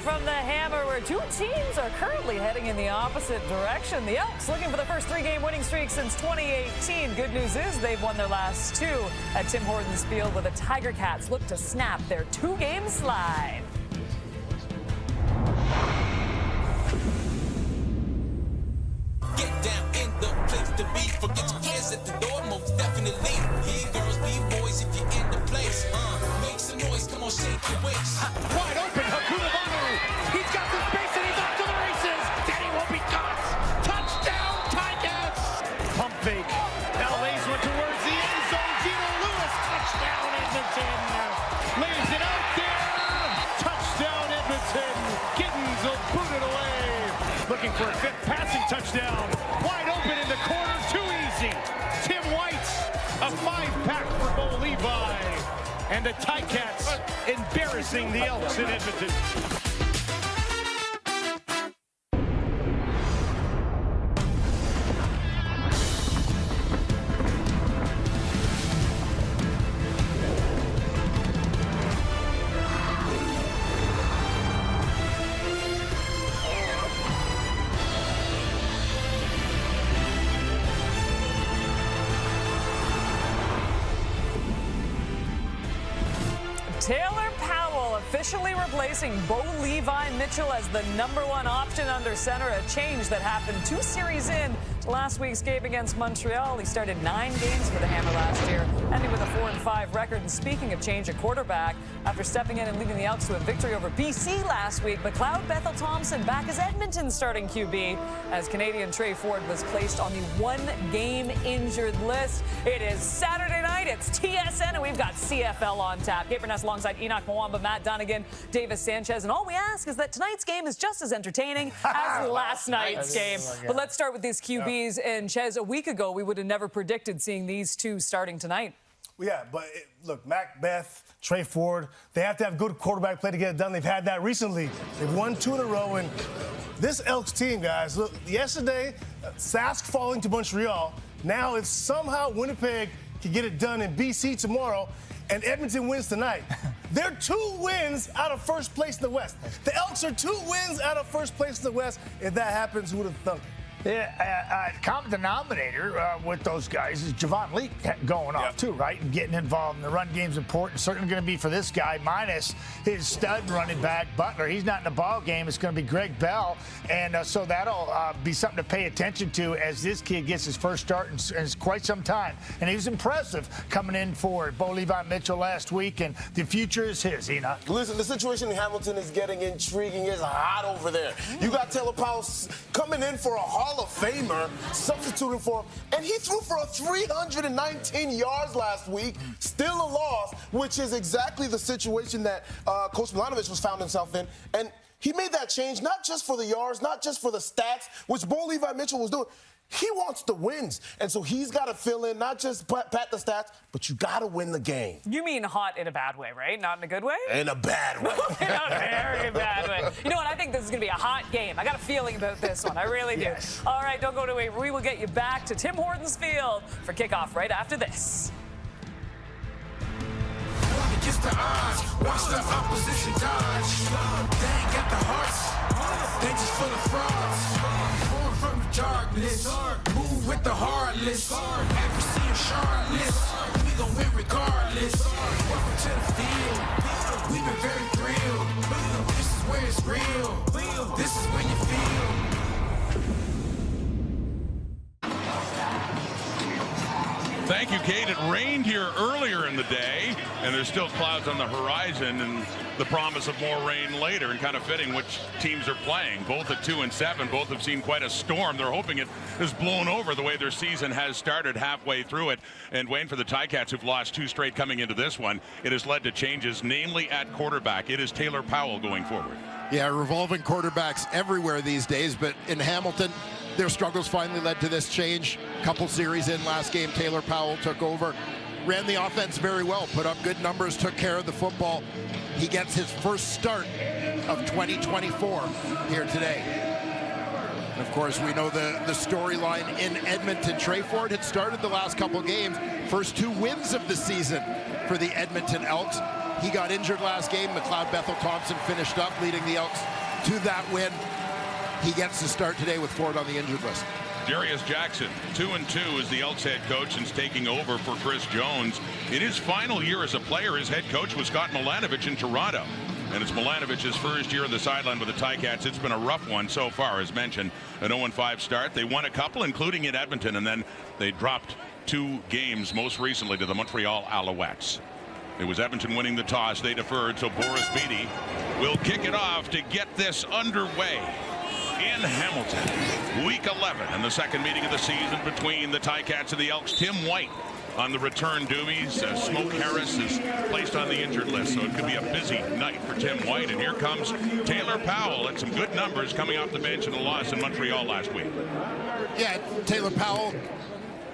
from the Hammer, where two teams are currently heading in the opposite direction. The Elks looking for the first three-game winning streak since 2018. Good news is they've won their last two at Tim Hortons Field, where the Tiger Cats look to snap their two-game slide. Get down in the place to be. Forget your cares at the door, most definitely. Yeah, girls, be boys if you're in the place. Make some noise, come on, shake your waist. Wide open, Hakuna. He's got the space and he's off to the races. Daddy won't be caught. Touchdown, Tigers. Pump fake. Now lays one towards the end zone. Gino Lewis, touchdown, Edmonton. Lays it out there. Touchdown, Edmonton. Giddens will boot it away. Looking for a fifth passing touchdown. Wide open in the corner, too easy. Tim White, a 5-pack for Bo Levi. And the Ticats embarrassing the Elks in Edmonton. Taylor Powell officially replacing Bo Levi Mitchell as the #1 option under center, a change that happened 2 series in to last week's game against Montreal. He started 9 games for the Hammer last year, ending with a 4-5 record. And speaking of change at quarterback, after stepping in and leading the Elks to a victory over BC last week, McLeod Bethel-Thompson back as Edmonton's starting QB, as Canadian Trey Ford was placed on the 1-game injured list. It is Saturday night, it's TSN, and we've got CFL on tap. Kate Burness alongside Enoch Mwamba, Matt Dunnigan, Davis Sanchez, and all we ask is that tonight's game is just as entertaining as last night's game. But let's start with these QBs. And Ches, a week ago, we would have never predicted seeing these two starting tonight. Well, yeah, but look, Macbeth, Trey Ford, they have to have good quarterback play to get it done. They've had that recently. They've won 2 in a row. And this Elks team, guys, look, yesterday, Sask falling to Montreal. Now it's somehow Winnipeg can get it done in BC tomorrow, and Edmonton wins tonight. They're 2 wins out of first place in the West. The Elks are 2 wins out of first place in the West. If that happens, who would have thunk? Yeah, common denominator with those guys is Javon Lee going off too, right? And getting involved in the run game's important. Certainly going to be for this guy, minus his stud running back, Butler. He's not in the ball game. It's going to be Greg Bell. And so that'll be something to pay attention to as this kid gets his first start in quite some time. And he was impressive coming in for Bo Levi Mitchell last week, and the future is his, Enoch. Listen, the situation in Hamilton is getting intriguing. It's hot over there. You got Taylor Powell coming in for a Hall of Famer, substituting for him, and he threw for 319 yards last week, still a loss, which is exactly the situation that Coach Milanovic was found himself in. And he made that change not just for the yards, not just for the stats, which Bo Levi Mitchell was doing. He wants the wins, and so he's got to fill in, not just pat the stats, but you got to win the game. You mean hot in a bad way, right? Not in a good way? In a bad way. In a very bad way. You know what? I think this is going to be a hot game. I got a feeling about this one. I really do. Yes. All right, don't go away. We will get you back to Tim Hortons Field for kickoff right after this. Against the odds, watch the opposition dodge. They ain't got the hearts, they just full of frauds. Born from the darkness, move with the heartless. Accuracy and sharpness, we gon' win regardless. Welcome to the field, we've been very thrilled. This is where it's real, this is where you feel. Thank you, Kate. It rained here earlier in the day, and there's still clouds on the horizon and the promise of more rain later, and kind of fitting which teams are playing. Both at 2 and 7, both have seen quite a storm. They're hoping it is blown over the way their season has started halfway through it. And Wayne, for the Ticats, who've lost 2 straight coming into this one, it has led to changes, namely at quarterback. It is Taylor Powell going forward. Yeah, revolving quarterbacks everywhere these days, but in Hamilton, their struggles finally led to this change. Couple series in last game, Taylor Powell took over, ran the offense very well, put up good numbers, took care of the football. He gets his first start of 2024 here today. And of course, we know the storyline in Edmonton. Trey Ford had started the last couple games, first 2 wins of the season for the Edmonton Elks. He got injured last game. McLeod Bethel-Thompson finished up, leading the Elks to that win. He gets to start today with Ford on the injured list. Darius Jackson, 2-2 as the Elks head coach since taking over for Chris Jones. In his final year as a player, his head coach was Scott Milanovic in Toronto. And it's Milanovic's first year on the sideline with the Ticats. It's been a rough one so far, as mentioned. An 0-5 start. They won a couple, including in Edmonton, and then they dropped 2 games, most recently to the Montreal Alouettes. It was Edmonton winning the toss. They deferred, so Boris Beatty will kick it off to get this underway in Hamilton. Week 11 and the second meeting of the season between the Ticats and the Elks. Tim White on the return duties. Smoke Harris is placed on the injured list, so it could be a busy night for Tim White. And here comes Taylor Powell at some good numbers coming off the bench in a loss in Montreal last week. Yeah, Taylor Powell.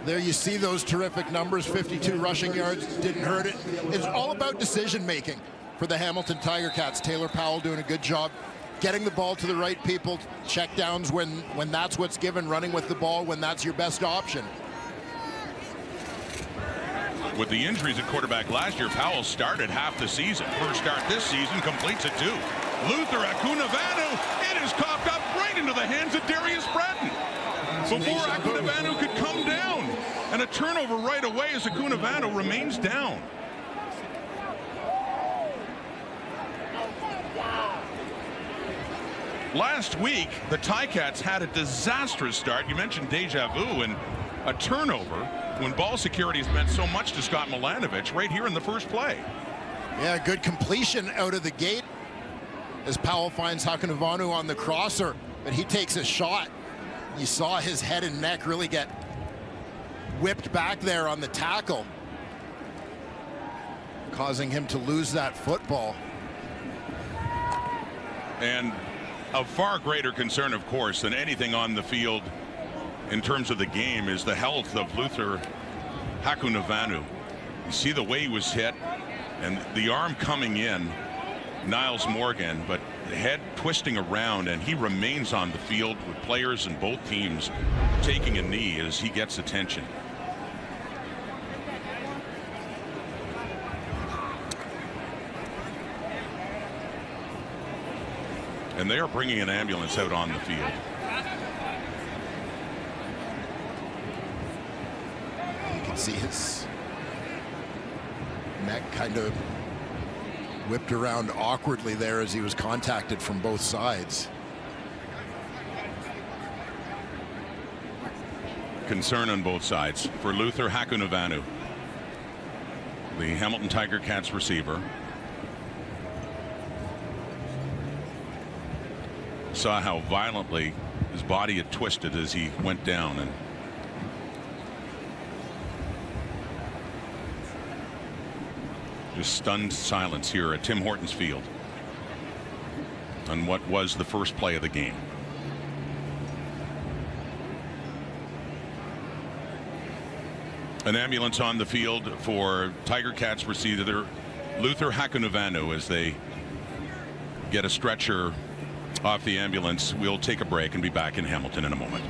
There you see those terrific numbers. 52 rushing yards, didn't hurt it. It's all about decision making for the Hamilton Tiger Cats. Taylor Powell doing a good job getting the ball to the right people, check downs when that's what's given, running with the ball when that's your best option. With the injuries at quarterback last year, Powell started half the season. First start this season, completes it too. Luther Akunavanu, it is coughed up right into the hands of Darius Bratton before Akunavanu could come down. And a turnover right away as Akunavanu remains down. Last week, the Ticats had a disastrous start. You mentioned deja vu and a turnover when ball security has meant so much to Scott Milanovic right here in the first play. Yeah, good completion out of the gate as Powell finds Hakunavanu on the crosser, but he takes a shot. You saw his head and neck really get whipped back there on the tackle, causing him to lose that football. And of far greater concern, of course, than anything on the field in terms of the game is the health of Luther Hakunavanu. You see the way he was hit and the arm coming in, Niles Morgan, but the head twisting around, and he remains on the field with players in both teams taking a knee as he gets attention. And they are bringing an ambulance out on the field. You can see his neck kind of whipped around awkwardly there as he was contacted from both sides. Concern on both sides for Luther Hakunavanu, the Hamilton Tiger Cats receiver. Saw how violently his body had twisted as he went down, and just stunned silence here at Tim Hortons Field on what was the first play of the game. An ambulance on the field for Tiger Cats receiver Luther Hakunavanu as they get a stretcher off the ambulance. We'll take a break and be back in Hamilton in a moment.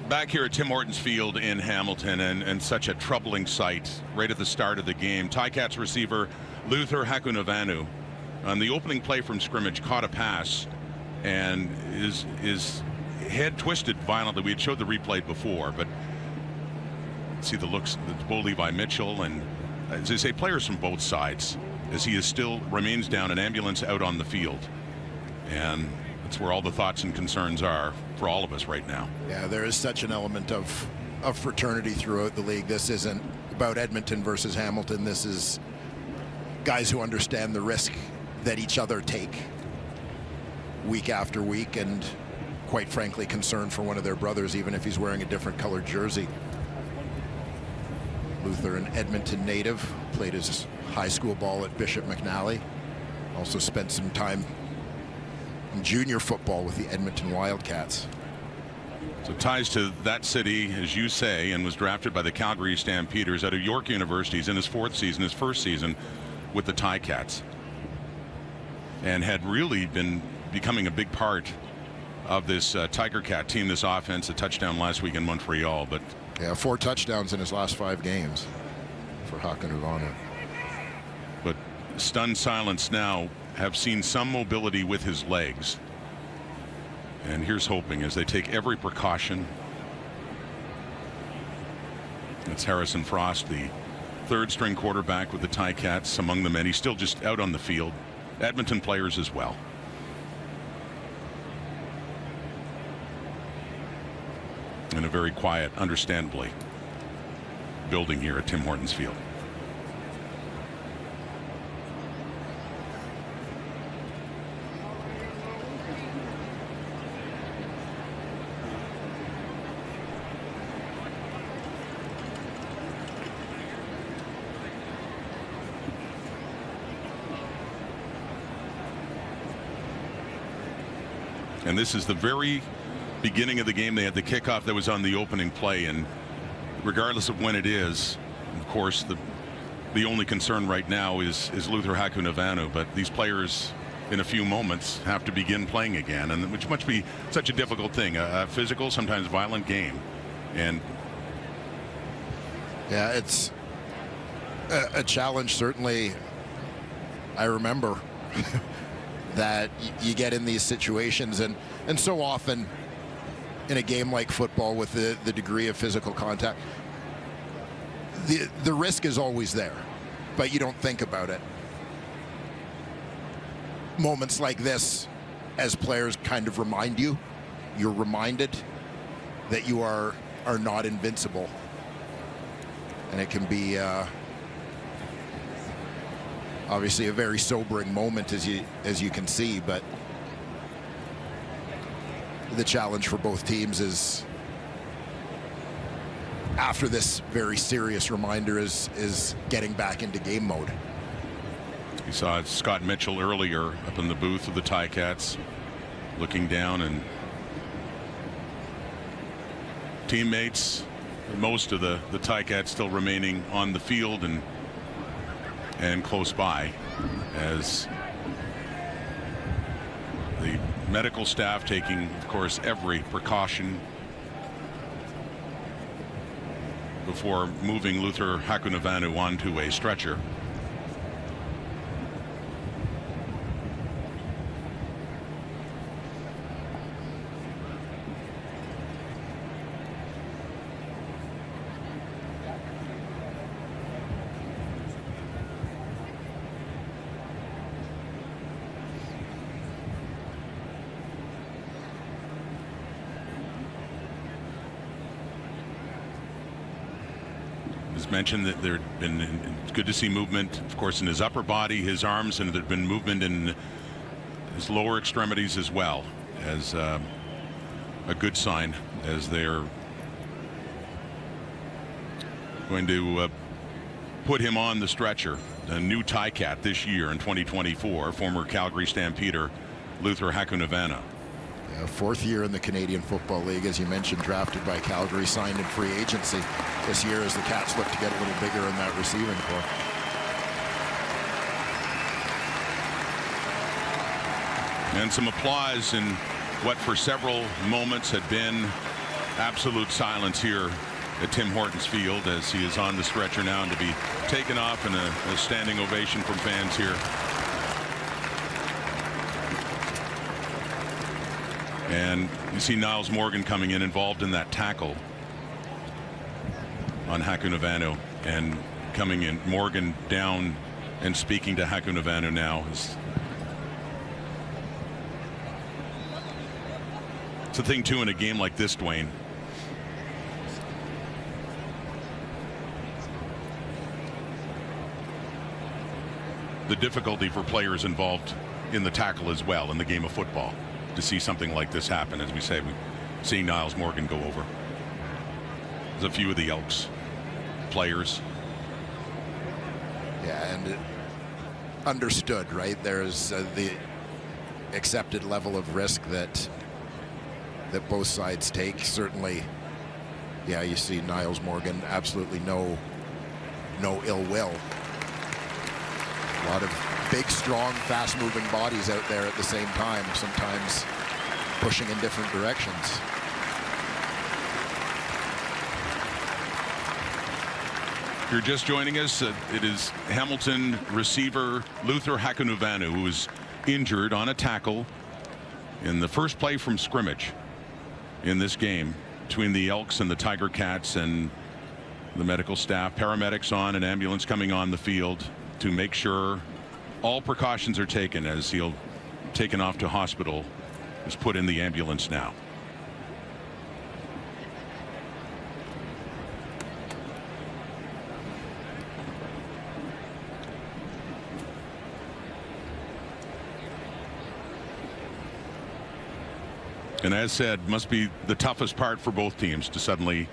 Back here at Tim Hortons Field in Hamilton, and such a troubling sight right at the start of the game. Ticats receiver Luther Hakunavanu on the opening play from scrimmage caught a pass and his head twisted violently. We had showed the replay before, but see the looks of Bo Levi Mitchell, and as I say, players from both sides, as he is still remains down, an ambulance out on the field. And that's where all the thoughts and concerns are for all of us right now. Yeah, there is such an element of fraternity throughout the league. This isn't about Edmonton versus Hamilton. This is guys who understand the risk that each other take week after week, and quite frankly concerned for one of their brothers, even if he's wearing a different colored jersey. Luther, an Edmonton native, played his high school ball at Bishop McNally. Also spent some time in junior football with the Edmonton Wildcats. So ties to that city, as you say, and was drafted by the Calgary Stampeders out of York University. He's in his fourth season, his first season with the Ticats, and had really been becoming a big part of this Tiger Cat team, this offense. A touchdown last week in Montreal, but yeah, 4 touchdowns in his last 5 games. for Hakanavana. But stunned silence now, have seen some mobility with his legs. And here's hoping as they take every precaution. It's Harrison Frost, the third string quarterback with the Ticats, among the many still just out on the field. Edmonton players as well. And a very quiet, understandably, building here at Tim Hortons Field. And this is the very beginning of the game. They had the kickoff that was on the opening play, and regardless of when it is, of course, the only concern right now is Luther Hakunavanu. But these players, in a few moments, have to begin playing again, and which must be such a difficult thing, a physical, sometimes violent game. And yeah, it's a challenge. Certainly, I remember that you get in these situations, and so often in a game like football with the degree of physical contact, the risk is always there, but you don't think about it. Moments like this, as players, kind of remind you, you're reminded that you are not invincible, and it can be obviously a very sobering moment, as you can see. But the challenge for both teams is, after this very serious reminder, is getting back into game mode. You saw Scott Mitchell earlier up in the booth of the Ticats, looking down, and teammates, most of the Ticats still remaining on the field and close by, as the medical staff taking, of course, every precaution before moving Luther Hakunavanu onto a stretcher. Mentioned that there'd been, it's good to see movement, of course, in his upper body, his arms, and there'd been movement in his lower extremities as well, as a good sign, as they're going to put him on the stretcher. A new Ticat this year in 2024, former Calgary Stampeder Luther Hakunavanu. Fourth year in the Canadian Football League, as you mentioned, drafted by Calgary, signed in free agency this year as the Cats look to get a little bigger in that receiving corps. And some applause in what for several moments had been absolute silence here at Tim Hortons Field, as he is on the stretcher now, and to be taken off, and a standing ovation from fans here. And you see Niles Morgan coming in, involved in that tackle on Hakunavanu, and coming in, Morgan down and speaking to Hakunavanu now. It's a thing too in a game like this, Dwayne. The difficulty for players involved in the tackle as well in the game of football, to see something like this happen. As we say, we see Niles Morgan go over. There's a few of the Elks players. Yeah, and understood, right? There's the accepted level of risk that both sides take. Certainly, yeah, you see Niles Morgan, absolutely no ill will. A lot of big, strong, fast-moving bodies out there at the same time, sometimes pushing in different directions. If you're just joining us, it is Hamilton receiver Luther Hakunuvanu, who was injured on a tackle in the first play from scrimmage in this game between the Elks and the Tiger Cats, and the medical staff, paramedics on, an ambulance coming on the field to make sure all precautions are taken as he'll taken off to hospital. Is put in the ambulance now. And as said, must be the toughest part for both teams to suddenly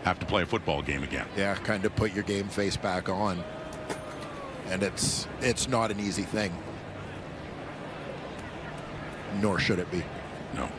have to play a football game again. Yeah, kind of put your game face back on. And it's not an easy thing. Nor should it be. No.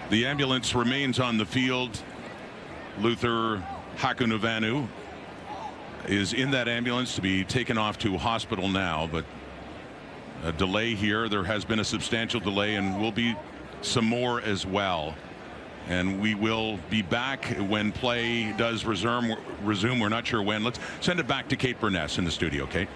The ambulance remains on the field. Luther Hakunuvanu is in that ambulance to be taken off to hospital now, but a delay here. There has been a substantial delay and will be some more as well. And we will be back when play does resume. We're not sure when. Let's send it back to Kate Burness in the studio. Kate.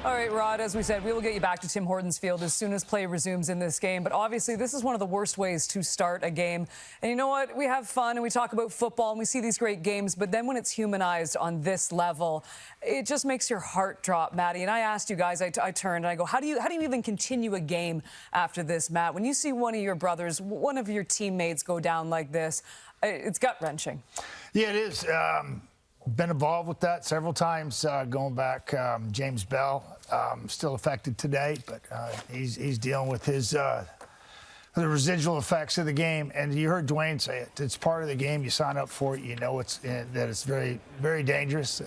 All right, Rod, as we said, we will get you back to Tim Hortons Field as soon as play resumes in this game. But obviously, this is one of the worst ways to start a game. And you know what? We have fun and we talk about football and we see these great games. But then when it's humanized on this level, it just makes your heart drop, Maddie. And I asked you guys, I turned and I go, how do you even continue a game after this, Matt? When you see one of your brothers, one of your teammates go down like this, it's gut-wrenching. Yeah, it is. Been involved with that several times going back. James Bell still affected today, but he's dealing with his the residual effects of the game. And you heard Dwayne say it. It's part of the game. You sign up for it. You know that it's very, very dangerous.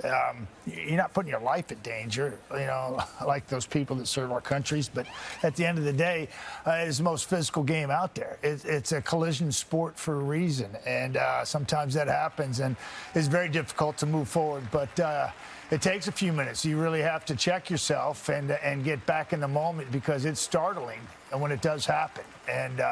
You're not putting your life in danger, you know, like those people that serve our countries. But at the end of the day, it's the most physical game out there. It's a collision sport for a reason. And sometimes that happens, and it's very difficult to move forward. But it takes a few minutes. You really have to check yourself and get back in the moment, because it's startling when it does happen. And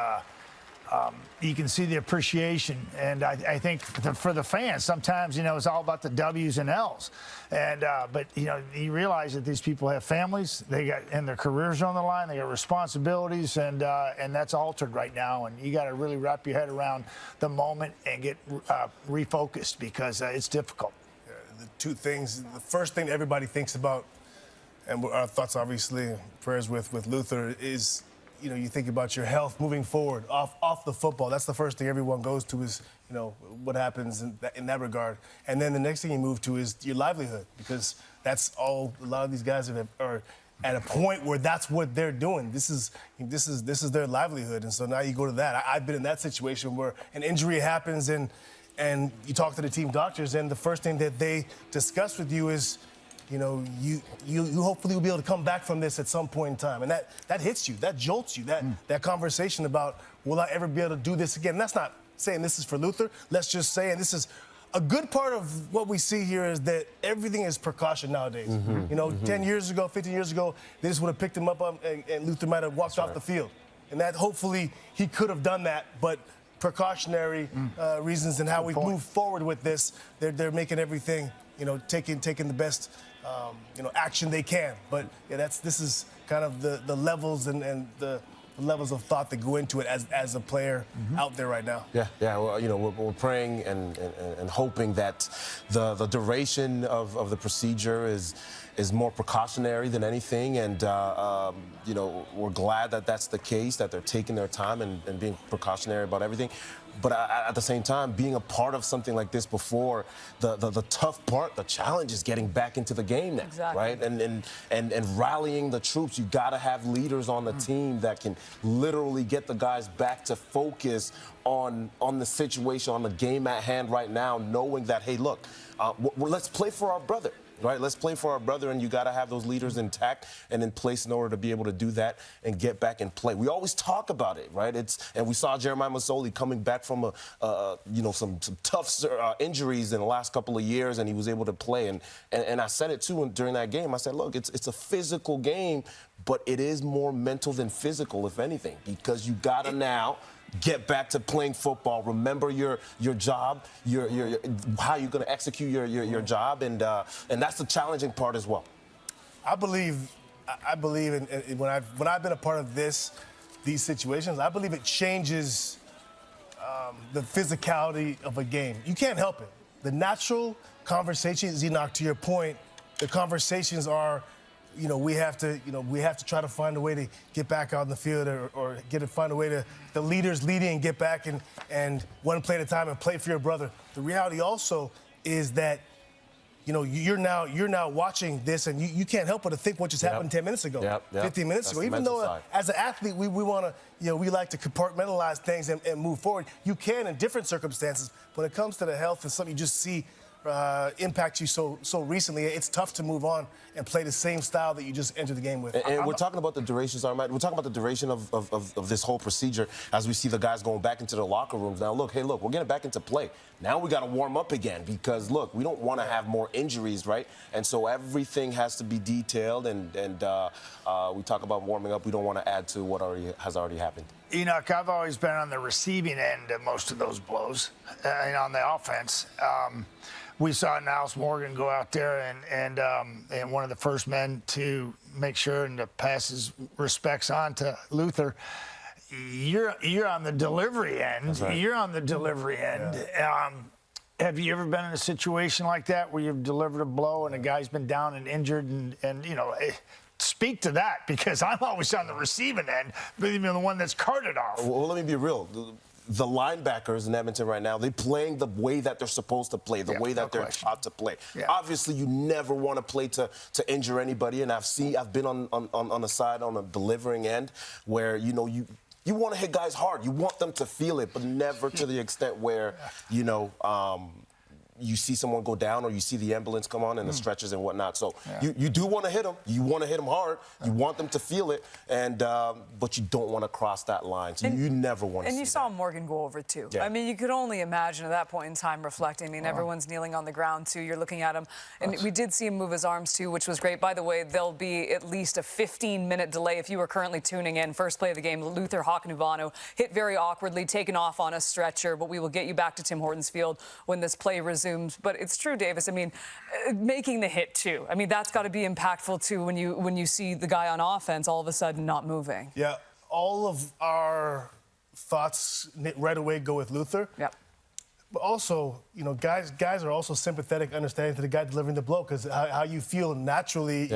you can see the appreciation. And I think for the fans, sometimes, you know, it's all about the W's and L's. And but, you know, you realize that these people have families, and their careers on the line, they got responsibilities, and that's altered right now. And you got to really wrap your head around the moment and get refocused, because it's difficult. The two things, the first thing that everybody thinks about, and our thoughts, obviously, prayers with Luther, is, you know, you think about your health moving forward off the football. That's the first thing everyone goes to, is, you know, what happens in that regard. And then the next thing you move to is your livelihood, because that's all a lot of these guys are at a point where that's what they're doing. This is their livelihood. And so now you go to that. I've been in that situation where an injury happens and you talk to the team doctors, and the first thing that they discuss with you is, you know, you hopefully will be able to come back from this at some point in time. And that hits you, that jolts you, that conversation about, will I ever be able to do this again? And that's not saying this is for Luther. Let's just say, and this is a good part of what we see here, is that everything is precaution nowadays. You know, 10 years ago, 15 years ago, they just would have picked him up and Luther might have walked off the field. And that, hopefully, he could have done that, but precautionary reasons and how we move forward with this, they're making everything, you know, taking the best, you know, action they can. But yeah, this is kind of the levels and the levels of thought that go into it as a player out there right now. Yeah. Well, you know, we're praying and hoping that the duration of the procedure is more precautionary than anything, and you know, we're glad that that's the case, that they're taking their time and being precautionary about everything. But at the same time, being a part of something like this before, the tough part, the challenge is getting back into the game now, exactly. Right? And rallying the troops. You got to have leaders on the team that can literally get the guys back to focus on the situation, on the game at hand right now, knowing that, hey, look, let's play for our brother. right? Let's play for our brother, and you got to have those leaders intact and in place in order to be able to do that and get back and play. We always talk about it, right? And we saw Jeremiah Masoli coming back from some tough injuries in the last couple of years, and he was able to play. And I said it too during that game. I said, look, it's a physical game, but it is more mental than physical, if anything, because you got to now get back to playing football. Remember your job, how you're going to execute your job, and that's the challenging part as well. I believe in when I've been a part of these situations, I believe it changes the physicality of a game. You can't help it. The natural conversations, Enoch, to your point, the conversations are, we have to try to find a way to get back out in the field or find a way to the leaders leading and get back and one play at a time and play for your brother. The reality also is that, you're now watching this and you can't help but to think what just happened 10 minutes ago, 15 minutes ago. Even though as an athlete we want to, we like to compartmentalize things and move forward. You can in different circumstances. When it comes to the health and something you just see impact you so recently, it's tough to move on and play the same style that you just entered the game with. And we're talking about the duration, we're talking about the duration of this whole procedure as we see the guys going back into the locker rooms. Now, look, we're getting back into play. Now we got to warm up again because, look, we don't want to have more injuries, right? And so everything has to be detailed, and we talk about warming up. We don't want to add to what has already happened. Enoch, I've always been on the receiving end of most of those blows on the offense. We saw Niles Morgan go out there and one of the first men to make sure and to pass his respects on to Luther. You're on the delivery end. That's right. You're on the delivery end. Have you ever been in a situation like that where you've delivered a blow and a guy's been down and injured and speak to that, because I'm always on the receiving end, but even the one that's carted off. Well, let me be real. The linebackers in Edmonton right now, they're playing the way that they're supposed to play, the way that they're taught to play. Yeah. Obviously, you never want to play to injure anybody, and I've been on the side, on the delivering end, where, you want to hit guys hard. You want them to feel it, but never to the extent where, you see someone go down or you see the ambulance come on and the stretchers and whatnot. So you do want to hit them. You want to hit them hard. You want them to feel it, but you don't want to cross that line. So you never want to see that. And you saw Morgan go over, too. Yeah. I mean, you could only imagine at that point in time reflecting. I mean, everyone's kneeling on the ground, too. You're looking at him. And we did see him move his arms, too, which was great. By the way, there'll be at least a 15-minute delay if you are currently tuning in. First play of the game, Luther Hakanuvanu hit very awkwardly, taken off on a stretcher, but we will get you back to Tim Hortons Field when this play resumes. But it's true, Davis. I mean, making the hit, too. I mean, that's got to be impactful, too, when you see the guy on offense all of a sudden not moving. Yeah, all of our thoughts right away go with Luther. Yeah. But also, guys are also sympathetic, understanding to the guy delivering the blow, because how you feel naturally,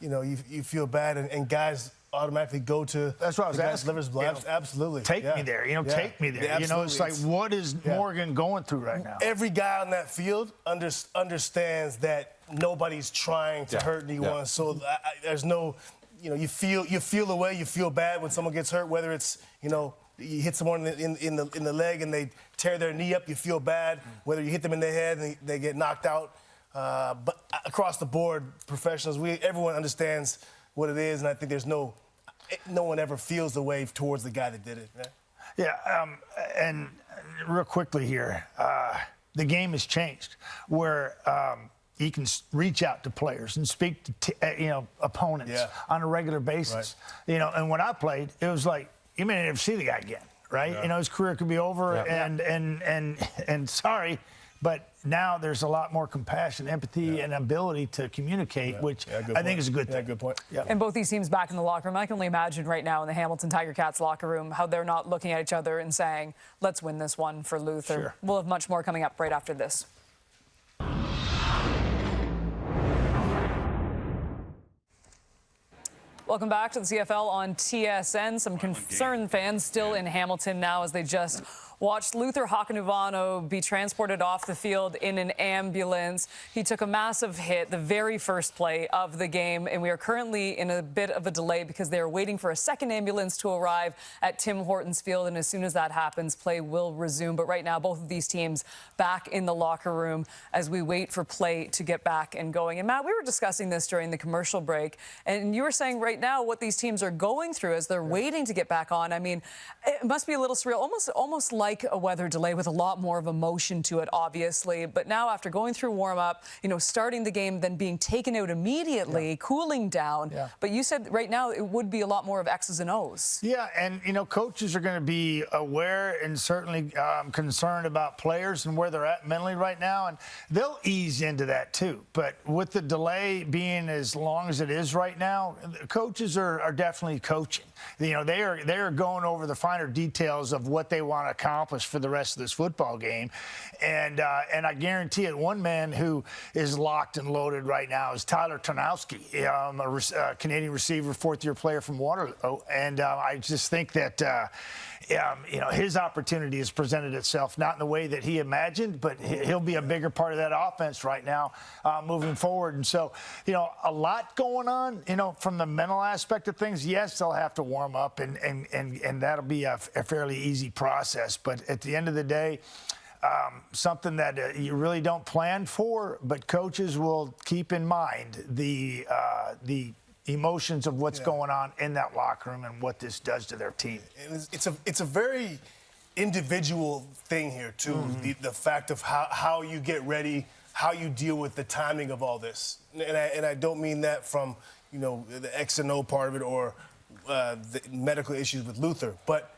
you feel bad, and guys automatically go to that's what I was asking. Delivers blood. Absolutely. Take me there. Take me there. Yeah, it's like, what is Morgan going through right now? Every guy on that field understands that nobody's trying to hurt anyone. So there's no, you feel the way you feel bad when someone gets hurt, whether it's, you hit someone in the leg and they tear their knee up, you feel bad. Whether you hit them in the head and they get knocked out. But across the board, professionals, everyone understands what it is, and I think there's no one ever feels the way towards the guy that did it. And real quickly here, the game has changed where you can reach out to players and speak to opponents on a regular basis. Right. And when I played, it was like you may never see the guy again, right? Yeah. His career could be over, and sorry. But now there's a lot more compassion, empathy, and ability to communicate, which I think is a good thing. Yeah, good point. Yeah. And both these teams back in the locker room. I can only imagine right now in the Hamilton Tiger Cats locker room how they're not looking at each other and saying, let's win this one for Luther. Sure. We'll have much more coming up right after this. Welcome back to the CFL on TSN. Some concerned fans still in Hamilton now as they just watched Luther Hakanuvanu be transported off the field in an ambulance. He took a massive hit the very first play of the game, and we are currently in a bit of a delay because they are waiting for a second ambulance to arrive at Tim Hortons Field, and as soon as that happens, play will resume. But right now, both of these teams back in the locker room as we wait for play to get back and going. And Matt, we were discussing this during the commercial break, and you were saying right now what these teams are going through as they're waiting to get back on. I mean, it must be a little surreal, almost like a weather delay with a lot more of emotion to it, obviously. But now after going through warm-up, starting the game, then being taken out immediately, cooling down. But you said right now it would be a lot more of X's and O's. Yeah, and, coaches are going to be aware and certainly concerned about players and where they're at mentally right now, and they'll ease into that too. But with the delay being as long as it is right now, coaches are definitely coaching. They are going over the finer details of what they want to accomplish for the rest of this football game, and I guarantee it. One man who is locked and loaded right now is Tyler Tarnowski, a Canadian receiver, fourth-year player from Waterloo, and I just think that his opportunity has presented itself not in the way that he imagined, but he'll be a bigger part of that offense right now moving forward. And so, a lot going on, from the mental aspect of things. Yes, they'll have to warm up, and that'll be a fairly easy process. But at the end of the day, something that you really don't plan for, but coaches will keep in mind the emotions of what's going on in that locker room and what this does to their team. It's a very individual thing here too. The fact of how you get ready, how you deal with the timing of all this, and I don't mean that from the X and O part of it or the medical issues with Luther, but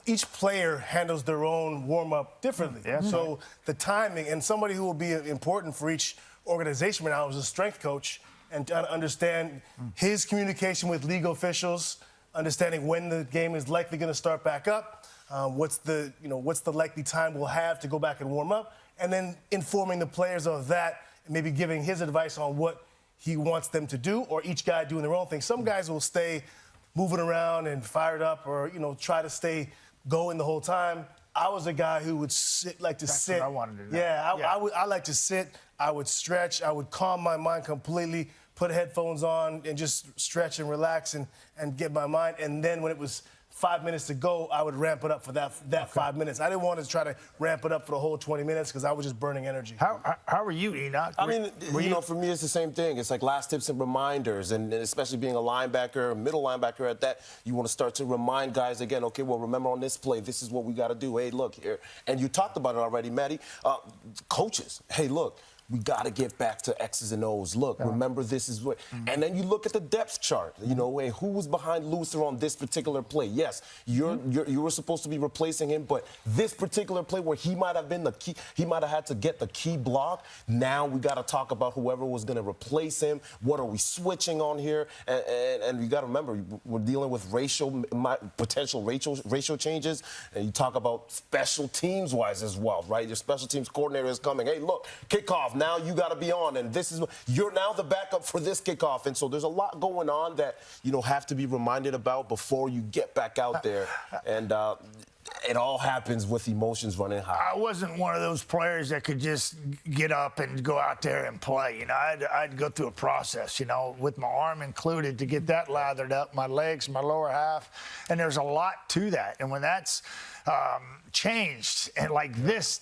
each player handles their own warm-up differently. So the timing, and somebody who will be important for each organization right now is a strength coach, and to understand his communication with league officials, understanding when the game is likely going to start back up, what's the likely time we'll have to go back and warm up, and then informing the players of that, and maybe giving his advice on what he wants them to do, or each guy doing their own thing. Some guys will stay moving around and fired up, or try to stay going the whole time. I was a guy who would sit. That's what I wanted to know. I like to sit. I would stretch. I would calm my mind completely, put headphones on, and just stretch and relax and get my mind. And then when it was 5 minutes to go, I would ramp it up for that 5 minutes. I didn't want to try to ramp it up for the whole 20 minutes because I was just burning energy. How are you, Enoch? I mean, for me, it's the same thing. It's like last tips and reminders, and especially being a linebacker, a middle linebacker at that, you want to start to remind guys again, okay, well, remember on this play, this is what we got to do. Hey, look here. And you talked about it already, Maddie. Coaches, hey, look. We got to get back to X's and O's. Look, remember this is what... And then you look at the depth chart, and who was behind Luther on this particular play. Yes, you were supposed to be replacing him, but this particular play where he might have been the key, he might have had to get the key block. Now we got to talk about whoever was going to replace him. What are we switching on here? And you got to remember, we're dealing with potential racial changes, and you talk about special teams-wise as well, right? Your special teams coordinator is coming. Hey, look, kickoff. Now you got to be on, and you're now the backup for this kickoff. And so there's a lot going on that have to be reminded about before you get back out there. And it all happens with emotions running high. I wasn't one of those players that could just get up and go out there and play. I'd go through a process, with my arm included to get that lathered up, my legs, my lower half, and there's a lot to that. And when that's changed and like this.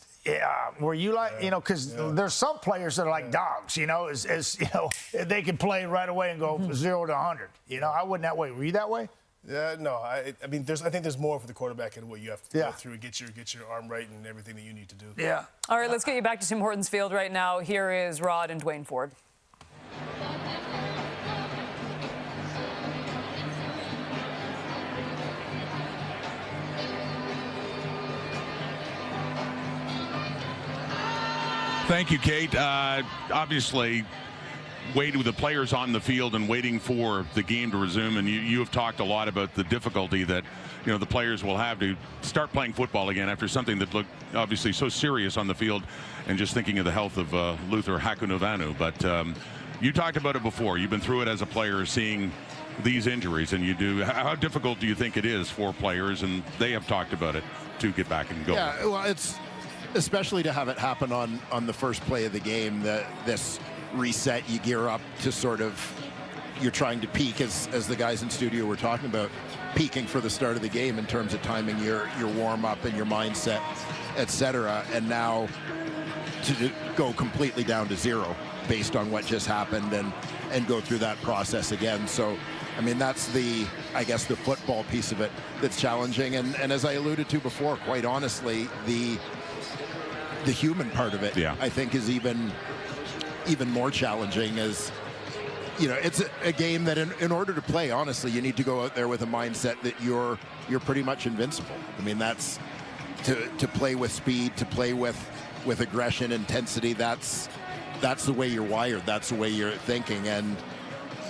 Were you like, because there's some players that are like dogs, they can play right away and go 0 to 100. I wasn't that way. Were you that way? No. I mean, I think there's more for the quarterback and what you have to go through and get your arm right and everything that you need to do. Yeah. All right, let's get you back to Tim Hortons Field right now. Here is Rod and Dwayne Ford. Thank you, Kate. Obviously, waiting with the players on the field and waiting for the game to resume. And you have talked a lot about the difficulty that the players will have to start playing football again after something that looked obviously so serious on the field, and just thinking of the health of Luther Hakanuvanu. But you talked about it before. You've been through it as a player, seeing these injuries, and you do, how difficult do you think it is for players, and they have talked about it, to get back and go? Yeah, well, it's especially to have it happen on the first play of the game, this reset, you gear up to sort of, you're trying to peak, as the guys in studio were talking about, peaking for the start of the game in terms of timing your warm-up and your mindset, etc. And now to go completely down to zero based on what just happened and go through that process again. So, I mean, that's I guess the football piece of it that's challenging. And as I alluded to before, quite honestly, the human part of it, I think, is even more challenging. As you know, it's a game that in order to play, honestly, you need to go out there with a mindset that you're pretty much invincible. I mean, that's to play with speed, to play with aggression, intensity. That's the way you're wired. That's the way you're thinking. And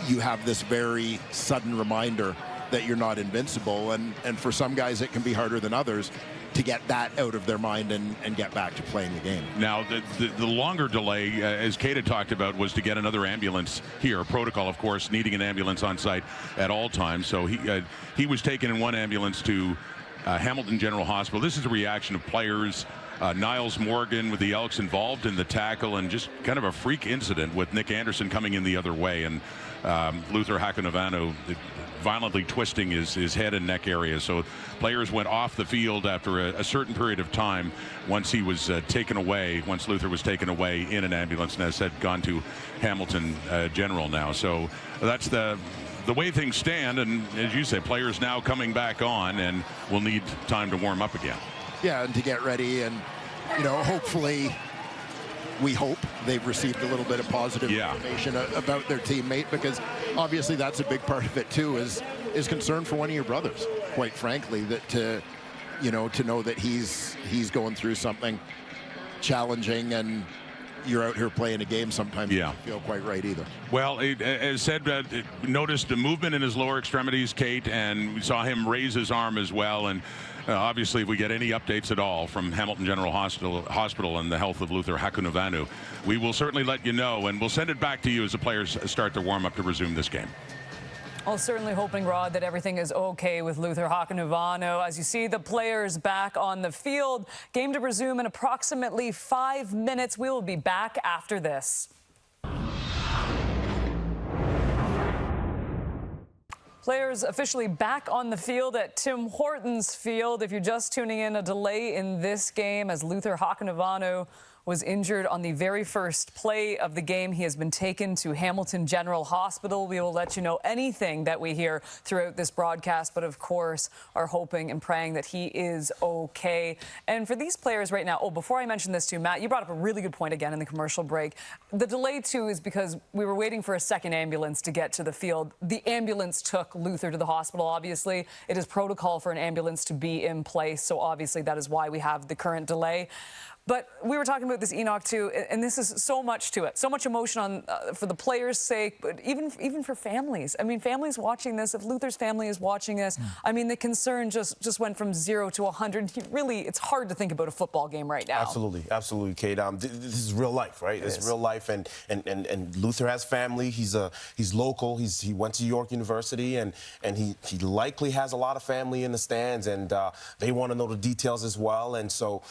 you have this very sudden reminder that you're not invincible. And for some guys, it can be harder than others to get that out of their mind and get back to playing the game. Now, the longer delay, as Kate had talked about, was to get another ambulance here. Protocol, of course, needing an ambulance on site at all times. So he was taken in one ambulance to Hamilton General Hospital. This is a reaction of players. Niles Morgan with the Elks involved in the tackle, and just kind of a freak incident with Nick Anderson coming in the other way, and Luther Hakunovanu violently twisting his head and neck area. So players went off the field after a certain period of time once he was taken away, once Luther was taken away in an ambulance, and as said, gone to Hamilton General now. So that's the way things stand, and as you say, players now coming back on and will need time to warm up again. Yeah, and to get ready, and hopefully, we hope they've received a little bit of positive information about their teammate, because obviously that's a big part of it too, is concern for one of your brothers, quite frankly, that to know that he's going through something challenging, and you're out here playing a game, sometimes you don't feel quite right either. Well, as said, noticed a movement in his lower extremities, Kate, and we saw him raise his arm as well. And obviously, if we get any updates at all from Hamilton General Hospital and the health of Luther Hakunovanu, we will certainly let you know, and we'll send it back to you as the players start to warm up to resume this game. Well, certainly hoping, Rod, that everything is okay with Luther Hakunovanu. As you see the players back on the field, game to resume in approximately 5 minutes. We will be back after this. Players officially back on the field at Tim Hortons Field. If you're just tuning in, a delay in this game as Luther Hakunovanu was injured on the very first play of the game. He has been taken to Hamilton General Hospital. We will let you know anything that we hear throughout this broadcast, but of course are hoping and praying that he is okay. And for these players right now, before I mention this too, Matt, you brought up a really good point again in the commercial break. The delay too is because we were waiting for a second ambulance to get to the field. The ambulance took Luther to the hospital, obviously. It is protocol for an ambulance to be in place, so obviously that is why we have the current delay. But we were talking about this, Enoch, too, and this is so much to it, so much emotion for the players' sake, but even for families. I mean, families watching this, if Luther's family is watching this, I mean, the concern just went from 0 to 100. Really, it's hard to think about a football game right now. Absolutely, Kate. This is real life, right? It's real life, and Luther has family. He's local. He went to York University, and he likely has a lot of family in the stands, and they want to know the details as well. And so,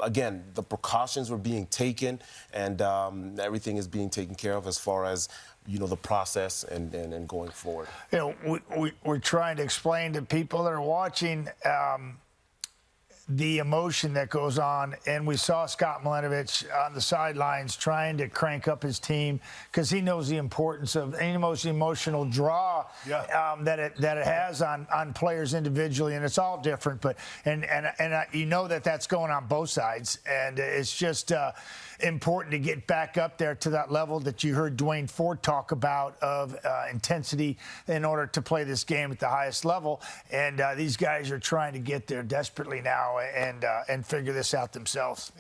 again, the precautions were being taken, and everything is being taken care of as far as the process and going forward. We're trying to explain to people that are watching the emotion that goes on, and we saw Scott Milenovich on the sidelines trying to crank up his team because he knows the importance of any most emotional draw that it has on players individually, and it's all different. But and that's going on both sides, and it's just important to get back up there to that level that you heard Dwayne Ford talk about of intensity in order to play this game at the highest level. And these guys are trying to get there desperately now and figure this out themselves.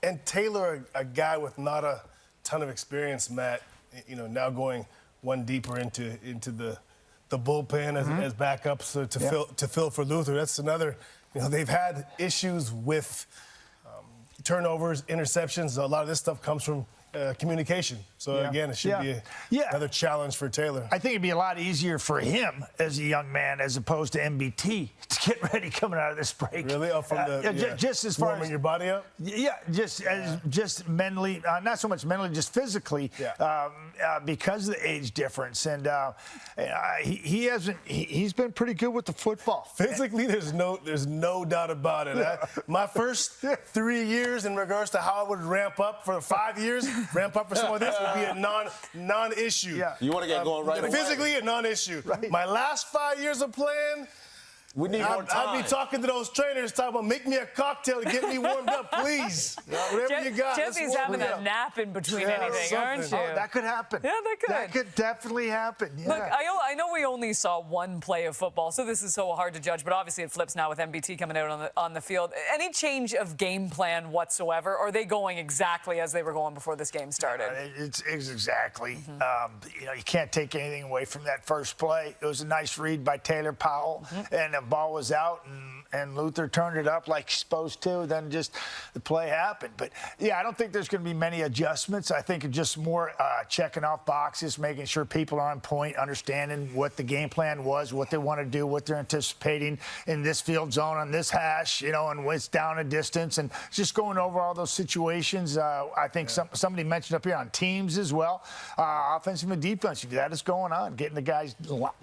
And Taylor, a guy with not a ton of experience, Matt, now going one deeper into the bullpen as backups to fill for Luther. That's another. They've had issues with turnovers, interceptions. A lot of this stuff comes from communication. So again, it should be another challenge for Taylor. I think it'd be a lot easier for him as a young man as opposed to MBT to get ready coming out of this break. Really? Oh, from just as far warming as your body up? Yeah, just mentally, not so much mentally, just physically, because of the age difference. And he's been pretty good with the football. Physically, there's no doubt about it. My first 3 years in regards to how I would ramp up for 5 years, ramp up for some of this would be a non-issue. Yeah. You want to get going right away. Physically, a non-issue. Right. My last 5 years of playing, we need more time. I'd be talking to those trainers, talking about, make me a cocktail to get me warmed up, please. Whatever you got. Jesse's having a nap in between anything, aren't you? Oh, that could happen. Yeah, that could. That could definitely happen. Yeah. Look, I know we only saw one play of football, so this is so hard to judge, but obviously it flips now with MBT coming out on the field. Any change of game plan whatsoever, or are they going exactly as they were going before this game started? It's exactly. You can't take anything away from that first play. It was a nice read by Taylor Powell, and the ball was out, and Luther turned it up like he's supposed to. Then just the play happened. But, yeah, I don't think there's going to be many adjustments. I think it's just more checking off boxes, making sure people are on point, understanding what the game plan was, what they want to do, what they're anticipating in this field zone, on this hash, and when it's down a distance, and just going over all those situations. I think somebody mentioned up here on teams as well, offensive and defensive. That is going on, getting the guys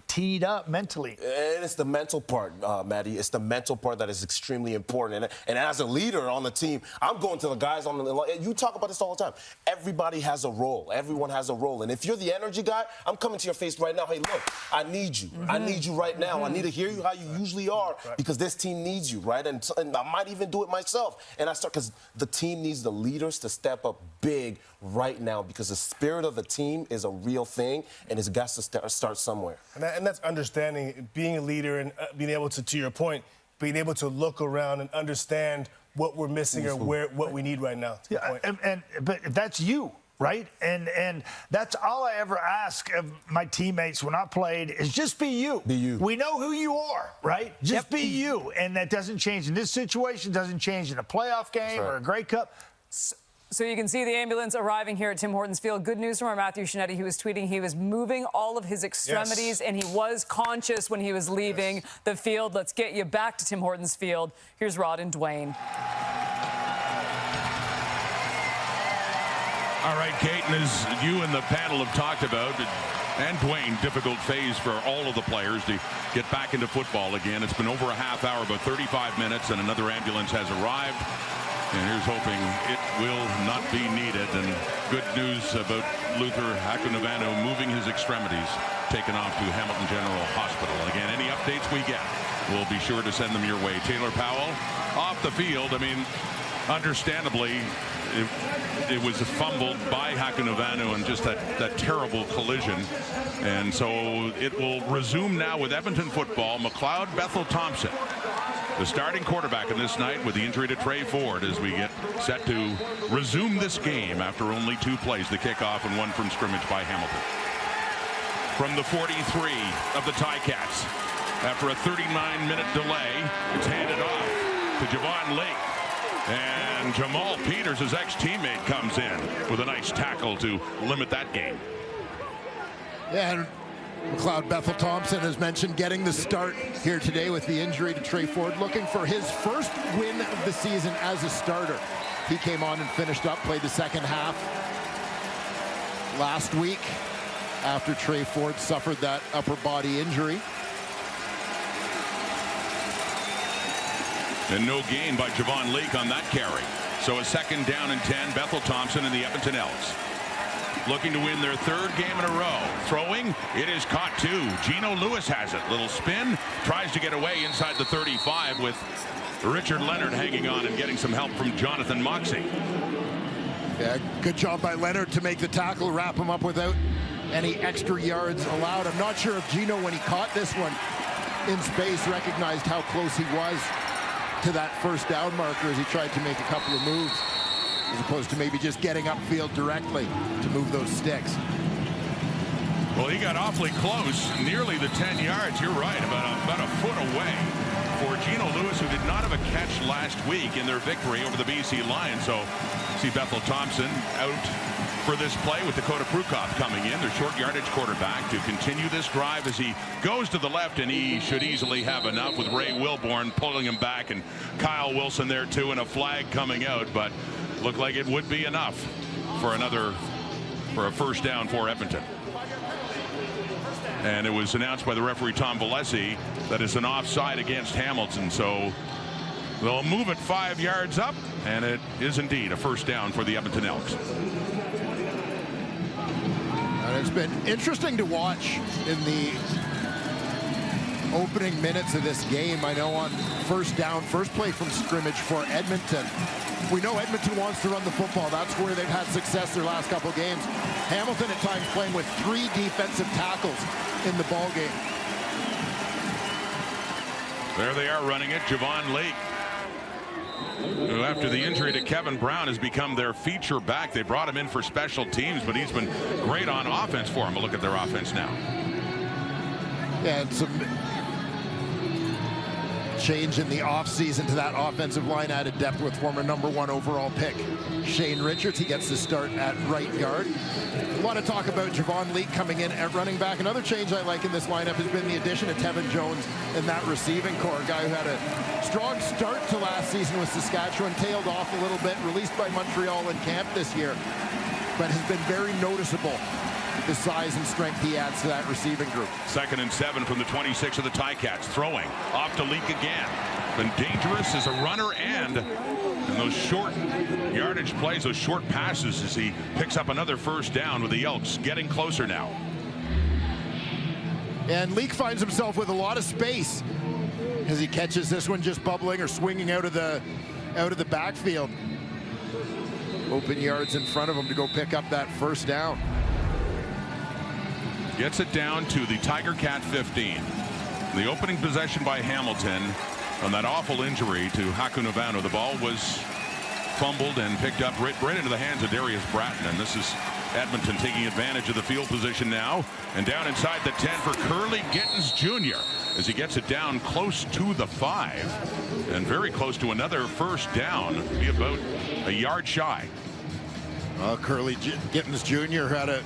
teed up mentally. And it's the mental part, Maddie. It's the mental part that is extremely important. And as a leader on the team, I'm going to the guys on the line. You talk about this all the time. Everybody has a role. Everyone has a role. And if you're the energy guy, I'm coming to your face right now. Hey, look, I need you. I need you right now. I need to hear you how you usually are because this team needs you, right? And I might even do it myself. And because the team needs the leaders to step up big right now because the spirit of the team is a real thing, and it's got to start somewhere. And that's understanding, being a leader and being able to your point, being able to look around and understand what we're missing or what we need right now. But that's you, right? And that's all I ever ask of my teammates when I played is just be you. Be you. We know who you are, right? Just be you. And that doesn't change in this situation, doesn't change in a playoff game or a Grey Cup. So you can see the ambulance arriving here at Tim Hortons Field. Good news from our Matthew Shinetti. He was tweeting he was moving all of his extremities, and he was conscious when he was leaving the field. Let's get you back to Tim Hortons Field. Here's Rod and Dwayne. All right, Kate, and as you and the panel have talked about, and Dwayne, difficult phase for all of the players to get back into football again. It's been over a half hour, about 35 minutes, and another ambulance has arrived. And here's hoping it will not be needed. And good news about Luther Hakunavanu moving his extremities, taken off to Hamilton General Hospital. Again, any updates we get, we'll be sure to send them your way. Taylor Powell off the field. I mean, understandably, it was fumbled by Hakunavanu and just that terrible collision. And so it will resume now with Edmonton football. McLeod Bethel Thompson, the starting quarterback in this night with the injury to Trey Ford, as we get set to resume this game after only 2 plays, the kickoff and 1 from scrimmage by Hamilton. From the 43 of the Ticats, after a 39-minute delay, it's handed off to Javon Lake. And Jamal Peters, his ex-teammate, comes in with a nice tackle to limit that game. Yeah, and McLeod Bethel Thompson, as mentioned, getting the start here today with the injury to Trey Ford, looking for his first win of the season as a starter. He came on and finished up, played the second half last week after Trey Ford suffered that upper body injury. And no gain by Javon Leake on that carry. So a 2nd down and 10, Bethel Thompson and the Edmonton Elks looking to win their 3rd game in a row. Throwing, it is caught too. Geno Lewis has it. Little spin, tries to get away inside the 35 with Richard Leonard hanging on and getting some help from Jonathan Moxey. Yeah, good job by Leonard to make the tackle, wrap him up without any extra yards allowed. I'm not sure if Geno, when he caught this one in space, recognized how close he was to that first down marker as he tried to make a couple of moves, as opposed to maybe just getting upfield directly to move those sticks. Well, he got awfully close, nearly the 10 yards. You're right, about a foot away for Geno Lewis, who did not have a catch last week in their victory over the BC Lions. So see Bethel Thompson out for this play with Dakota Prukop coming in, their short yardage quarterback, to continue this drive as he goes to the left, and he should easily have enough with Ray Wilborn pulling him back and Kyle Wilson there too, and a flag coming out, but looked like it would be enough for a first down for Edmonton. And it was announced by the referee Tom Valesi that it's an offside against Hamilton, so they'll move it 5 yards up, and it is indeed a first down for the Edmonton Elks. And it's been interesting to watch in the opening minutes of this game. I know on first down, first play from scrimmage for Edmonton, we know Edmonton wants to run the football. That's where they've had success their last couple games. Hamilton at times playing with 3 defensive tackles in the ball game. There they are running it. Javon Lake, who after the injury to Kevin Brown has become their feature back. They brought him in for special teams, but he's been great on offense for them. But look at their offense now. Yeah, and some change in the offseason to that offensive line, added depth with former #1 overall pick Shane Richards. He gets the start at right guard. A lot of talk about Javon Leake coming in at running back. Another change I like in this lineup has been the addition of Tevin Jones in that receiving core. A guy who had a strong start to last season with Saskatchewan, tailed off a little bit, released by Montreal in camp this year, but has been very noticeable. The size and strength he adds to that receiving group. 2nd and 7 from the 26 of the Ticats. Throwing off to Leak again. Been dangerous as a runner and those short yardage plays, those short passes, as he picks up another first down with the Elks getting closer now. And Leak finds himself with a lot of space as he catches this one just bubbling or swinging out of the backfield. Open yards in front of him to go pick up that first down. Gets it down to the Tiger Cat 15. The opening possession by Hamilton on that awful injury to Hakunovano. The ball was fumbled and picked up right into the hands of Darius Bratton. And this is Edmonton taking advantage of the field position now. And down inside the 10 for Curly Gittins Jr. as he gets it down close to the 5. And very close to another first down. Be about a yard shy. Curly Gittins Jr. had a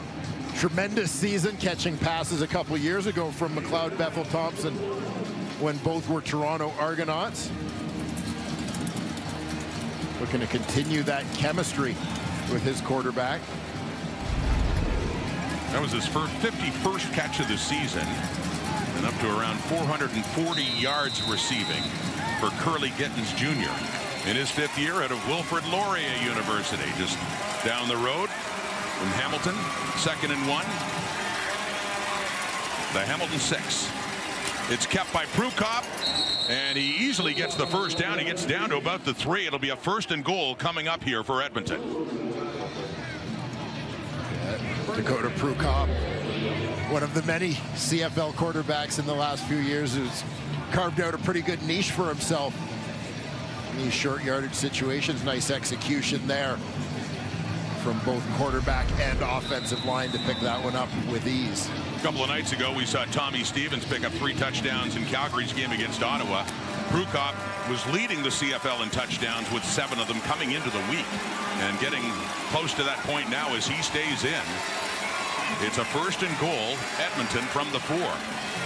tremendous season catching passes a couple years ago from McLeod Bethel Thompson when both were Toronto Argonauts. Looking to continue that chemistry with his quarterback. That was his 51st catch of the season, and up to around 440 yards receiving for Curly Gittins Jr. in his 5th year out of Wilfrid Laurier University, just down the road from Hamilton. 2nd and 1. The Hamilton 6. It's kept by Prukop, and he easily gets the first down. He gets down to about the 3. It'll be a 1st and goal coming up here for Edmonton. Dakota Prukop, one of the many CFL quarterbacks in the last few years, who's carved out a pretty good niche for himself in these short yardage situations. Nice execution there from both quarterback and offensive line to pick that one up with ease. A couple of nights ago, we saw Tommy Stevens pick up 3 touchdowns in Calgary's game against Ottawa. Prukop was leading the CFL in touchdowns with 7 of them coming into the week, and getting close to that point now as he stays in. It's a 1st and goal, Edmonton from the 4.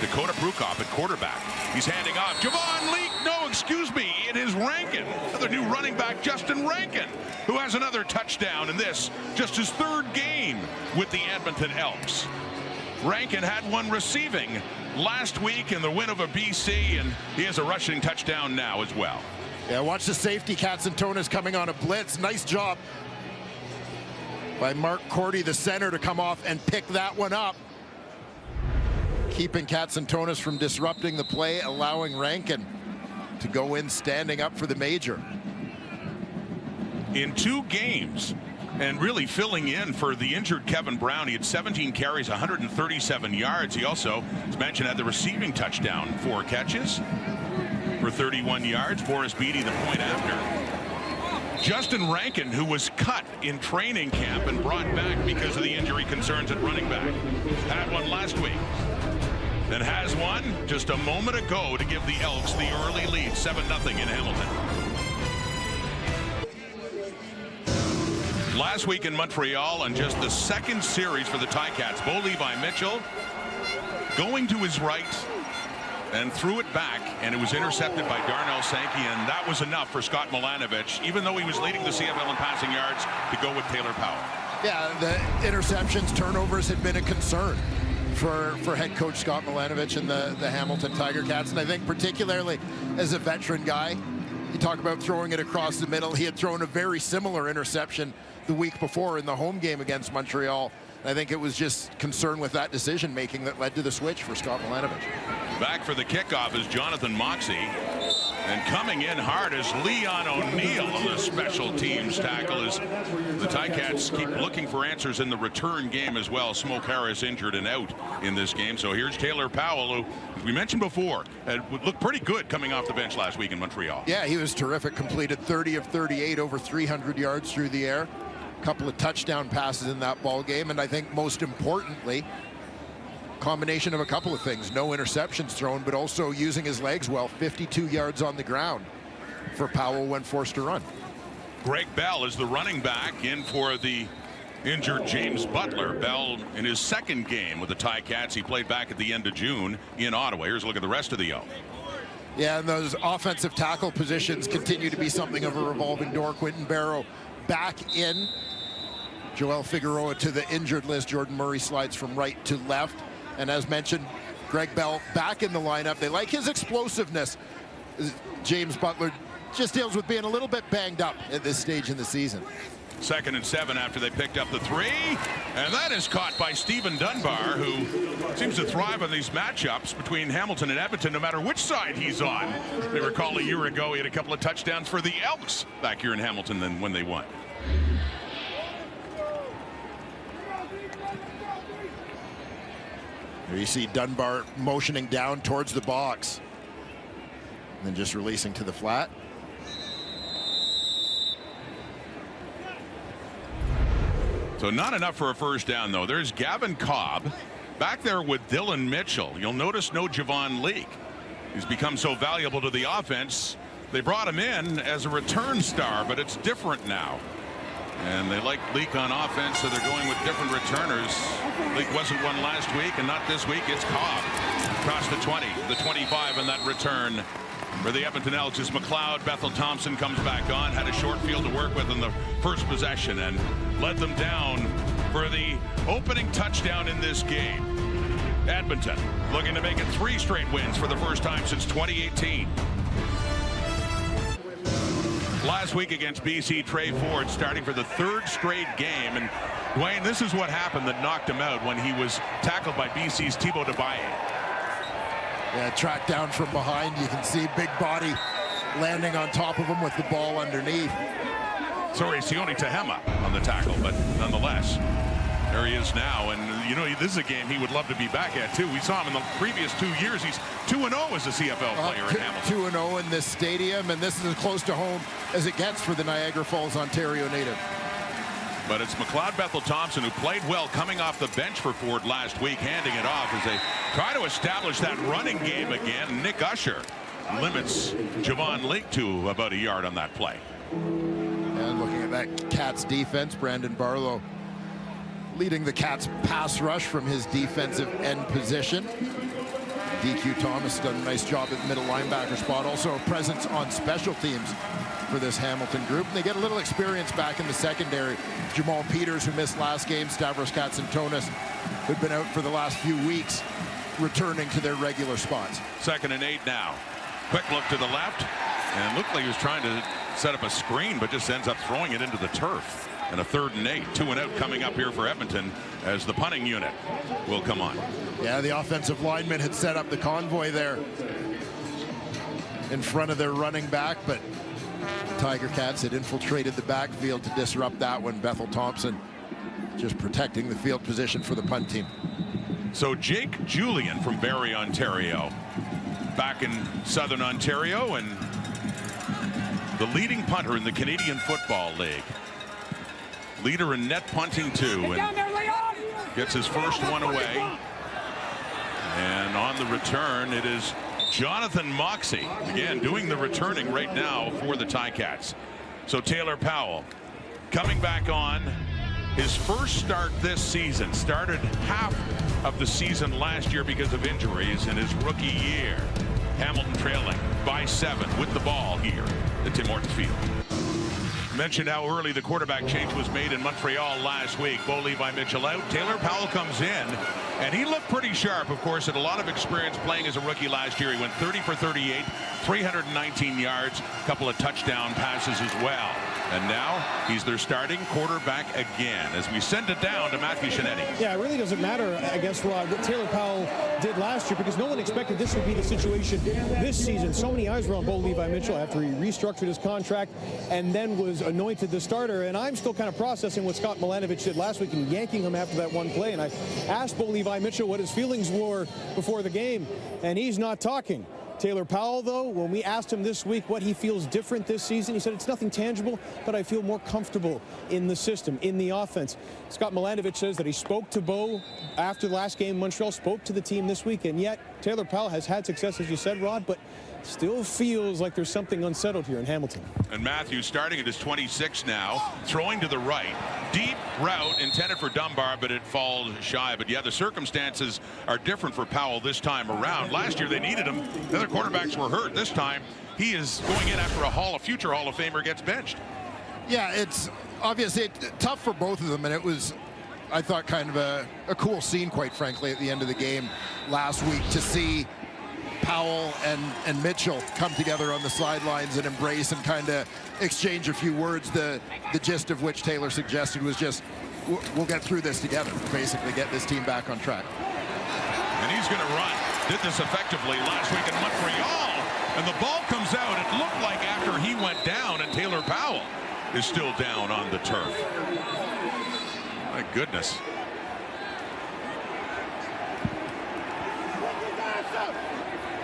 Dakota Prukop at quarterback. He's handing off. Javon Leak, no, excuse me, it is Rankin. Another new running back, Justin Rankin, who has another touchdown in this, just his 3rd game with the Edmonton Elks. Rankin had one receiving last week in the win over BC, and he has a rushing touchdown now as well. Yeah, watch the safety. Katsantonis coming on a blitz. Nice job by Mark Cordy, the center, to come off and pick that one up. Keeping Katsantonis from disrupting the play, allowing Rankin to go in standing up for the major. In 2 games, and really filling in for the injured Kevin Brown. He had 17 carries, 137 yards. He also, as mentioned, had the receiving touchdown, 4 catches for 31 yards. Boris Beatty the point after. Justin Rankin, who was cut in training camp and brought back because of the injury concerns at running back, had one last week and has one just a moment ago to give the Elks the early lead, 7-0 in Hamilton. Last week in Montreal, on just the second series for the Ticats, Bo Levi Mitchell going to his right and threw it back, and it was intercepted by Darnell Sankey, and that was enough for Scott Milanovich, even though he was leading the CFL in passing yards, to go with Taylor Powell. Yeah, the interceptions, turnovers had been a concern for head coach Scott Milanovich and the Hamilton Tiger Cats, and I think particularly as a veteran guy, you talk about throwing it across the middle. He had thrown a very similar interception the week before in the home game against Montreal. I think it was just concern with that decision making that led to the switch for Scott Milanovich. Back for the kickoff is Jonathan Moxey, and coming in hard is Leon O'Neill on the special teams tackle, as the Ticats keep looking for answers in the return game as well. Smoke Harris injured and out in this game. So here's Taylor Powell, who, as we mentioned before, looked pretty good coming off the bench last week in Montreal. Yeah, he was terrific. Completed 30 of 38, over 300 yards through the air. Couple of touchdown passes in that ball game, and I think most importantly, combination of a couple of things. No interceptions thrown, but also using his legs well. 52 yards on the ground for Powell when forced to run. Greg Bell is the running back in for the injured James Butler. Bell in his second game with the Ticats. He played back at the end of June in Ottawa. Here's a look at the rest of the O. Yeah, and those offensive tackle positions continue to be something of a revolving door. Quentin Barrow back in. Joel Figueroa to the injured list. Jordan Murray slides from right to left. And as mentioned, Greg Bell back in the lineup. They like his explosiveness. James Butler just deals with being a little bit banged up at this stage in the season. 2nd and 7 after they picked up the 3. And that is caught by Stephen Dunbar, who seems to thrive on these matchups between Hamilton and Edmonton, no matter which side he's on. They recall a year ago he had a couple of touchdowns for the Elks back here in Hamilton than when they won. Here you see Dunbar motioning down towards the box and then just releasing to the flat. So not enough for a first down, though. There's Gavin Cobb back there with Dylan Mitchell. You'll notice no Javon Leake. He's become so valuable to the offense. They brought him in as a return star, but it's different now. And they like Leake on offense, so they're going with different returners. Leake wasn't one last week, and not this week. It's Cobb across the 20, the 25, and that return for the Edmonton Elks is McLeod. Bethel Thompson comes back on, had a short field to work with in the first possession, and led them down for the opening touchdown in this game. Edmonton looking to make it 3 straight wins for the first time since 2018. Last week against BC, Trey Ford starting for the 3rd straight game. And Dwayne, this is what happened that knocked him out when he was tackled by BC's Thibaut Debaye. Yeah, tracked down from behind. You can see big body landing on top of him with the ball underneath. Sorry, Sione Tehema on the tackle, but nonetheless, there he is now. And, you know, this is a game he would love to be back at, too. We saw him in the previous 2 years. He's 2-0 as a CFL player in Hamilton. 2-0 in this stadium, and this is as close to home as it gets for the Niagara Falls, Ontario native. But it's McLeod Bethel Thompson, who played well coming off the bench for Ford last week, handing it off as they try to establish that running game again. Nick Usher limits Javon Leake to about a yard on that play. And looking at that Cats defense, Brandon Barlow leading the Cats pass rush from his defensive end position. DQ Thomas done a nice job at the middle linebacker spot. Also a presence on special teams for this Hamilton group. And they get a little experience back in the secondary. Jamal Peters, who missed last game, Stavros Katsantonis, who'd been out for the last few weeks, returning to their regular spots. 2nd and 8 now. Quick look to the left, and looked like he was trying to set up a screen, but just ends up throwing it into the turf. And a 3rd and 8, 2 and out coming up here for Edmonton as the punting unit will come on. Yeah, the offensive lineman had set up the convoy there in front of their running back, but Tiger Cats had infiltrated the backfield to disrupt that one. Bethel Thompson just protecting the field position for the punt team. So Jake Julian from Barrie, Ontario, back in Southern Ontario, and the leading punter in the Canadian Football League. Leader in net punting too, and gets his first one away. And on the return, it is Jonathan Moxey, again doing the returning right now for the Ticats. So Taylor Powell coming back on his first start this season. Started half of the season last year because of injuries in his rookie year. Hamilton trailing by 7 with the ball here at Tim Hortons Field. Mentioned how early the quarterback change was made in Montreal last week. Bo Levi Mitchell out. Taylor Powell comes in, and he looked pretty sharp, of course, had a lot of experience playing as a rookie last year. He went 30 for 38, 319 yards, a couple of touchdown passes as well. And now he's their starting quarterback again as we send it down to Matthew Shinetti. Yeah, it really doesn't matter, I guess, Rod, what Taylor Powell did last year, because no one expected this would be the situation this season. So many eyes were on Bo Levi Mitchell after he restructured his contract and then was anointed the starter. And I'm still kind of processing what Scott Milanovic did last week and yanking him after that one play. And I asked Bo Levi Mitchell what his feelings were before the game, and he's not talking. Taylor Powell, though, when we asked him this week what he feels different this season, he said it's nothing tangible, but I feel more comfortable in the system, in the offense. Scott Milanovic says that he spoke to Bo after the last game in Montreal, spoke to the team this week, and yet Taylor Powell has had success, as you said, Rod, but still feels like there's something unsettled here in Hamilton. And Matthew starting at his 26 now, throwing to the right. Deep route intended for Dunbar, but it falls shy. But yeah, the circumstances are different for Powell this time around. Last year they needed him. The other quarterbacks were hurt. This time he is going in after a future Hall of Famer gets benched. Yeah, it's obviously tough for both of them, and it was, I thought, kind of a cool scene, quite frankly, at the end of the game last week to see Powell and Mitchell come together on the sidelines and embrace and kind of exchange a few words, the gist of which Taylor suggested was just, we'll get through this together, basically get this team back on track. And he's going to run. Did this effectively last week in Montreal, and the ball comes out. It looked like after he went down, and Taylor Powell is still down on the turf. My goodness.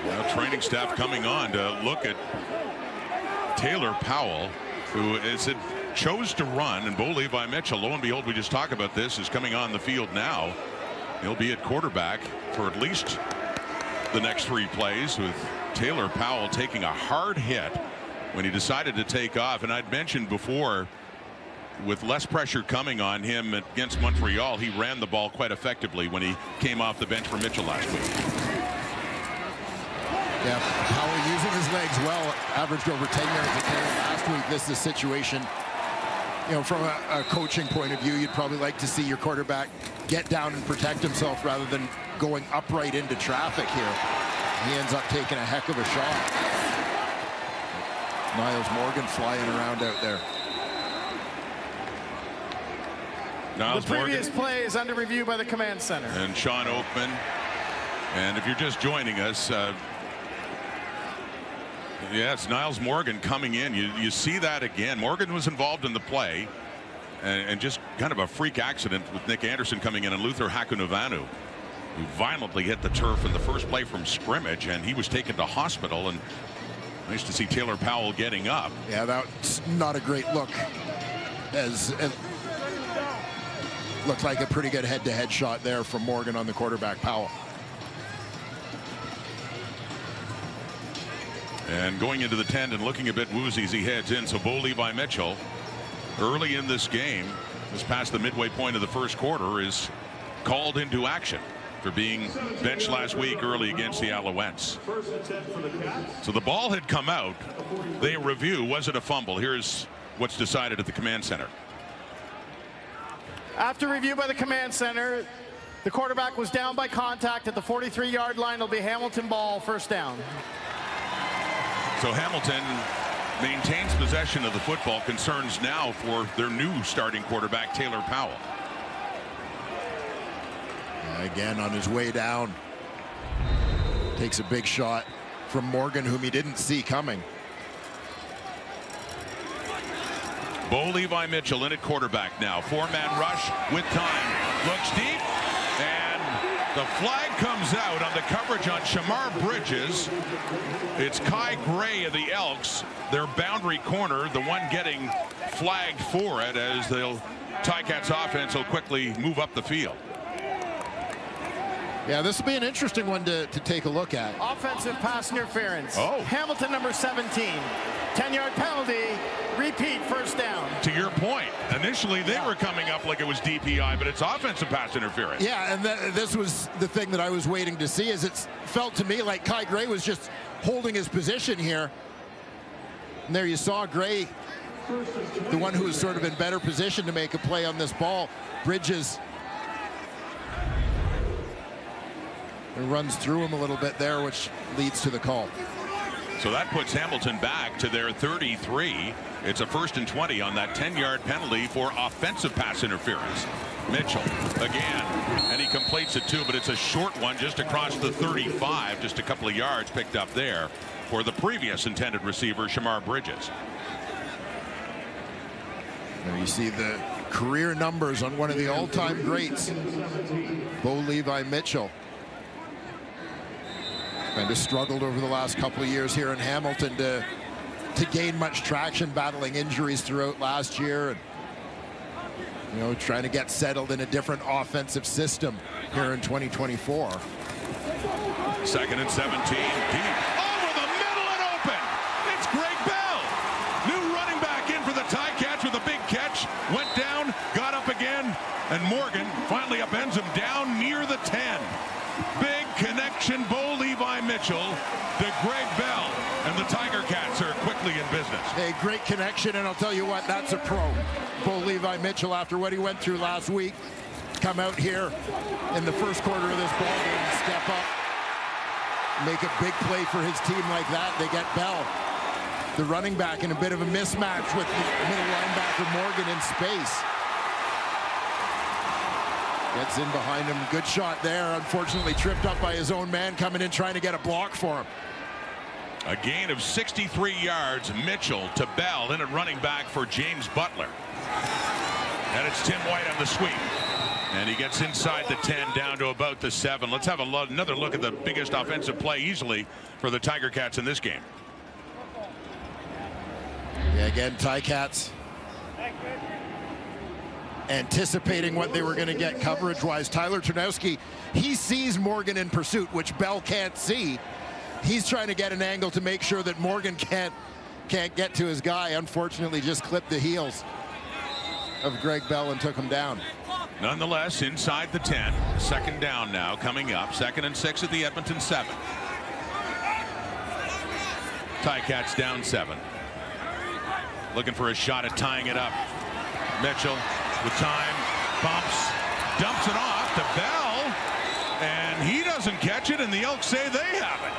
Now training staff coming on to look at Taylor Powell, who chose to run, and Bo Levi Mitchell, lo and behold, we just talked about this, is coming on the field now. He'll be at quarterback for at least the next 3 plays, with Taylor Powell taking a hard hit when he decided to take off. And I'd mentioned before, with less pressure coming on him against Montreal, he ran the ball quite effectively when he came off the bench for Mitchell last week. Yeah, Powell using his legs well, averaged over 10 yards a carry last week. This is a situation, you know, from a coaching point of view, you'd probably like to see your quarterback get down and protect himself rather than going upright into traffic here. He ends up taking a heck of a shot. Niles Morgan flying around out there. Niles the previous Morgan play is under review by the command center. and Sean Oakman. And if you're just joining us, yeah, it's Niles Morgan coming in. You see that again. Morgan was involved in the play, and just kind of a freak accident with Nick Anderson coming in and Luther Hakunovanu, who violently hit the turf in the first play from scrimmage, and he was taken to hospital. And nice to see Taylor Powell getting up. Yeah, that's not a great look, as it looked like a pretty good head-to-head shot there from Morgan on the quarterback, Powell. And going into the tent and looking a bit woozy as he heads in. So Bo Levi Mitchell, early in this game, just past the midway point of the first quarter, is called into action for being benched last week early against the Alouettes. So the ball had come out. They review, was it a fumble? Here's what's decided at the command center. After review by the command center, the quarterback was down by contact at the 43-yard line. It'll be Hamilton ball, first down. So Hamilton maintains possession of the football. Concerns now for their new starting quarterback, Taylor Powell. Again, on his way down, takes a big shot from Morgan, whom he didn't see coming. Bo Levi Mitchell in at quarterback now. 4-man rush with time. Looks deep, and the flag comes out on the coverage on Shamar Bridges. It's Kai Gray of the Elks, their boundary corner, the one getting flagged for it, as the Ticats offense will quickly move up the field. Yeah, this will be an interesting one to take a look at. Offensive pass interference. Oh. Hamilton, number 17. 10-yard penalty. Repeat, first down. To your point, initially they were coming up like it was DPI, but it's offensive pass interference. Yeah, and this was the thing that I was waiting to see, is it felt to me like Kai Gray was just holding his position here. And there you saw Gray, the one who was sort of in better position to make a play on this ball. Bridges runs through him a little bit there, which leads to the call. So that puts Hamilton back to their 33. It's a 1st and 20 on that 10-yard penalty for offensive pass interference. Mitchell again, and he completes it too, but it's a short one just across the 35, just a couple of yards picked up there for the previous intended receiver, Shamar Bridges. There you see the career numbers on one of the all-time greats, Bo Levi Mitchell. Kind of struggled over the last couple of years here in Hamilton to gain much traction, battling injuries throughout last year, and trying to get settled in a different offensive system here in 2024. 2nd and 17, deep over the middle and open. It's Greg Bell, new running back in for the Ticats with a big catch, went down, got up again, and Morgan finally upends him down near the 10. Big connection, Bo Levi Mitchell to Greg Bell, and the Tiger Cats are quickly in business. A great connection, and I'll tell you what, that's a pro. Bo Levi Mitchell, after what he went through last week, come out here in the first quarter of this ball game and step up, make a big play for his team like that. They get Bell, the running back, in a bit of a mismatch with the middle linebacker Morgan in space. Gets in behind him. Good shot there. Unfortunately tripped up by his own man coming in trying to get a block for him. A gain of 63 yards. Mitchell to Bell, in at running back for James Butler. And it's Tim White on the sweep. And he gets inside the 10 down to about the 7. Let's have another look at the biggest offensive play easily for the Tiger Cats in this game. Yeah, again, Ticats anticipating what they were going to get coverage-wise. Tyler Ternowski, he sees Morgan in pursuit, which Bell can't see. He's trying to get an angle to make sure that Morgan can't get to his guy. Unfortunately, just clipped the heels of Greg Bell and took him down. Nonetheless, inside the 10. 2nd down now coming up. 2nd and 6 at the Edmonton 7. Ticats down 7. Looking for a shot at tying it up. Mitchell with time, bumps, dumps it off to Bell, and he doesn't catch it, and the Elks say they have it.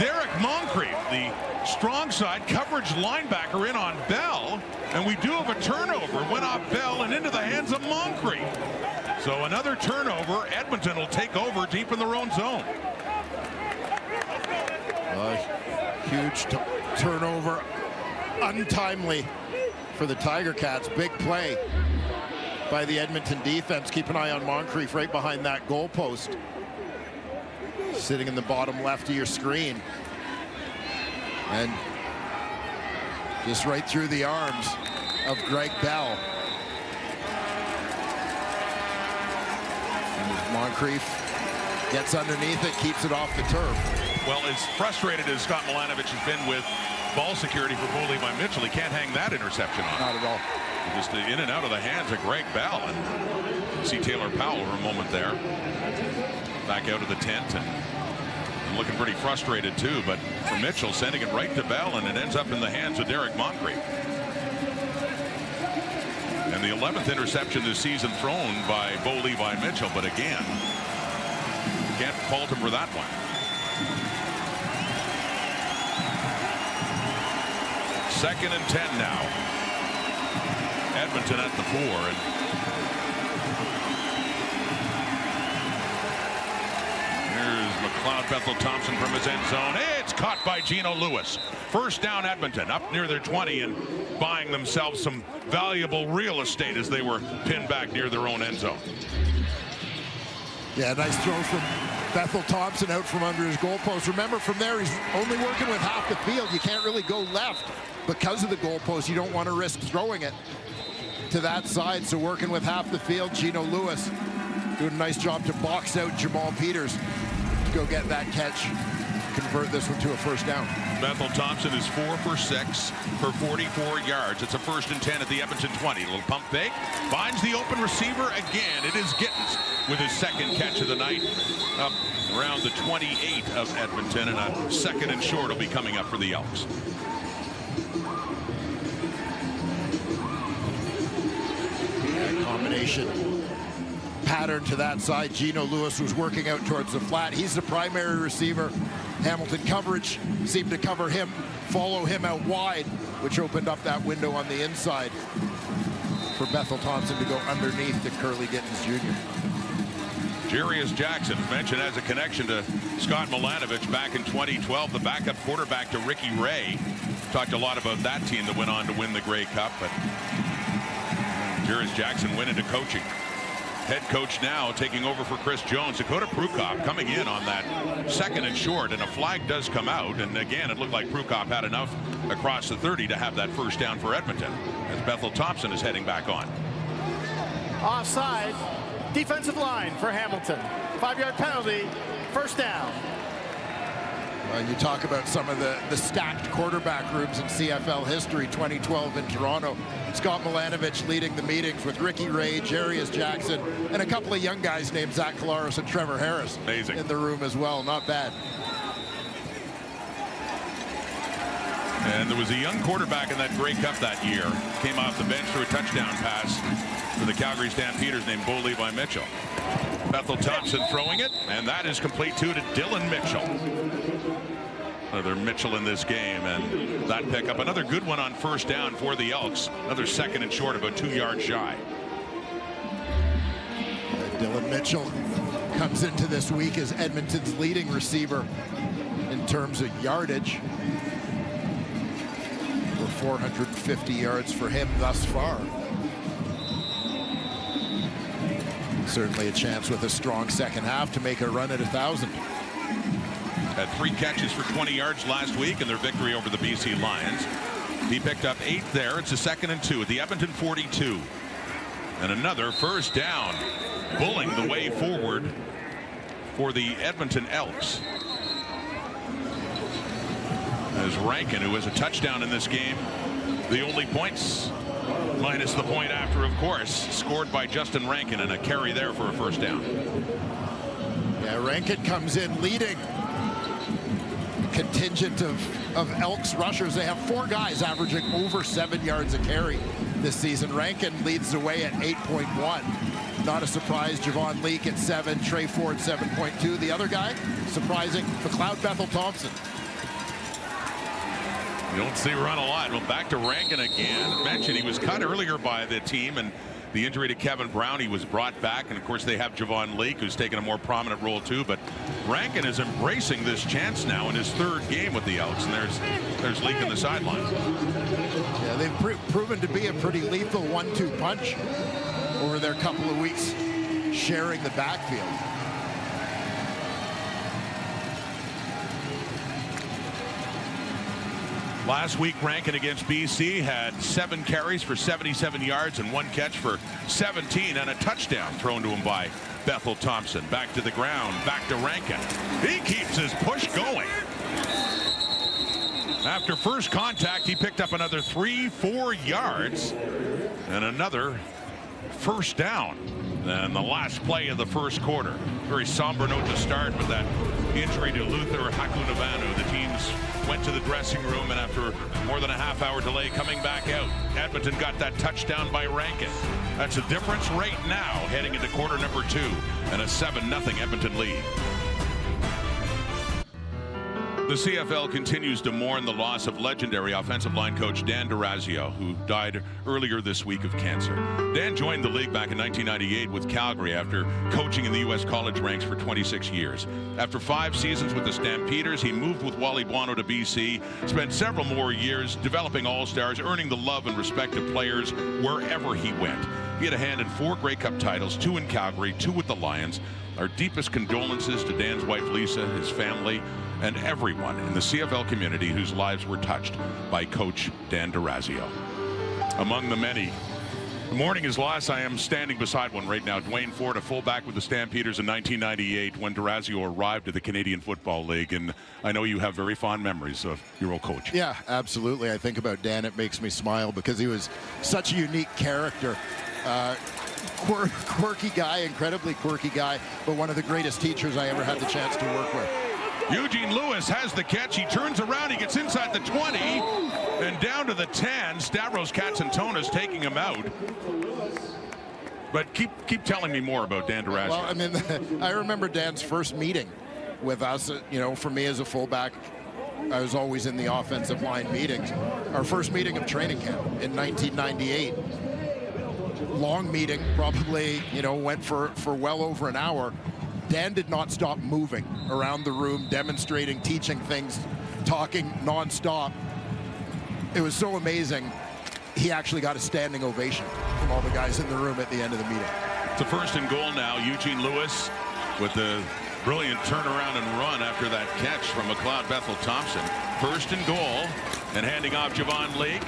Derek Moncrief, the strong side coverage linebacker, in on Bell, and we do have a turnover. Went off Bell and into the hands of Moncrief. So another turnover. Edmonton will take over deep in their own zone. Huge turnover, untimely for the Tiger Cats. Big play by the Edmonton defense. Keep an eye on Moncrief right behind that goalpost, sitting in the bottom left of your screen, and just right through the arms of Greg Bell. And Moncrief gets underneath it, keeps it off the turf. Well, as frustrated as Scott Milanovic has been with ball security for Bo Levi Mitchell, he can't hang that interception on. Not at all. Just in and out of the hands of Greg Bell. And see Taylor Powell for a moment there. Back out of the tent and looking pretty frustrated too. But for Mitchell, sending it right to Bell, and it ends up in the hands of Derek Moncrief. And the 11th interception this season thrown by Bo Levi Mitchell. But again, can't fault him for that one. 2nd and 10 now. Edmonton at the 4. And here's McLeod Bethel Thompson from his end zone. It's caught by Gino Lewis. 1st down Edmonton, up near their 20 and buying themselves some valuable real estate as they were pinned back near their own end zone. Yeah, nice throw from Bethel Thompson out from under his goalpost. Remember, from there, he's only working with half the field. You can't really go left because of the goalpost. You don't want to risk throwing it to that side. So working with half the field, Gino Lewis doing a nice job to box out Jamal Peters to go get that catch, convert this one to a first down. Bethel Thompson is 4 for 6 for 44 yards. It's a 1st and 10 at the Edmonton 20. A little pump fake. Finds the open receiver again. It is Gittens with his 2nd catch of the night. Up around the 28 of Edmonton, and a 2nd and short will be coming up for the Elks. Combination pattern to that side. Gino Lewis was working out towards the flat. He's the primary receiver. Hamilton coverage seemed to cover him, follow him out wide, which opened up that window on the inside for Bethel Thompson to go underneath to Curly Gittens Jr. Jarius Jackson mentioned as a connection to Scott Milanovich back in 2012, the backup quarterback to Ricky Ray. Talked a lot about that team that went on to win the Grey Cup, but Jarius Jackson went into coaching. Head coach now taking over for Chris Jones. Dakota Prukop coming in on that 2nd and short, and a flag does come out. And again, it looked like Prukop had enough across the 30 to have that first down for Edmonton, as Bethel Thompson is heading back on. Offside, defensive line for Hamilton. 5-yard penalty, first down. You talk about some of the stacked quarterback rooms in CFL history. 2012 in Toronto. Scott Milanovich leading the meetings with Ricky Ray, Jarius Jackson, and a couple of young guys named Zach Kolaris and Trevor Harris. Amazing. In the room as well. Not bad. And there was a young quarterback in that Grey Cup that year. Came off the bench for a touchdown pass for the Calgary Stampeders named Bo Levi Mitchell. Bethel Thompson throwing it, and that is complete to Dylan Mitchell. Another Mitchell in this game, and that pickup, another good one on first down for the Elks. Another 2nd and short, about 2 yards shy. Dylan Mitchell comes into this week as Edmonton's leading receiver in terms of yardage. Over 450 yards for him thus far. Certainly a chance with a strong second half to make a run at 1,000. Had 3 catches for 20 yards last week in their victory over the BC Lions. He picked up 8 there. It's a 2nd and 2 at the Edmonton 42. And another first down, bulling the way forward for the Edmonton Elks. As Rankin, who has a touchdown in this game, the only points minus the point after, of course, scored by Justin Rankin, and a carry there for a first down. Yeah, Rankin comes in leading contingent of Elks rushers. They have 4 guys averaging over 7 yards a carry this season. Rankin leads the way at 8.1. Not a surprise. Javon Leake at 7. Trey Ford 7.2. The other guy, surprising, McLeod Bethel Thompson. You don't see run a lot. Well, back to Rankin again. Mentioned he was cut earlier by the team, and the injury to Kevin Brown, he was brought back. And of course, they have Javon Leake, who's taken a more prominent role too. But Rankin is embracing this chance now in his 3rd game with the Elks. And there's Leake in the sidelines. Yeah, they've proven to be a pretty lethal 1-2 punch over their couple of weeks sharing the backfield. Last week, Rankin against BC had 7 carries for 77 yards and 1 catch for 17, and a touchdown thrown to him by Bethel Thompson. Back to the ground, back to Rankin. He keeps his push going. After first contact, he picked up another 3-4 yards and another first down. And the last play of the first quarter. Very somber note to start with that injury to Luther Hakunavanu. The teams went to the dressing room, and after more than a half-hour delay coming back out, Edmonton got that touchdown by Rankin. That's a difference right now heading into quarter number 2 and a 7-0 Edmonton lead. The CFL continues to mourn the loss of legendary offensive line coach Dan D'Orazio, who died earlier this week of cancer. Dan joined the league back in 1998 with Calgary after coaching in the U.S. college ranks for 26 years. After 5 seasons with the Stampeders, he moved with Wally Buono to BC, spent several more years developing all-stars, earning the love and respect of players wherever he went. He had a hand in 4 Grey Cup titles, 2 in Calgary, 2 with the Lions. Our deepest condolences to Dan's wife Lisa, his family, and everyone in the CFL community whose lives were touched by Coach Dan D'Orazio. Among the many Mourning his loss, I am standing beside one right now. Dwayne Ford, a fullback with the Stampeders in 1998 when D'Orazio arrived at the Canadian Football League. And I know you have very fond memories of your old coach. Yeah, absolutely. I think about Dan, it makes me smile because he was such a unique character. Quirky guy, incredibly quirky guy, but one of the greatest teachers I ever had the chance to work with. Eugene Lewis has the catch. He turns around. He gets inside the 20 and down to the 10. Stavros Katsantonis taking him out. But keep telling me more about Dan D'Orazio. Well, I mean, I remember Dan's first meeting with us. You know, for me as a fullback, I was always in the offensive line meetings. Our first meeting of training camp in 1998. Long meeting, probably, you know, went for well over an hour. Dan did not stop moving around the room, demonstrating, teaching things, talking nonstop. It was so amazing. He actually got a standing ovation from all the guys in the room at the end of the meeting. It's a 1st and goal now. Eugene Lewis with the brilliant turnaround and run after that catch from McLeod Bethel Thompson. 1st and goal, and handing off Javon Leake.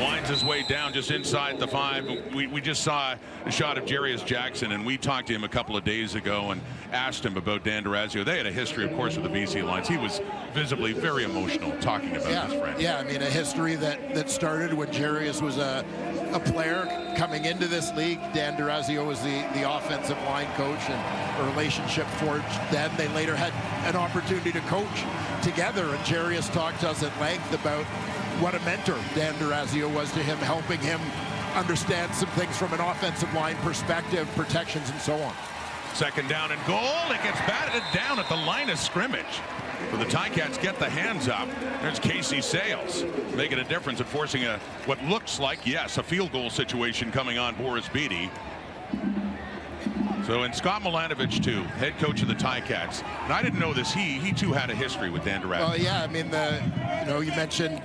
Winds his way down just inside the 5. We just saw a shot of Jarius Jackson, and we talked to him a couple of days ago and asked him about Dan D'Orazio. They had a history, of course, with the BC Lions. He was visibly very emotional talking about his friend. Yeah, I mean, a history that started when Jarius was a player coming into this league. Dan D'Orazio was the offensive line coach, and a relationship forged then. They later had an opportunity to coach together, and Jarius talked to us at length about what a mentor Dan D'Orazio was to him, helping him understand some things from an offensive line perspective, protections, and so on. 2nd down and goal. It gets batted down at the line of scrimmage. For the Ticats, get the hands up. There's Casey Sales making a difference and forcing what looks like, yes, a field goal situation coming on Boris Beatty. So, and Scott Milanovich, too, head coach of the Ticats. And I didn't know this. He too had a history with Dan D'Orazio. Well, yeah, I mean, you mentioned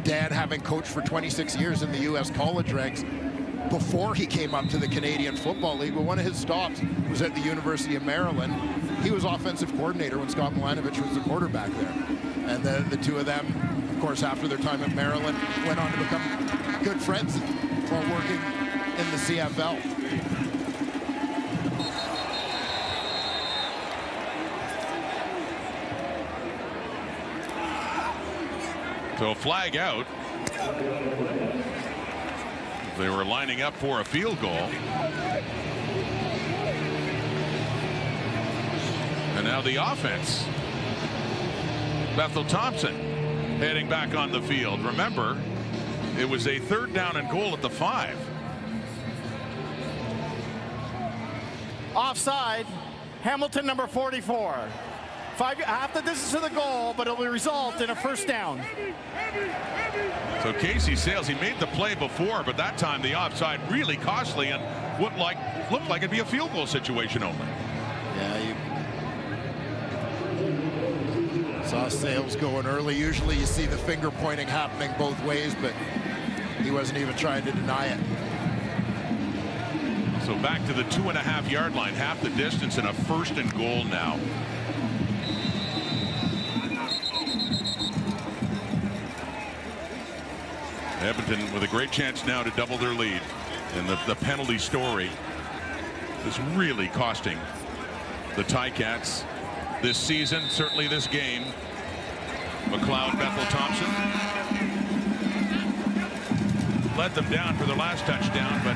Dan having coached for 26 years in the U.S. college ranks before he came up to the Canadian Football League. But one of his stops was at the University of Maryland. He was offensive coordinator when Scott Milanovich was the quarterback there. And the two of them, of course, after their time at Maryland, went on to become good friends while working in the CFL. So flag out. They were lining up for a field goal. And now the offense. Bethel Thompson heading back on the field. Remember, it was a 3rd down and goal at the 5. Offside, Hamilton number 44. Half the distance to the goal, but it will result in a 1st down. So Casey Sales, he made the play before, but that time the offside really costly and looked like it'd be a field goal situation only. Yeah, you saw Sales going early. Usually you see the finger pointing happening both ways, but he wasn't even trying to deny it. So back to the 2.5-yard line, half the distance, and a 1st and goal now. Edmonton with a great chance now to double their lead. And the penalty story is really costing the Ticats this season, certainly this game. McLeod Bethel Thompson led them down for their last touchdown, but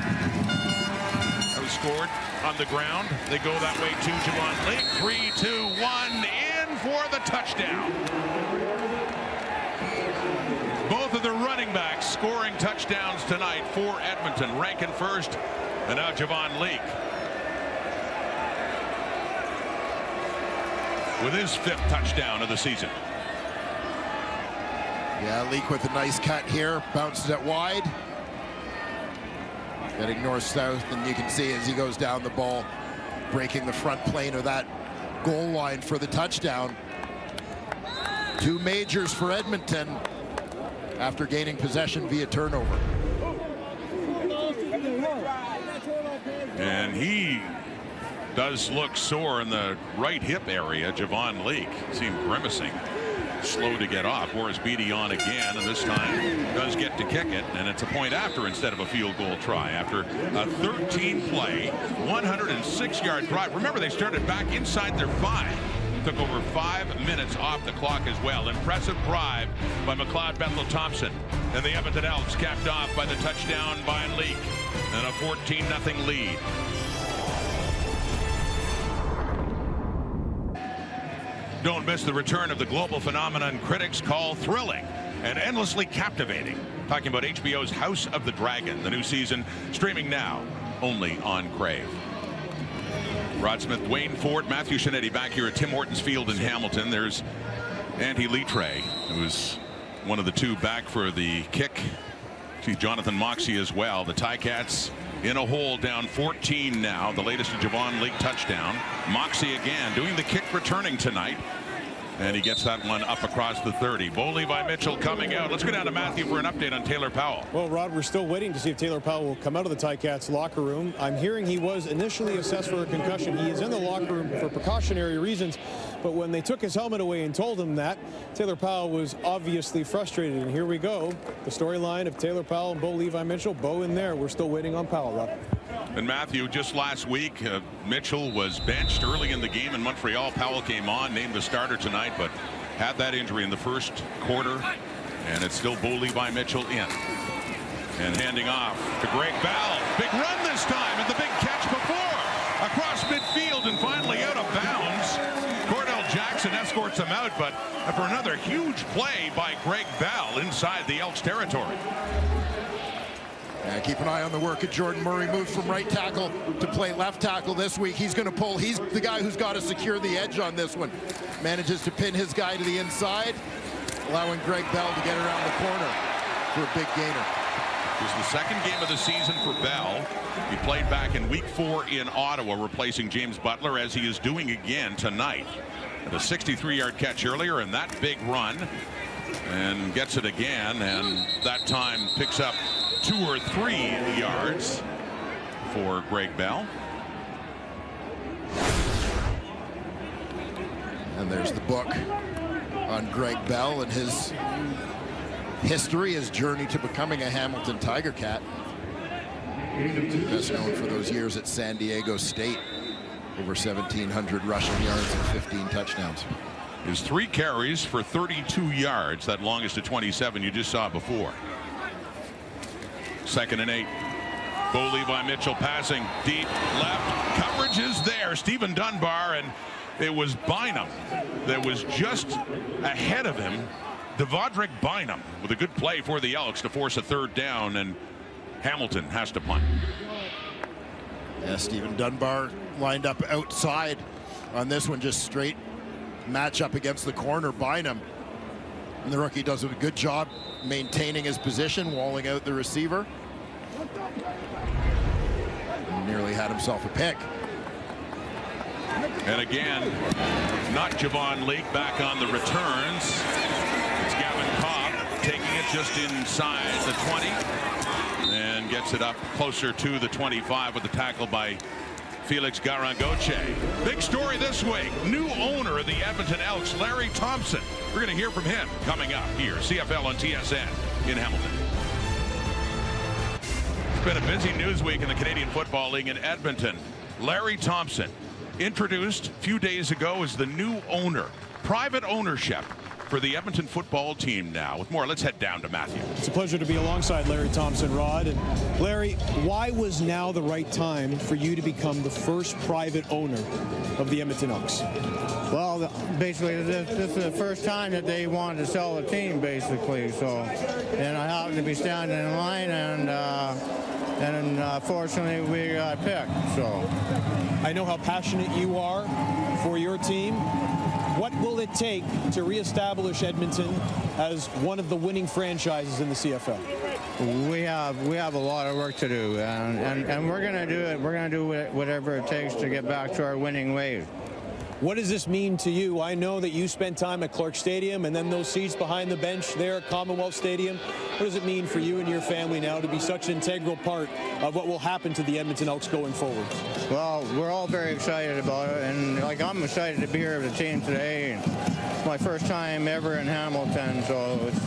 that was scored on the ground. They go that way to Javon Leake. 3-2-1 in for the touchdown. Both of the running backs scoring touchdowns tonight for Edmonton. Rankin first, and now Javon Leake with his 5th touchdown of the season. Yeah, Leake with a nice cut here, bounces it wide. Heading north-south, and you can see as he goes down the ball, breaking the front plane of that goal line for the touchdown. 2 majors for Edmonton after gaining possession via turnover. And he does look sore in the right hip area. Javon Leake seemed grimacing. slow to get off. Boris Beatty on again, and this time does get to kick it, and it's a point after instead of a field goal try. After a 13-play, 106-yard drive. Remember, they started back inside their 5. Took over 5 minutes off the clock as well. Impressive drive by McLeod Bethel-Thompson. And the Edmonton Elks capped off by the touchdown by Leak. And a 14-0 lead. Don't miss the return of the global phenomenon critics call thrilling and endlessly captivating. Talking about HBO's House of the Dragon, the new season streaming now only on Crave. Rod Smith, Wayne Ford, Matthew Shinetti back here at Tim Hortons Field in Hamilton. There's Antti Litre, who's one of the 2 back for the kick. See Jonathan Moxey as well. The Ticats in a hole, down 14 now. The latest Javon Leake touchdown. Moxey again doing the kick returning tonight. And he gets that one up across the 30. Bo Levi Mitchell coming out. Let's go down to Matthew for an update on Taylor Powell. Well, Rod, we're still waiting to see if Taylor Powell will come out of the Ticats locker room. I'm hearing he was initially assessed for a concussion. He is in the locker room for precautionary reasons. But when they took his helmet away and told him that, Taylor Powell was obviously frustrated. And here we go. The storyline of Taylor Powell and Bo Levi Mitchell. Bo in there. We're still waiting on Powell, Rod. And Matthew, just last week, Mitchell was benched early in the game in Montreal. Powell came on, named the starter tonight, but had that injury in the first quarter. And it's still Bo Levi Mitchell in. And handing off to Greg Bell. Big run this time, and the big catch before. Across midfield and finally out of bounds. Cordell Jackson escorts him out, but for another huge play by Greg Bell inside the Elks territory. Keep an eye on the work of Jordan Murray. Moved from right tackle to play left tackle this week. He's going to pull. He's the guy who's got to secure the edge on this one. Manages to pin his guy to the inside, allowing Greg Bell to get around the corner for a big gainer. It was the second game of the season for Bell. He played back in week 4 in Ottawa, replacing James Butler, as he is doing again tonight. And a 63-yard catch earlier, and that big run, and gets it again, and that time picks up 2 or 3 yards for Greg Bell. And there's the book on Greg Bell and his history, his journey to becoming a Hamilton Tiger Cat. Best known for those years at San Diego State. Over 1,700 rushing yards and 15 touchdowns. His 3 carries for 32 yards, that longest to 27 you just saw before. 2nd and 8. Bo Levi Mitchell passing deep left. Coverage is there. Stephen Dunbar, and it was Bynum that was just ahead of him. Devondrick Bynum with a good play for the Elks to force a 3rd down, and Hamilton has to punt. Yeah, Stephen Dunbar lined up outside on this one, just straight match up against the corner. Bynum, and the rookie does a good job maintaining his position, walling out the receiver. And nearly had himself a pick. And again, not Javon Leake back on the returns. It's Gavin Cobb taking it just inside the 20 and gets it up closer to the 25 with the tackle by Felix Garangoche. Big story this week. New owner of the Edmonton Elks, Larry Thompson. We're going to hear from him coming up here. CFL on TSN in Hamilton. It's been a busy news week in the Canadian Football League in Edmonton. Larry Thompson, introduced a few days ago as the new owner. Private ownership for the Edmonton football team now. With more, let's head down to Matthew. It's a pleasure to be alongside Larry Thompson, Rod. And Larry, why was now the right time for you to become the first private owner of the Edmonton Elks? Well, basically, this is the first time that they wanted to sell the team, basically. So, and I happened to be standing in line, and fortunately, we got picked. So, I know how passionate you are for your team. What will it take to reestablish Edmonton as one of the winning franchises in the CFL? We have a lot of work to do, and we're going to do it. We're going to do whatever it takes to get back to our winning ways. What does this mean to you? I know that you spent time at Clark Stadium and then those seats behind the bench there at Commonwealth Stadium. What does it mean for you and your family now to be such an integral part of what will happen to the Edmonton Elks going forward? Well, we're all very excited about it, and I'm excited to be here with the team today. my first time ever in Hamilton, so it's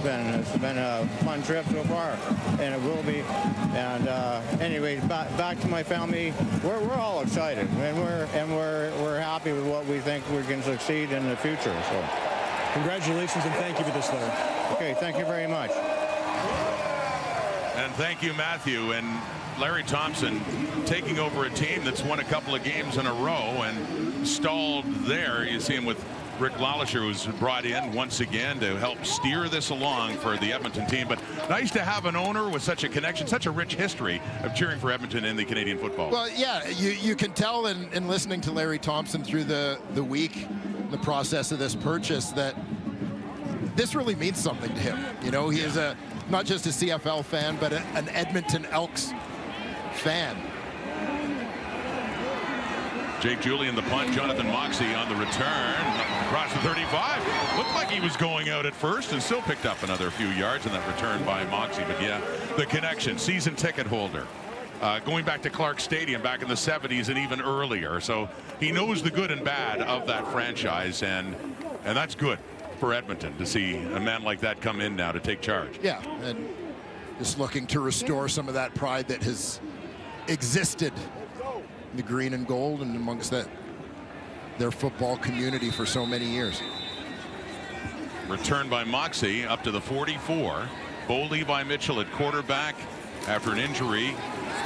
been a fun trip so far, and it will be. And anyways, back to my family. We're all excited, and we're happy with what we think we can succeed in the future. So, congratulations and thank you for this, Larry. Okay, thank you very much. And thank you, Matthew. And Larry Thompson taking over a team that's won a couple of games in a row and stalled there. You see him with Rick Lalisher, who's brought in once again to help steer this along for the Edmonton team. But nice to have an owner with such a connection, such a rich history of cheering for Edmonton in the Canadian football. Well, yeah, you can tell in listening to Larry Thompson through the week, the process of this purchase, that this really means something to him. You know, he is not just a CFL fan, but an Edmonton Elks fan. Jake Julian the punt, Jonathan Moxey on the return across the 35. Looked like he was going out at first and still picked up another few yards in that return by Moxey. But yeah, the connection, season ticket holder, going back to Clark Stadium back in the 70s and even earlier. So he knows the good and bad of that franchise, and that's good for Edmonton to see a man like that come in now to take charge. Yeah, and just looking to restore some of that pride that has existed in the green and gold and amongst their football community for so many years. Return by Moxey up to the 44. Bo Levi Mitchell at quarterback after an injury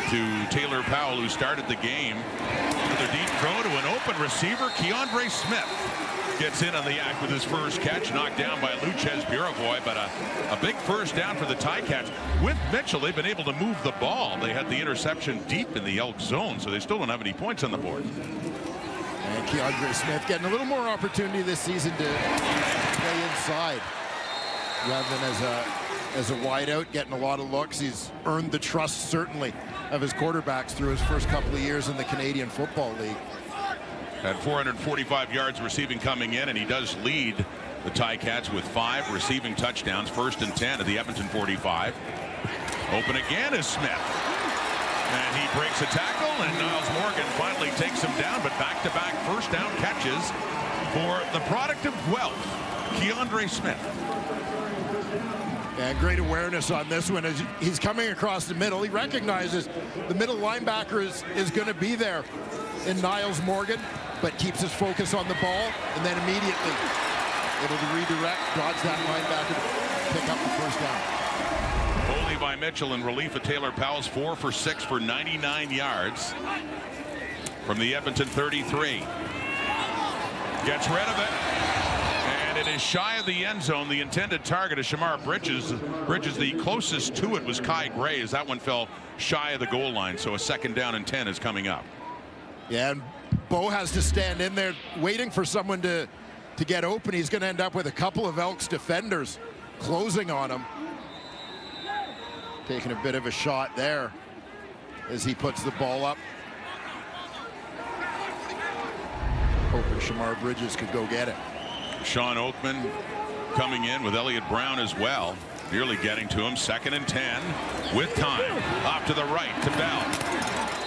to Taylor Powell, who started the game. Another deep throw to an open receiver. Keandre Smith gets in on the act with his first catch, knocked down by Luchez Buravoy, but a big first down for the Ticats. With Mitchell, they've been able to move the ball. They had the interception deep in the Elk zone, so they still don't have any points on the board. And Keandre Smith getting a little more opportunity this season to play inside rather than as a wideout, getting a lot of looks. He's earned the trust, certainly, of his quarterbacks through his first couple of years in the Canadian Football League. Had 445 yards receiving coming in, and he does lead the Ticats with 5 receiving touchdowns. 1st and 10 at the Edmonton 45. Open again is Smith. And he breaks a tackle, and Niles Morgan finally takes him down, but back-to-back first down catches for the product of Guelph, Keandre Smith. And great awareness on this one as he's coming across the middle. He recognizes the middle linebacker is going to be there in Niles Morgan, but keeps his focus on the ball, and then immediately able to redirect, dodge that linebacker, pick up the first down. Bo Levi Mitchell in relief of Taylor Powell's 4 for 6 for 99 yards from the Edmonton 33. Gets rid of it, and it is shy of the end zone. The intended target is Shamar Bridges. The closest to it was Kai Gray, as that one fell shy of the goal line. So a 2nd down and 10 is coming up. Yeah, and Bo has to stand in there waiting for someone to get open. He's going to end up with a couple of Elks defenders closing on him. Taking a bit of a shot there as he puts the ball up. Hoping Shamar Bridges could go get it. Sean Oakman coming in with Elliott Brown as well. Nearly getting to him. 2nd and 10 with time. Off to the right to Bell.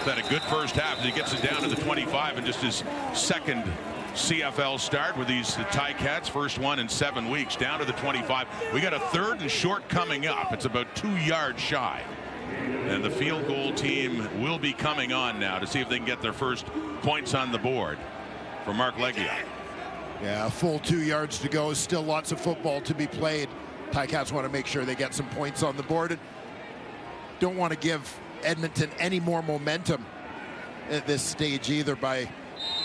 Had a good first half as he gets it down to the 25 and just his 2nd CFL start with these Ticats. First one in 7 weeks, down to the 25. We got a 3rd and short coming up. It's about 2 yards shy. And the field goal team will be coming on now to see if they can get their first points on the board for Mark Leggio. Yeah, a full 2 yards to go. Still lots of football to be played. Ticats want to make sure they get some points on the board. And don't want to give Edmonton any more momentum at this stage either by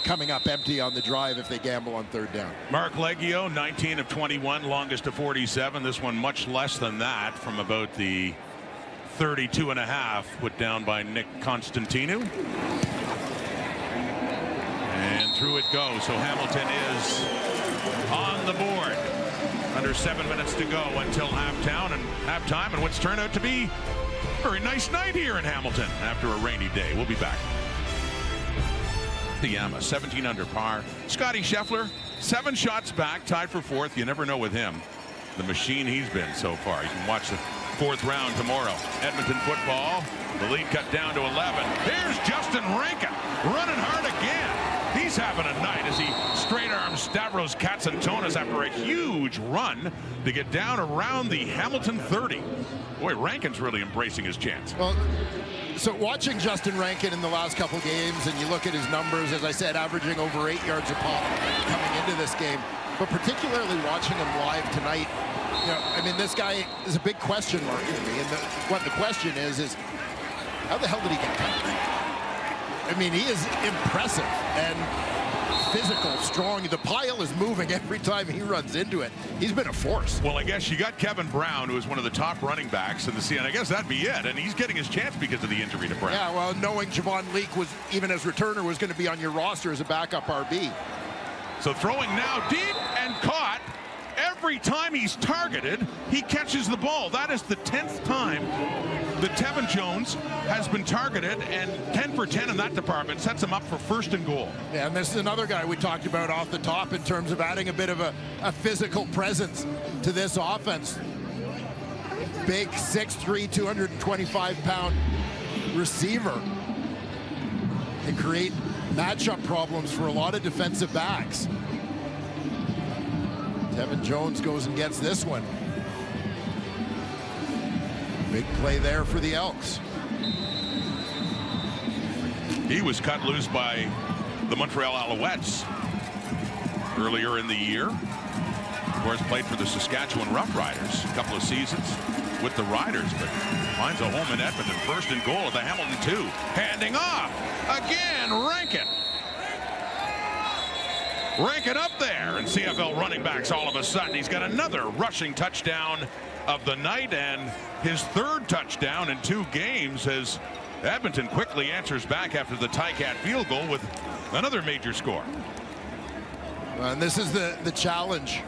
coming up empty on the drive if they gamble on 3rd down. Mark Leggio, 19 of 21, longest to 47. This one much less than that, from about the 32.5, put down by Nick Constantinu. And through it goes. So Hamilton is on the board. Under 7 minutes to go until halftime, and what's turned out to be a very nice night here in Hamilton after a rainy day. We'll be back. The Yama, 17 under par. Scotty Scheffler, 7 shots back, tied for 4th. You never know with him, the machine he's been so far. You can watch the 4th round tomorrow. Edmonton football, the lead cut down to 11. Here's Justin Rankin running hard again. He's having a night as he straight arm Stavros Katsantonis after a huge run to get down around the Hamilton 30. Boy, Rankin's really embracing his chance. Well, so watching Justin Rankin in the last couple games, and you look at his numbers, as I said, averaging over 8 yards a pop coming into this game, but particularly watching him live tonight, you know, I mean, this guy is a big question mark for me. And what the question is how the hell did he get cut? I mean, he is impressive and physical, strong. The pile is moving every time he runs into it. He's been a force. Well, I guess you got Kevin Brown, who is one of the top running backs in the CN. I guess that'd be it. And he's getting his chance because of the injury to Brown. Yeah, well, knowing Javon Leake was, even as returner, was going to be on your roster as a backup RB. So throwing now deep and caught. Every time he's targeted, he catches the ball. That is the 10th time that Tevin Jones has been targeted, and 10 for 10 in that department sets him up for 1st and goal. Yeah, and this is another guy we talked about off the top in terms of adding a bit of a physical presence to this offense. Big 6'3", 225-pound receiver can create matchup problems for a lot of defensive backs. Tevin Jones goes and gets this one. Big play there for the Elks. He was cut loose by the Montreal Alouettes earlier in the year. Of course, played for the Saskatchewan Roughriders a couple of seasons with the Riders, but finds a home in Edmonton. 1st and goal at the Hamilton 2. Handing off. Again, Rankin. Rankin up there, and CFL running backs all of a sudden. He's got another rushing touchdown of the night, and his 3rd touchdown in 2 games as Edmonton quickly answers back after the Ticat field goal with another major score. And this is the challenge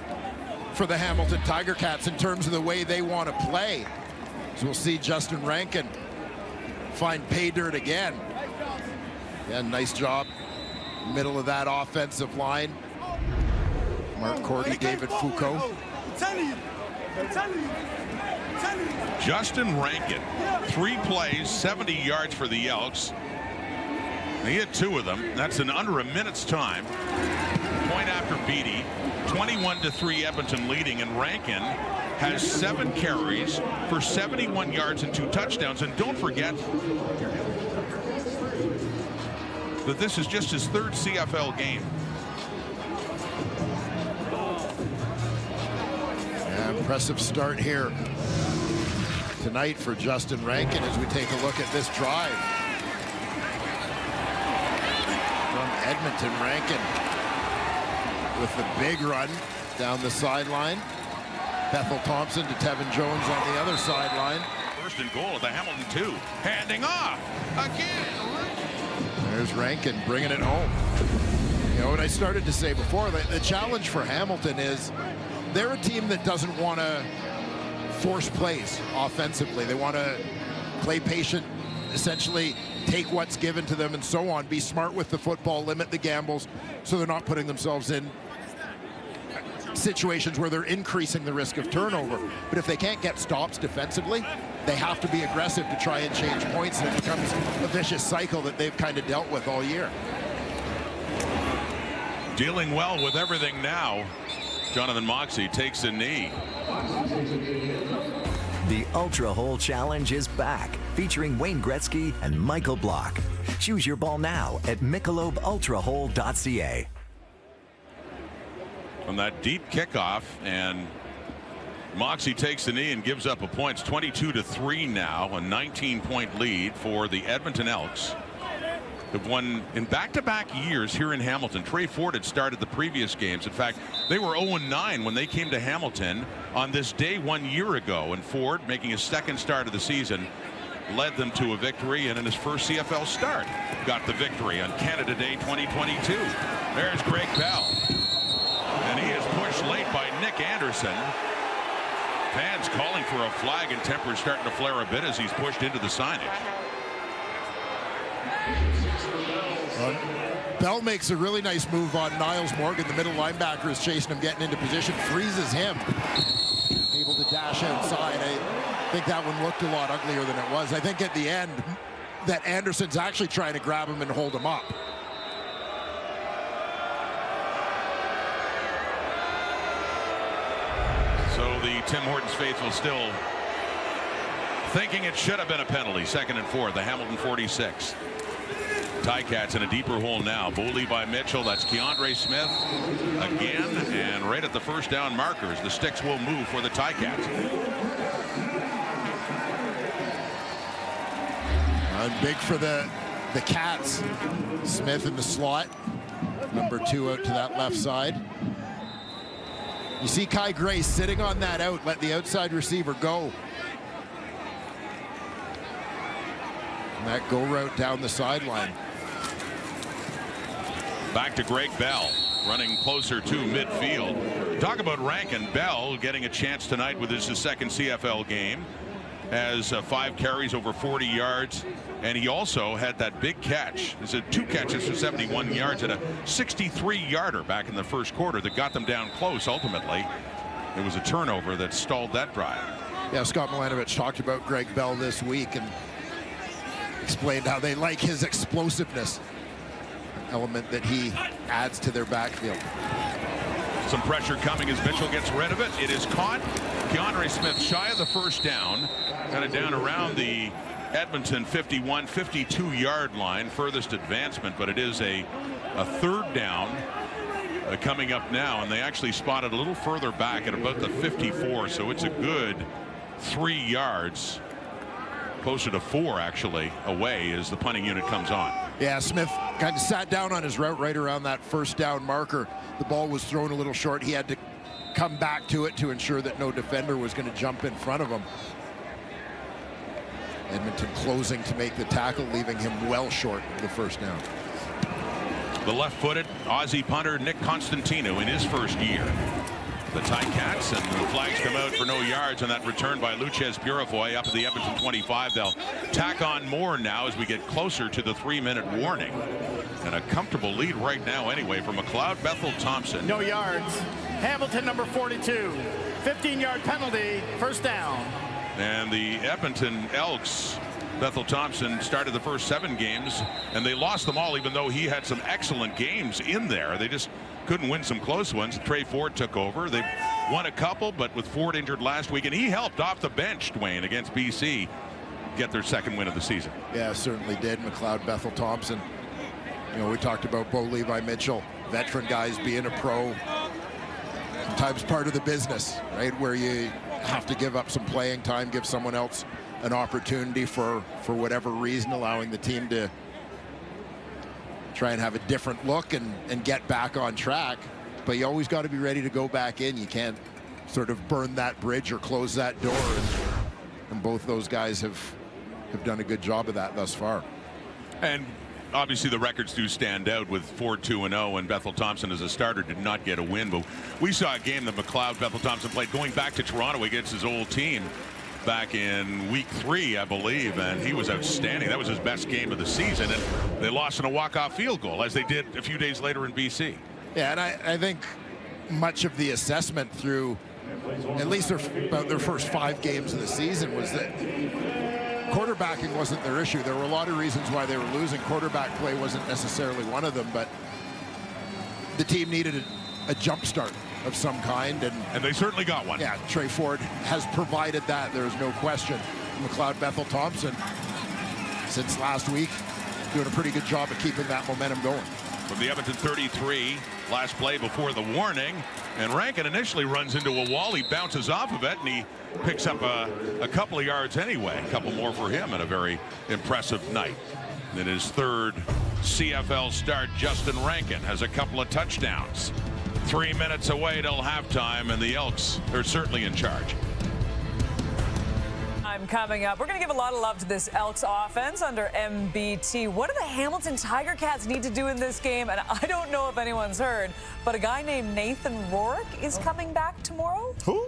for the Hamilton Tiger Cats in terms of the way they want to play. So we'll see Justin Rankin find pay dirt again. Yeah, nice job. Middle of that offensive line. Mark Cordy, David Foucault. Justin Rankin, 3 plays, 70 yards for the Elks. He hit 2 of them. That's in under a minute's time. Point after Beatty. 21-3 Edmonton leading, and Rankin has 7 carries for 71 yards and 2 touchdowns. And don't forget that this is just his 3rd CFL game. Yeah, impressive start here tonight for Justin Rankin as we take a look at this drive. From Edmonton, Rankin with the big run down the sideline. Bethel Thompson to Tevin Jones on the other sideline. 1st and goal at the Hamilton 2. Handing off. Again. There's Rankin bringing it home. You know what I started to say before, the challenge for Hamilton is they're a team that doesn't want to force plays offensively. They want to play patient, essentially take what's given to them and so on, be smart with the football, limit the gambles so they're not putting themselves in situations where they're increasing the risk of turnover. But if they can't get stops defensively, they have to be aggressive to try and change points, and it becomes a vicious cycle that they've kind of dealt with all year. Dealing well with everything now. Jonathan Moxey takes a knee. The Ultra Hole Challenge is back, featuring Wayne Gretzky and Michael Block. Choose your ball now at MichelobUltraHole.ca. On that deep kickoff, and Moxey takes the knee and gives up a point. It's 22-3 now, a 19-point lead for the Edmonton Elks. They've won in back-to-back years here in Hamilton. Trey Ford had started the previous games. In fact, they were 0-9 when they came to Hamilton on this day 1 year ago. And Ford, making his 2nd start of the season, led them to a victory, and in his 1st CFL start, got the victory on Canada Day 2022. There's Greg Bell. And he is pushed late by Nick Anderson. Fans calling for a flag, and tempers starting to flare a bit as he's pushed into the signage. Bell makes a really nice move on Niles Morgan. The middle linebacker is chasing him, getting into position, freezes him. Able to dash outside. I think that one looked a lot uglier than it was. I think at the end that Anderson's actually trying to grab him and hold him up. the Tim Hortons faithful still thinking it should have been a penalty. 2nd and 4, the Hamilton 46. Ticats in a deeper hole now. Bo Levi Mitchell, that's Keandre Smith again, and right at the first down markers, the sticks will move for the Ticats. And big for the Cats. Smith in the slot. Number 2 out to that left side. You see Kai Gray sitting on that out, let the outside receiver go. And that go route down the sideline. Back to Greg Bell, running closer to midfield. Talk about Rankin. Bell getting a chance tonight with his second CFL game. Has 5 carries over 40 yards. And he also had that big catch. It's 2 catches for 71 yards and a 63-yarder back in the first quarter that got them down close ultimately. It was a turnover that stalled that drive. Yeah, Scott Milanovich talked about Greg Bell this week and explained how they like his explosiveness, element that he adds to their backfield. Some pressure coming as Mitchell gets rid of it. It is caught. Keandre Smith shy of the first down. Got it down around the Edmonton 51, 52-yard line, furthest advancement, but it is a 3rd down coming up now, and they actually spotted a little further back at about the 54, so it's a good 3 yards, closer to 4 actually, away as the punting unit comes on. Yeah, Smith kind of sat down on his route right around that first down marker. The ball was thrown a little short. He had to come back to it to ensure that no defender was going to jump in front of him. Edmonton closing to make the tackle, leaving him well short of the first down. The left-footed Aussie punter Nick Constantino in his first year. The Ticats, and the flags come out for no yards on that return by Luchez Purifoy up at the Edmonton 25. They'll tack on more now as we get closer to the 3-minute warning. And a comfortable lead right now anyway for McLeod Bethel Thompson. No yards. Hamilton number 42. 15-yard penalty, first down. And the Edmonton Elks, Bethel Thompson started the first 7 games, and they lost them all, even though he had some excellent games in there. They just couldn't win some close ones. Trey Ford took over. They won a couple, but with Ford injured last week, and he helped off the bench, Dwayne, against BC, get their 2nd win of the season. Yeah, certainly did. McLeod Bethel Thompson. You know, we talked about Bo Levi Mitchell, veteran guys being a pro. Sometimes part of the business, right, where you have to give up some playing time, give someone else an opportunity for whatever reason, allowing the team to try and have a different look and get back on track. But you always got to be ready to go back in. You can't sort of burn that bridge or close that door. And both those guys have done a good job of that thus far. And obviously the records do stand out with Ford 2-0, and Bethel Thompson as a starter did not get a win. But we saw a game that McLeod Bethel Thompson played going back to Toronto against his old team back in week 3, I believe, and he was outstanding. That was his best game of the season, and they lost in a walk-off field goal, as they did a few days later in BC. Yeah, and I think much of the assessment through at least about their first 5 games of the season was that quarterbacking wasn't their issue. There were a lot of reasons why they were losing. Quarterback play wasn't necessarily one of them, but the team needed a jump start of some kind, and they certainly got one. Yeah, Trey Ford has provided that. There's no question. McLeod Bethel Thompson, since last week, doing a pretty good job of keeping that momentum going. From the Edmonton 33, last play before the warning, and Rankin initially runs into a wall. He bounces off of it, and he picks up a couple of yards anyway. A couple more for him, and a very impressive night. In his 3rd CFL start, Justin Rankin has a couple of touchdowns. 3 minutes away till halftime, and the Elks are certainly in charge. I'm coming up. We're going to give a lot of love to this Elks offense under MBT. What do the Hamilton Tiger Cats need to do in this game? And I don't know if anyone's heard, but a guy named Nathan Rourke is coming back tomorrow. Who?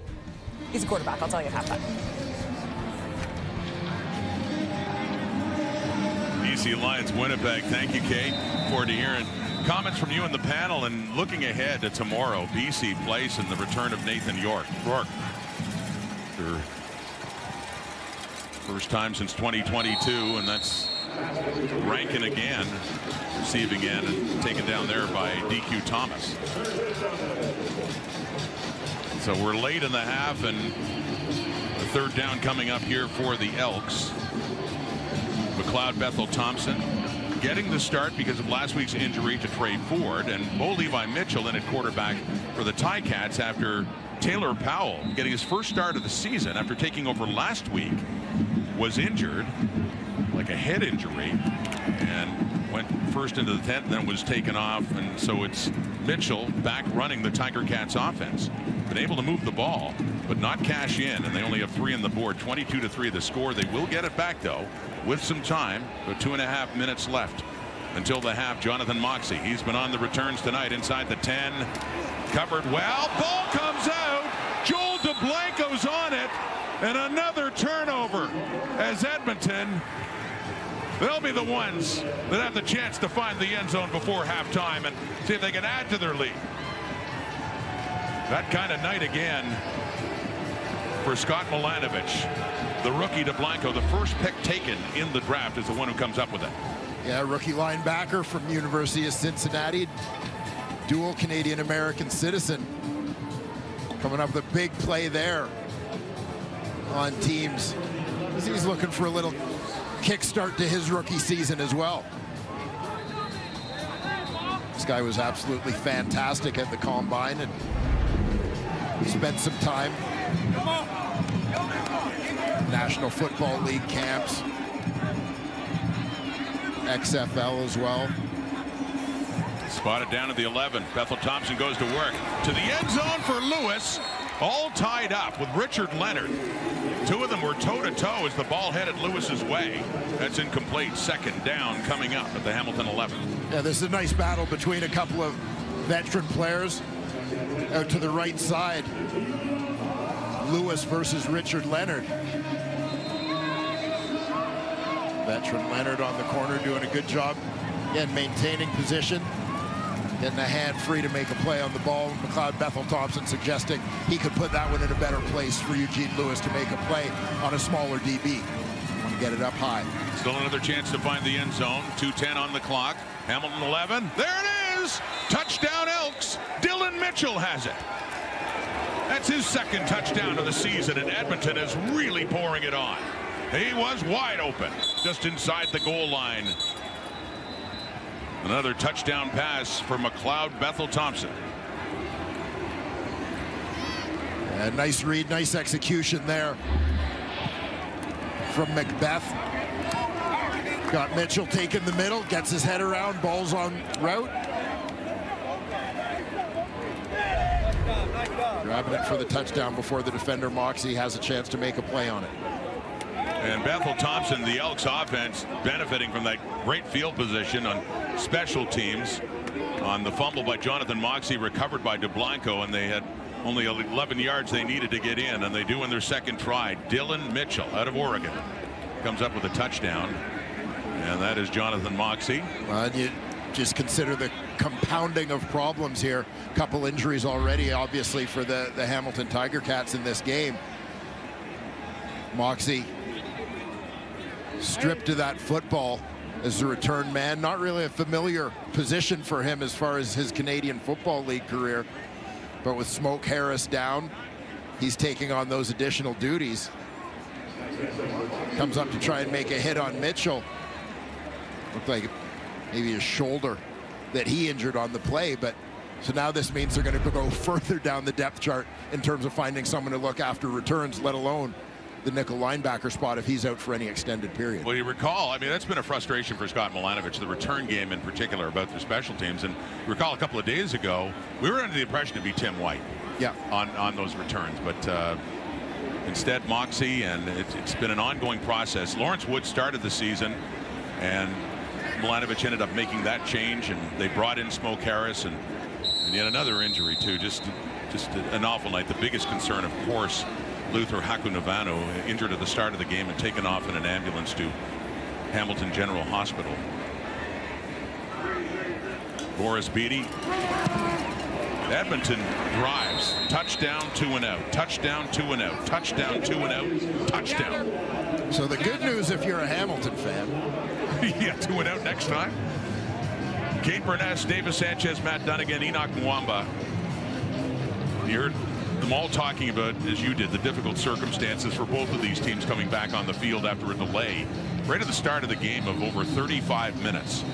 He's a quarterback. I'll tell you at halftime. BC Lions, Winnipeg. Thank you, Kate. Forward to hearing comments from you and the panel, and looking ahead to tomorrow. BC plays in the return of Nathan Rourke. First time since 2022, and that's Rankin again, receiving in and taken down there by DQ Thomas. So we're late in the half, and the third down coming up here for the Elks. McLeod Bethel Thompson getting the start because of last week's injury to Trey Ford, and Bo Levi Mitchell in at quarterback for the Ticats after Taylor Powell, getting his first start of the season after taking over last week, was injured, like a head injury, and went first into the tent, then was taken off. And so it's Mitchell back running the Tiger Cats offense. Been able to move the ball, but not cash in, and they only have 3 on the board. 22-3 the score. They will get it back, though, with some time, but 2.5 minutes left until the half. Jonathan Moxey, he's been on the returns tonight inside the 10. Covered well. Ball comes out. Joel DeBlanco's on it. And another turnover as Edmonton, they'll be the ones that have the chance to find the end zone before halftime and see if they can add to their lead. That kind of night again for Scott Milanovich. The rookie DeBlanco, the first pick taken in the draft, is the one who comes up with it. Yeah, rookie linebacker from University of Cincinnati, dual Canadian-American citizen, coming up with a big play there on teams. He's looking for a little kickstart to his rookie season as well. This guy was absolutely fantastic at the Combine and spent some time National Football League camps, XFL as well. Spotted down at the 11. Bethel Thompson goes to work to the end zone for Lewis. All tied up with Richard Leonard. Two of them were toe-to-toe as the ball headed Lewis's way. That's incomplete. Second down coming up at the Hamilton 11. Yeah, this is a nice battle between a couple of veteran players. Out to the right side, Lewis versus Richard Leonard. Veteran Leonard on the corner doing a good job, again, maintaining position, getting a hand free to make a play on the ball. McLeod Bethel Thompson suggesting he could put that one in a better place for Eugene Lewis to make a play on a smaller DB. Want to get it up high. Still another chance to find the end zone. 2:10 on the clock. Hamilton 11. There it is. Touchdown Elks. Dylan Mitchell has it. That's his second touchdown of the season, and Edmonton is really pouring it on. He was wide open just inside the goal line. Another touchdown pass for McLeod Bethel Thompson. And nice read, nice execution there from Macbeth. Got Mitchell taking the middle, gets his head around, ball's on route. Grabbing it for the touchdown before the defender Moxey has a chance to make a play on it. And Bethel Thompson, the Elks offense, benefiting from that great field position on special teams. On the fumble by Jonathan Moxey, recovered by DeBlanco, and they had only 11 yards they needed to get in, and they do in their second try. Dylan Mitchell out of Oregon comes up with a touchdown, and that is Jonathan Moxey. You just consider the compounding of problems here. A couple injuries already, obviously, for the Hamilton Tiger Cats in this game. Moxey stripped of that football as the return man. Not really a familiar position for him as far as his Canadian Football League career, but with Smoke Harris down, he's taking on those additional duties. Comes up to try and make a hit on Mitchell. Looked like maybe his shoulder that he injured on the play, but so now this means they're going to go further down the depth chart in terms of finding someone to look after returns, let alone the nickel linebacker spot if he's out for any extended period. Well, you recall, I mean, that's been a frustration for Scott Milanovich, the return game in particular, about the special teams. And recall a couple of days ago, we were under the impression it'd be Tim White, yeah, on those returns, but instead Moxey, and it's been an ongoing process. Lawrence Wood started the season, and Milanovich ended up making that change, and they brought in Smoke Harris, and yet another injury too. Just an awful night. The biggest concern, of course, Luther Hakunavanu, injured at the start of the game and taken off in an ambulance to Hamilton General Hospital. Boris Beatty. Edmonton drives. Touchdown, 2 and out. Touchdown, 2 and out. Touchdown, 2 and out. Touchdown. So the good news if you're a Hamilton fan. Yeah, 2 and out next time. Kate Burness, Davis Sanchez, Matt Dunnigan, Enoch Mwamba. You heard the them all talking about, as you did, the difficult circumstances for both of these teams coming back on the field after a delay right at the start of the game of over 35 minutes,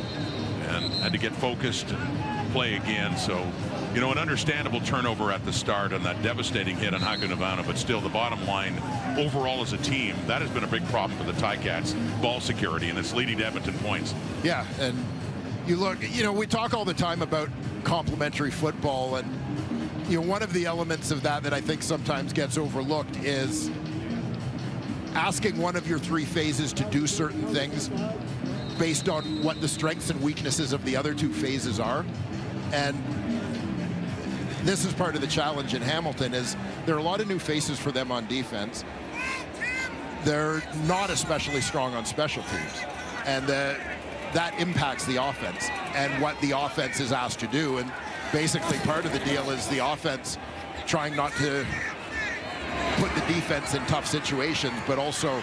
and had to get focused and play again. So, you know, an understandable turnover at the start and that devastating hit on Hakunavanna, but still the bottom line overall as a team, that has been a big problem for the Ticats, ball security, and it's leading to Edmonton points. Yeah, and you look, you know, we talk all the time about complementary football, and you know, one of the elements of that I think sometimes gets overlooked is asking one of your three phases to do certain things based on what the strengths and weaknesses of the other two phases are. And this is part of the challenge in Hamilton, is there are a lot of new faces for them on defense. They're not especially strong on special teams, and that impacts the offense and what the offense is asked to do. And basically part of the deal is the offense trying not to put the defense in tough situations, but also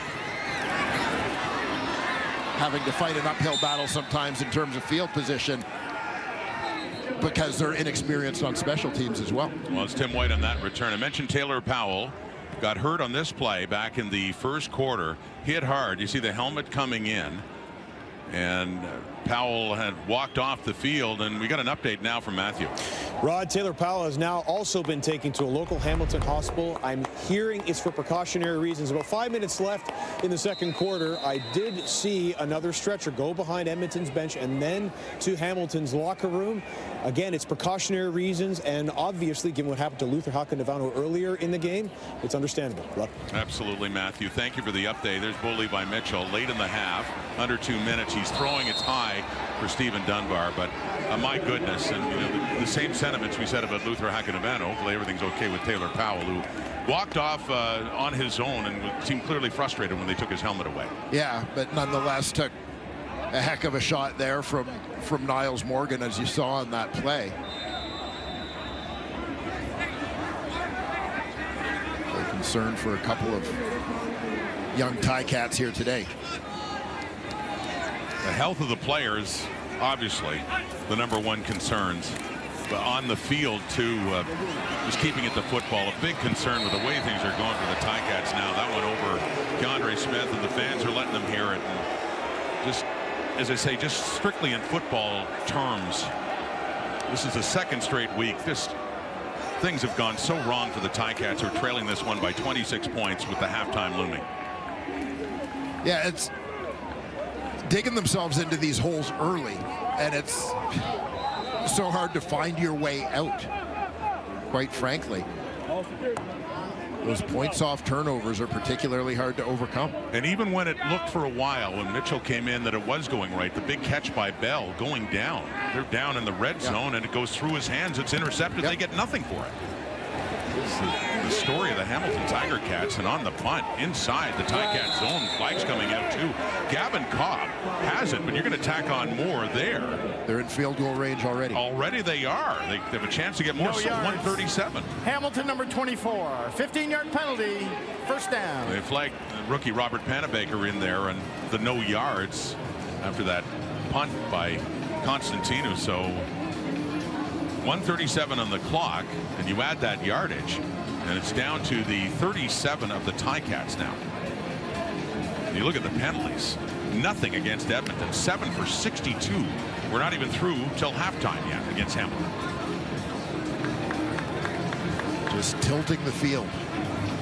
having to fight an uphill battle sometimes in terms of field position because they're inexperienced on special teams as well. Well, it's Tim White on that return. I mentioned Taylor Powell got hurt on this play back in the first quarter. Hit hard. You see the helmet coming in, and Powell had walked off the field, and we got an update now from Matthew. Rod, Taylor Powell has now also been taken to a local Hamilton hospital. I'm hearing it's for precautionary reasons. About 5 minutes left in the second quarter. I did see another stretcher go behind Edmonton's bench and then to Hamilton's locker room. Again, it's precautionary reasons, and obviously, given what happened to Luther Hakunavanna earlier in the game, it's understandable. Rod. Absolutely, Matthew. Thank you for the update. There's Bo Levi Mitchell late in the half, under 2 minutes. He's throwing it high for Stephen Dunbar, but my goodness, and you know, the same sentiments we said about Luther Hakunavanna. Hopefully everything's okay with Taylor Powell, who walked off on his own and seemed clearly frustrated when they took his helmet away. Yeah, but nonetheless took a heck of a shot there from Niles Morgan, as you saw in that play. They're concerned for a couple of young Ticats here today. The health of the players, obviously, the #1 concerns. But on the field, too, just keeping it to football, a big concern with the way things are going for the Ticats now. That went over Keandre Smith, and the fans are letting them hear it. And just, as I say, just strictly in football terms, this is the second straight week. Things have gone so wrong for the Ticats, who are trailing this one by 26 points with the halftime looming. Yeah, it's digging themselves into these holes early, and it's so hard to find your way out, quite frankly. Those points off turnovers are particularly hard to overcome. And even when it looked for a while, when Mitchell came in, that it was going right, the big catch by Bell going down. They're down in the red zone, and it goes through his hands. It's intercepted. They get nothing for it. The story of the Hamilton Tiger Cats, and on the punt inside the Ticat zone, flags coming out too. Gavin Cobb has it, but you're going to tack on more there. They're in field goal range already. Already they are. They have a chance to get more. So 137. Hamilton number 24, 15-yard penalty, first down. They flagged rookie Robert Panabaker in there, and the no yards after that punt by Constantino. So 137 on the clock, and you add that yardage, and it's down to the 37 of the Ticats now. And you look at the penalties, nothing against Edmonton, 7 for 62. We're not even through till halftime yet against Hamilton. Just tilting the field.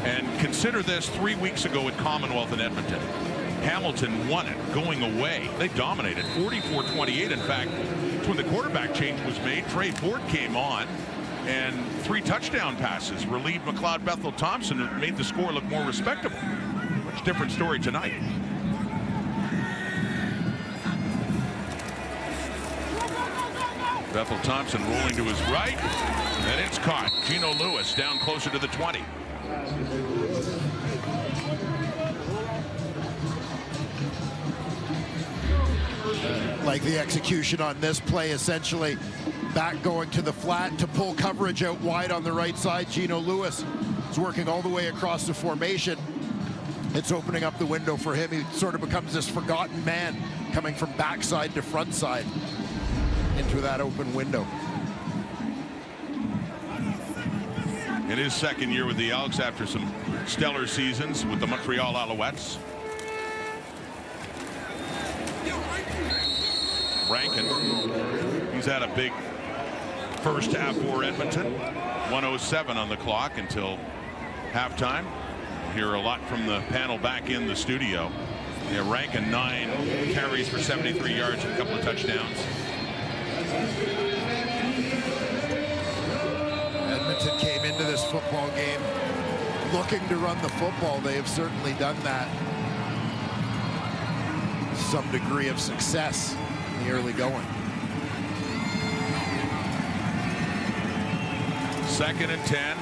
And consider this, 3 weeks ago at Commonwealth in Edmonton, Hamilton won it going away. They dominated 44-28. In fact, when the quarterback change was made, Trey Ford came on, and 3 touchdown passes relieved McLeod Bethel Thompson and made the score look more respectable. Much different story tonight. Bethel Thompson rolling to his right, and it's caught. Gino Lewis down closer to the 20. Like the execution on this play, essentially back going to the flat to pull coverage out wide on the right side. Gino Lewis is working all the way across the formation. It's opening up the window for him. He sort of becomes this forgotten man coming from backside to front side into that open window. in his second year with the Elks after some stellar seasons with the Montreal Alouettes. Rankin, he's had a big first half for Edmonton. 1:07 on the clock until halftime. We'll hear a lot from the panel back in the studio. Yeah, Rankin 9 carries for 73 yards and a couple of touchdowns. Edmonton came into this football game looking to run the football. They have certainly done that. Some degree of success in the early going. 2nd and 10.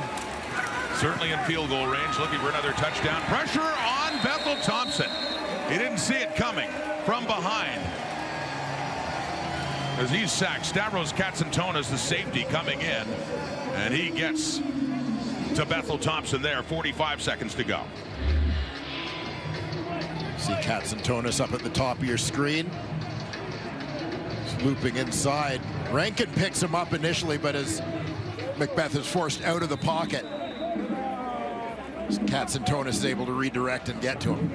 Certainly in field goal range, looking for another touchdown. Pressure on Bethel Thompson. He didn't see it coming from behind. As he's sacked, Stavros Katsantonis, the safety, coming in. And he gets to Bethel Thompson there. 45 seconds to go. See Katsantonis up at the top of your screen. He's looping inside. Rankin picks him up initially, but as Macbeth is forced out of the pocket, Katsantonis is able to redirect and get to him.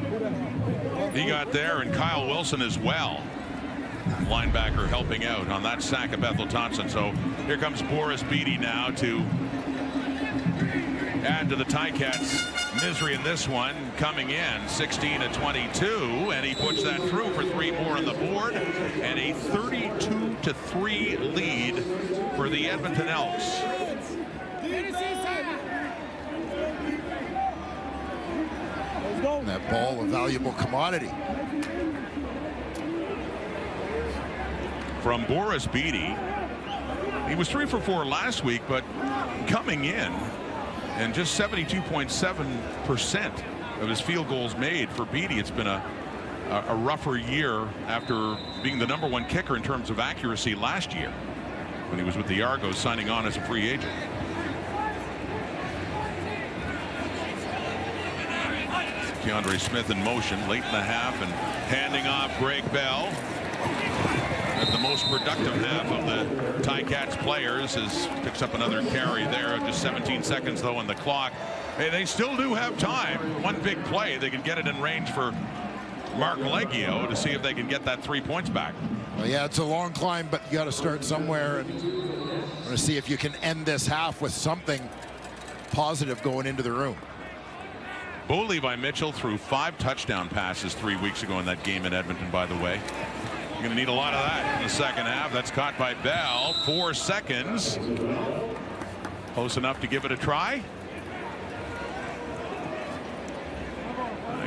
He got there, and Kyle Wilson as well. Linebacker helping out on that sack of Bethel Thompson. So here comes Boris Beatty now to add to the Ticats' misery in this one. Coming in 16-22, and he puts that through for 3 more on the board, and a 32-3 lead for the Edmonton Elks. That ball, a valuable commodity. From Boris Beatty, he was 3 for 4 last week, but coming in and just 72.7% of his field goals made for Beatty. It's been a rougher year after being the #1 kicker in terms of accuracy last year when he was with the Argos, signing on as a free agent. DeAndre Smith in motion late in the half and handing off Greg Bell. At the most productive half of the Ticats players, picks up another carry there. Just 17 seconds though on the clock. Hey, they still do have time. One big play, they can get it in range for Mark Leggio to see if they can get that 3 points back. Well, yeah, it's a long climb, but you got to start somewhere, and want to see if you can end this half with something positive going into the room. Bo Levi Mitchell threw 5 touchdown passes 3 weeks ago in that game in Edmonton, by the way. You're going to need a lot of that in the second half. That's caught by Bell. 4 seconds. Close enough to give it a try.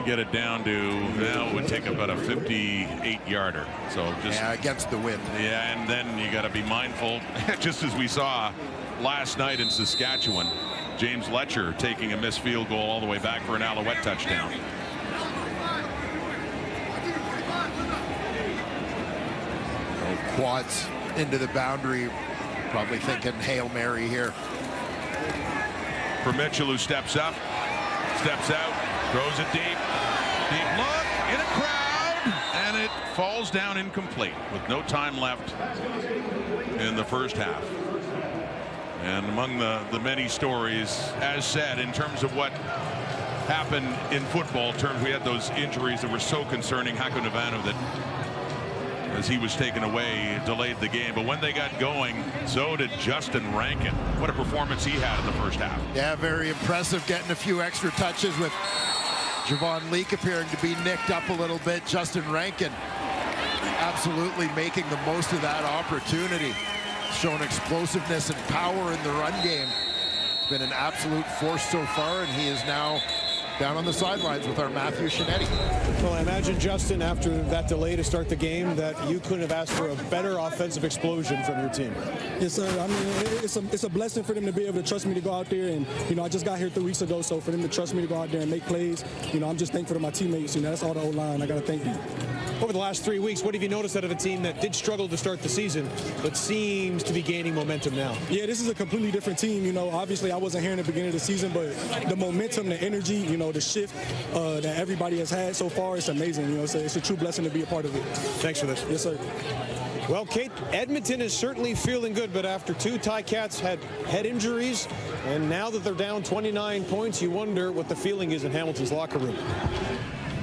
Get it down to, now it would take about a 58-yarder. So just against the wind. Yeah, and then you got to be mindful, just as we saw last night in Saskatchewan. James Letcher taking a missed field goal all the way back for an Alouette touchdown. Quads into the boundary, probably thinking Hail Mary here. For Mitchell, who steps up, steps out, throws it deep. Deep look in a crowd, and it falls down incomplete with no time left in the first half. And among the many stories, as said, in terms of what happened in football terms, we had those injuries that were so concerning. Hakko Nivano, that as he was taken away, delayed the game. But when they got going, so did Justin Rankin. What a performance he had in the first half. Yeah, very impressive, getting a few extra touches with Javon Leake appearing to be nicked up a little bit. Justin Rankin absolutely making the most of that opportunity. Shown explosiveness and power in the run game. Been an absolute force so far, and he is now down on the sidelines with our Matthew Shinetti. Well, I imagine, Justin, after that delay to start the game, that you couldn't have asked for a better offensive explosion from your team. Yes, sir. I mean, it's a blessing for them to be able to trust me to go out there. And, you know, I just got here 3 weeks ago, so for them to trust me to go out there and make plays, you know, I'm just thankful to my teammates. You know, that's all the O-line. I got to thank them. Over the last 3 weeks, what have you noticed out of a team that did struggle to start the season, but seems to be gaining momentum now? Yeah, this is a completely different team. You know, obviously I wasn't here in the beginning of the season, but the momentum, the energy, you know, the shift that everybody has had so far, it's amazing. You know, it's a true blessing to be a part of it. Thanks for this. Yes, sir. Well, Kate, Edmonton is certainly feeling good, but after 2 Ticats had head injuries, And now that they're down 29 points, you wonder what the feeling is in Hamilton's locker room.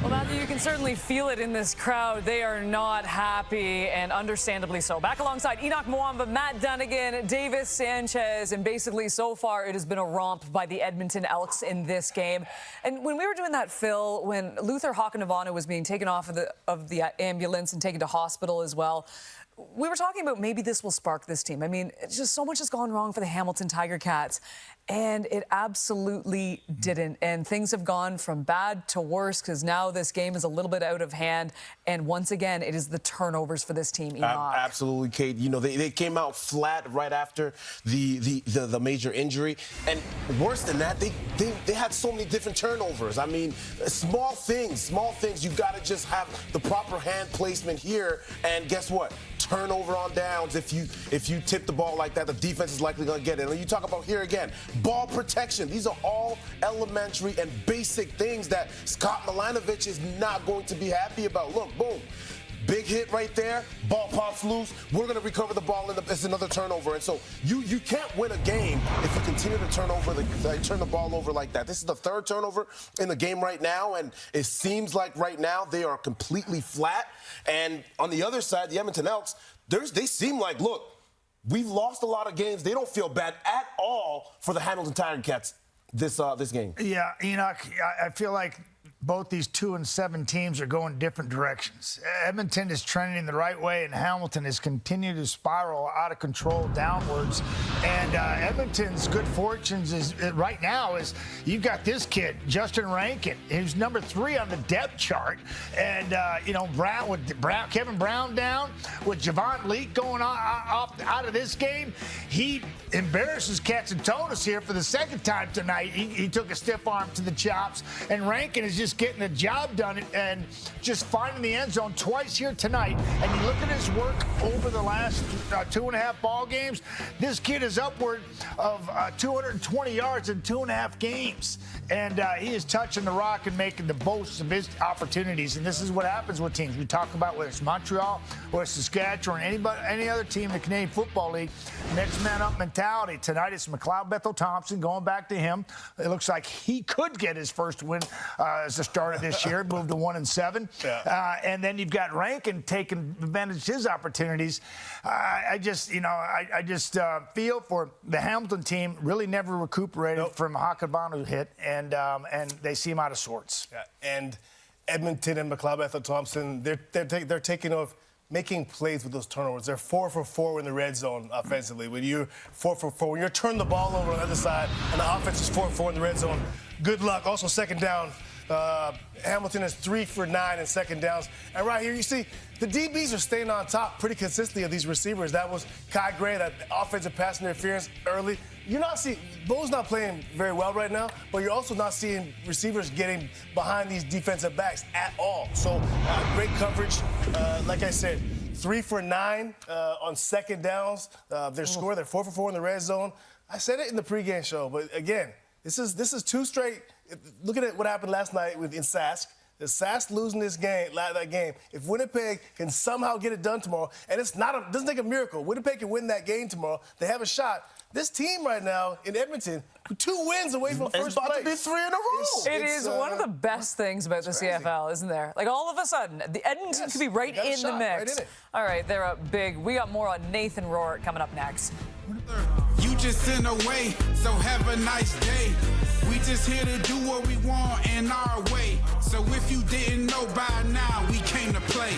Well, Matthew, you can certainly feel it in this crowd. They are not happy, and understandably so. Back alongside Enoch Mwamba, Matt Dunnigan, Davis Sanchez, and basically so far it has been a romp by the Edmonton Elks in this game. And when we were doing that, Phil, when Luther Hakanavana was being taken off of the ambulance and taken to hospital as well, we were talking about maybe this will spark this team. I mean, it's just so much has gone wrong for the Hamilton Tiger Cats, and it absolutely didn't. And things have gone from bad to worse because now this game is a little bit out of hand. And once again, it is the turnovers for this team, Enoch. Absolutely, Kate. You know, they came out flat right after the major injury. And worse than that, they had so many different turnovers. I mean, small things. You got to just have the proper hand placement here. And guess what? Turnover on downs. If you tip the ball like that, the defense is likely going to get it. And you talk about here again, ball protection. These are all elementary and basic things that Scott Milanovic is not going to be happy about. Look, boom. Big hit right there. Ball pops loose. We're going to recover the ball. It's another turnover. And so you can't win a game if you continue to turn the ball over like that. This is the third turnover in the game right now, and it seems like right now they are completely flat. And on the other side, the Edmonton Elks, they seem like, look, we've lost a lot of games. They don't feel bad at all for the Hamilton Tiger Cats this game. Yeah, Enoch, I feel like both these 2-7 teams are going different directions. Edmonton is trending the right way, and Hamilton is continuing to spiral out of control downwards. And Edmonton's good fortunes right now is you've got this kid, Justin Rankin, who's number 3 on the depth chart. And, Kevin Brown down, with Javon Leake going out of this game, he embarrasses Katsantonis here for the second time tonight. He took a stiff arm to the chops, and Rankin is just getting the job done and just finding the end zone twice here tonight. And you look at his work over the last 2.5 ball games, this kid is upward of 220 yards in 2.5 games. And he is touching the rock and making the most of his opportunities. And this is what happens with teams. We talk about whether it's Montreal or Saskatchewan or any other team in the Canadian Football League. Next man up mentality. Tonight it's McLeod Bethel-Thompson going back to him. It looks like he could get his first win as the start of this year, moved to 1-7. Yeah. And then you've got Rankin taking advantage of his opportunities. I just feel for the Hamilton team, really never recuperated from Hakanavanu's hit, and they seem out of sorts. Yeah. And Edmonton and McLeod Bethel-Thompson, they're taking off, making plays with those turnovers. They're 4 for 4 in the red zone offensively. When you're 4 for 4, when you're turning the ball over on the other side and the offense is 4 for 4 in the red zone, good luck. Also, second down. Hamilton is 3 for 9 in second downs. And right here, you see the DBs are staying on top pretty consistently of these receivers. That was Kai Gray, that offensive pass interference early. You're not seeing, Bo's not playing very well right now, but you're also not seeing receivers getting behind these defensive backs at all. So great coverage. Like I said, 3 for 9 on second downs. Their score, they're 4 for 4 in the red zone. I said it in the pregame show, but again, this is 2 straight. Look at what happened last night in Sask. The Sask losing that game. If Winnipeg can somehow get it done tomorrow, and doesn't take a miracle, Winnipeg can win that game tomorrow. They have a shot. This team right now in Edmonton, 2 wins away from first place. It's about to be 3 in a row. It is one of the best things about the CFL, isn't there? Like, all of a sudden, the Edmonton could be right in the mix. Right in it. All right, they're up big. We got more on Nathan Rourke coming up next. You just sent away, so have a nice day. We just here to do what we want in our way. So if you didn't know by now, we came to play.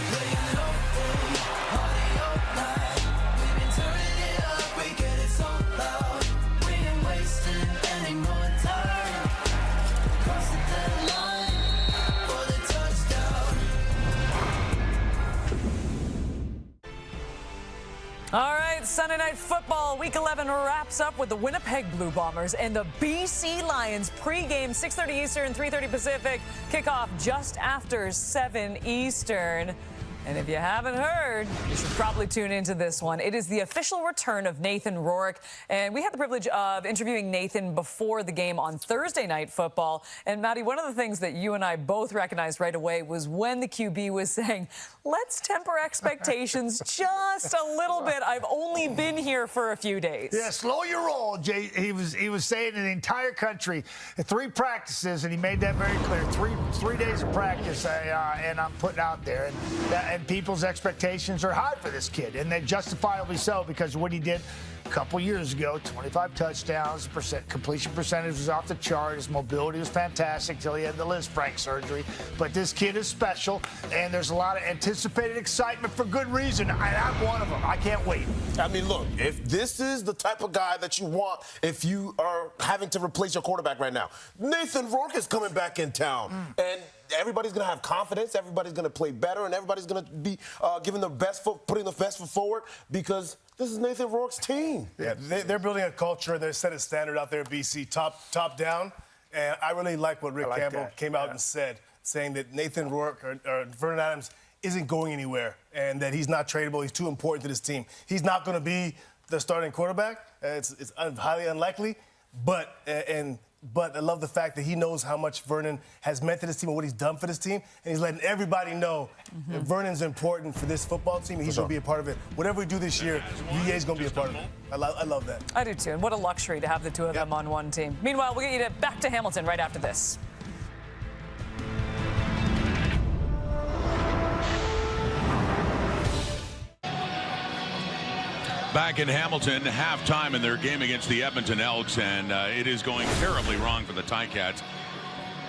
All right, Sunday Night Football, Week 11 wraps up with the Winnipeg Blue Bombers and the BC Lions pregame, 6:30 Eastern, 3:30 Pacific, kickoff just after 7 Eastern. And if you haven't heard, you should probably tune into this one. It is the official return of Nathan Rourke. And we had the privilege of interviewing Nathan before the game on Thursday Night Football. And Maddie, one of the things that you and I both recognized right away was when the QB was saying, let's temper expectations just a little bit. I've only been here for a few days. Yeah, slow your roll, Jay. He was saying in the entire country, 3 practices, and he made that very clear. Three days of practice, and I'm putting out there. And people's expectations are high for this kid, and they justifiably so, because of what he did a couple years ago. 25 touchdowns, completion percentage was off the chart. His mobility was fantastic until he had the Liz Frank surgery. But this kid is special, and there's a lot of anticipated excitement for good reason, and I'm one of them. I can't wait. I mean, look, if this is the type of guy that you want if you are having to replace your quarterback right now, Nathan Rourke is coming back in town, and everybody's going to have confidence, everybody's going to play better, and everybody's going to be putting the best foot forward, because this is Nathan Rourke's team. Yeah, they're building a culture. They're setting a standard out there at BC, top down. And I really like what Rick Campbell came out and said, saying that Nathan Rourke or Vernon Adams isn't going anywhere and that he's not tradable. He's too important to this team. He's not going to be the starting quarterback. It's highly unlikely, but I love the fact that he knows how much Vernon has meant to this team and what he's done for this team, and he's letting everybody know that Vernon's important for this football team, and he's going to be a part of it. Whatever we do this year, VA's going to be a part of it. I love that. I do too, and what a luxury to have the two of them on one team. Meanwhile, we'll get you back to Hamilton right after this. Back in Hamilton, halftime in their game against the Edmonton Elks, and it is going terribly wrong for the Ticats.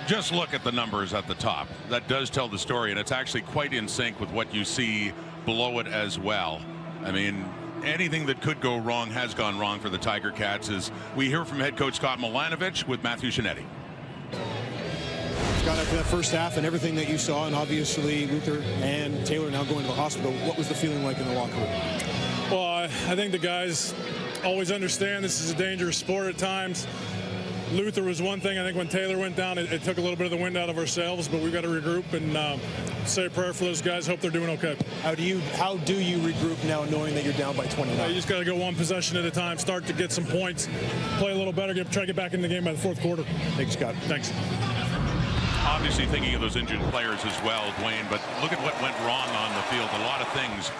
Just look at the numbers at the top. That does tell the story, and it's actually quite in sync with what you see below it as well. I mean, anything that could go wrong has gone wrong for the Tiger Cats, as we hear from head coach Scott Milanovich with Matthew Shinetti. Scott, after that first half and everything that you saw, and obviously Luther and Taylor now going to the hospital, what was the feeling like in the locker room? Well, I think the guys always understand this is a dangerous sport at times. Luther was one thing. I think when Taylor went down, it took a little bit of the wind out of our sails, but we've got to regroup and say a prayer for those guys. Hope they're doing okay. How do you regroup now knowing that you're down by 29? You just got to go one possession at a time, start to get some points, play a little better, try to get back in the game by the fourth quarter. Thanks, Scott. Thanks. Obviously thinking of those injured players as well, Dwayne, but look at what went wrong on the field. A lot of things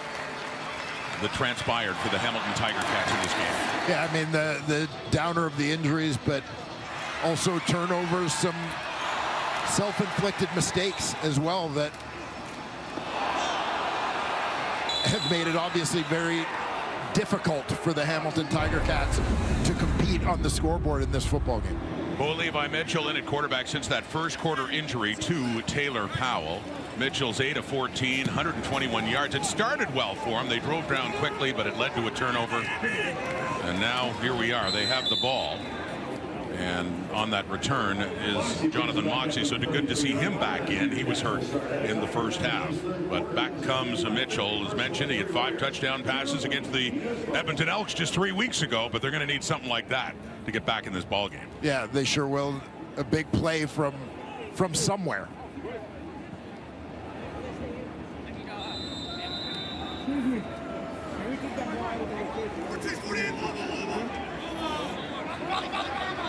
that transpired for the Hamilton Tiger Cats in this game. Yeah, I mean, the downer of the injuries, but also turnovers, some self-inflicted mistakes as well that have made it obviously very difficult for the Hamilton Tiger Cats to compete on the scoreboard in this football game. Bo Levi Mitchell in at quarterback since that first quarter injury to Taylor Powell. Mitchell's 8 of 14, 121 yards. It started well for him. They drove down quickly, but it led to a turnover. And now here we are. They have the ball. And on that return is Jonathan Moxey. So good to see him back in. He was hurt in the first half. But back comes Mitchell. As mentioned, he had 5 touchdown passes against the Edmonton Elks just 3 weeks ago. But they're going to need something like that to get back in this ball game. Yeah, they sure will. A big play from somewhere.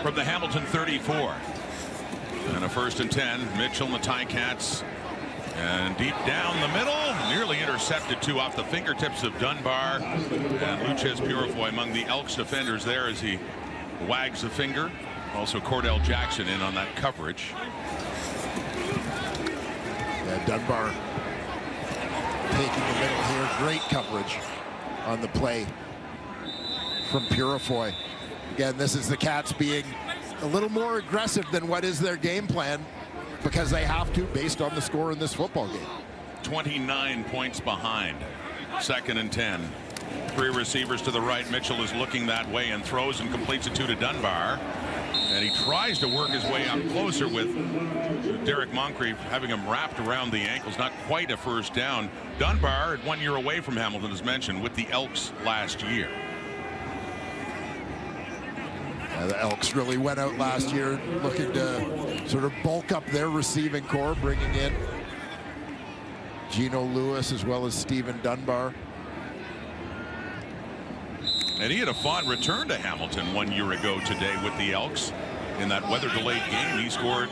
From the Hamilton 34. And a 1st and 10. Mitchell and the Ticats. And deep down the middle, nearly intercepted too off the fingertips of Dunbar. And Luchez Purifoy among the Elks defenders there as he wags the finger. Also Cordell Jackson in on that coverage. Yeah, Dunbar taking the middle here. Great coverage on the play from Purifoy. Again, this is the Cats being a little more aggressive than what is their game plan, because they have to based on the score in this football game. 29 points behind. 2nd and 10. 3 receivers to the right. Mitchell is looking that way and throws and completes it 2 to Dunbar. And he tries to work his way up closer with Derek Moncrief having him wrapped around the ankles. Not quite a first down. Dunbar, 1 year away from Hamilton, as mentioned, with the Elks last year. The Elks really went out last year looking to sort of bulk up their receiving core, bringing in Gino Lewis as well as Stephen Dunbar. And he had a fond return to Hamilton 1 year ago today with the Elks. In that weather-delayed game, he scored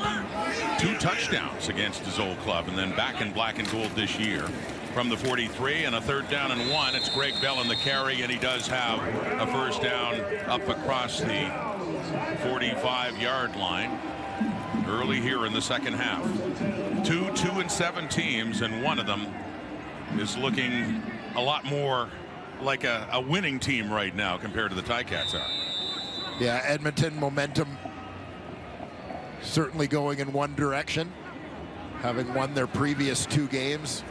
2 touchdowns against his old club, and then back in black and gold this year. From the 43 and a 3rd down and 1. It's Greg Bell in the carry, and he does have a first down up across the 45-yard line early here in the second half. 2 2-7 teams, and one of them is looking a lot more like a winning team right now compared to the Ticats are. Yeah, Edmonton momentum certainly going in one direction, having won their previous 2 games.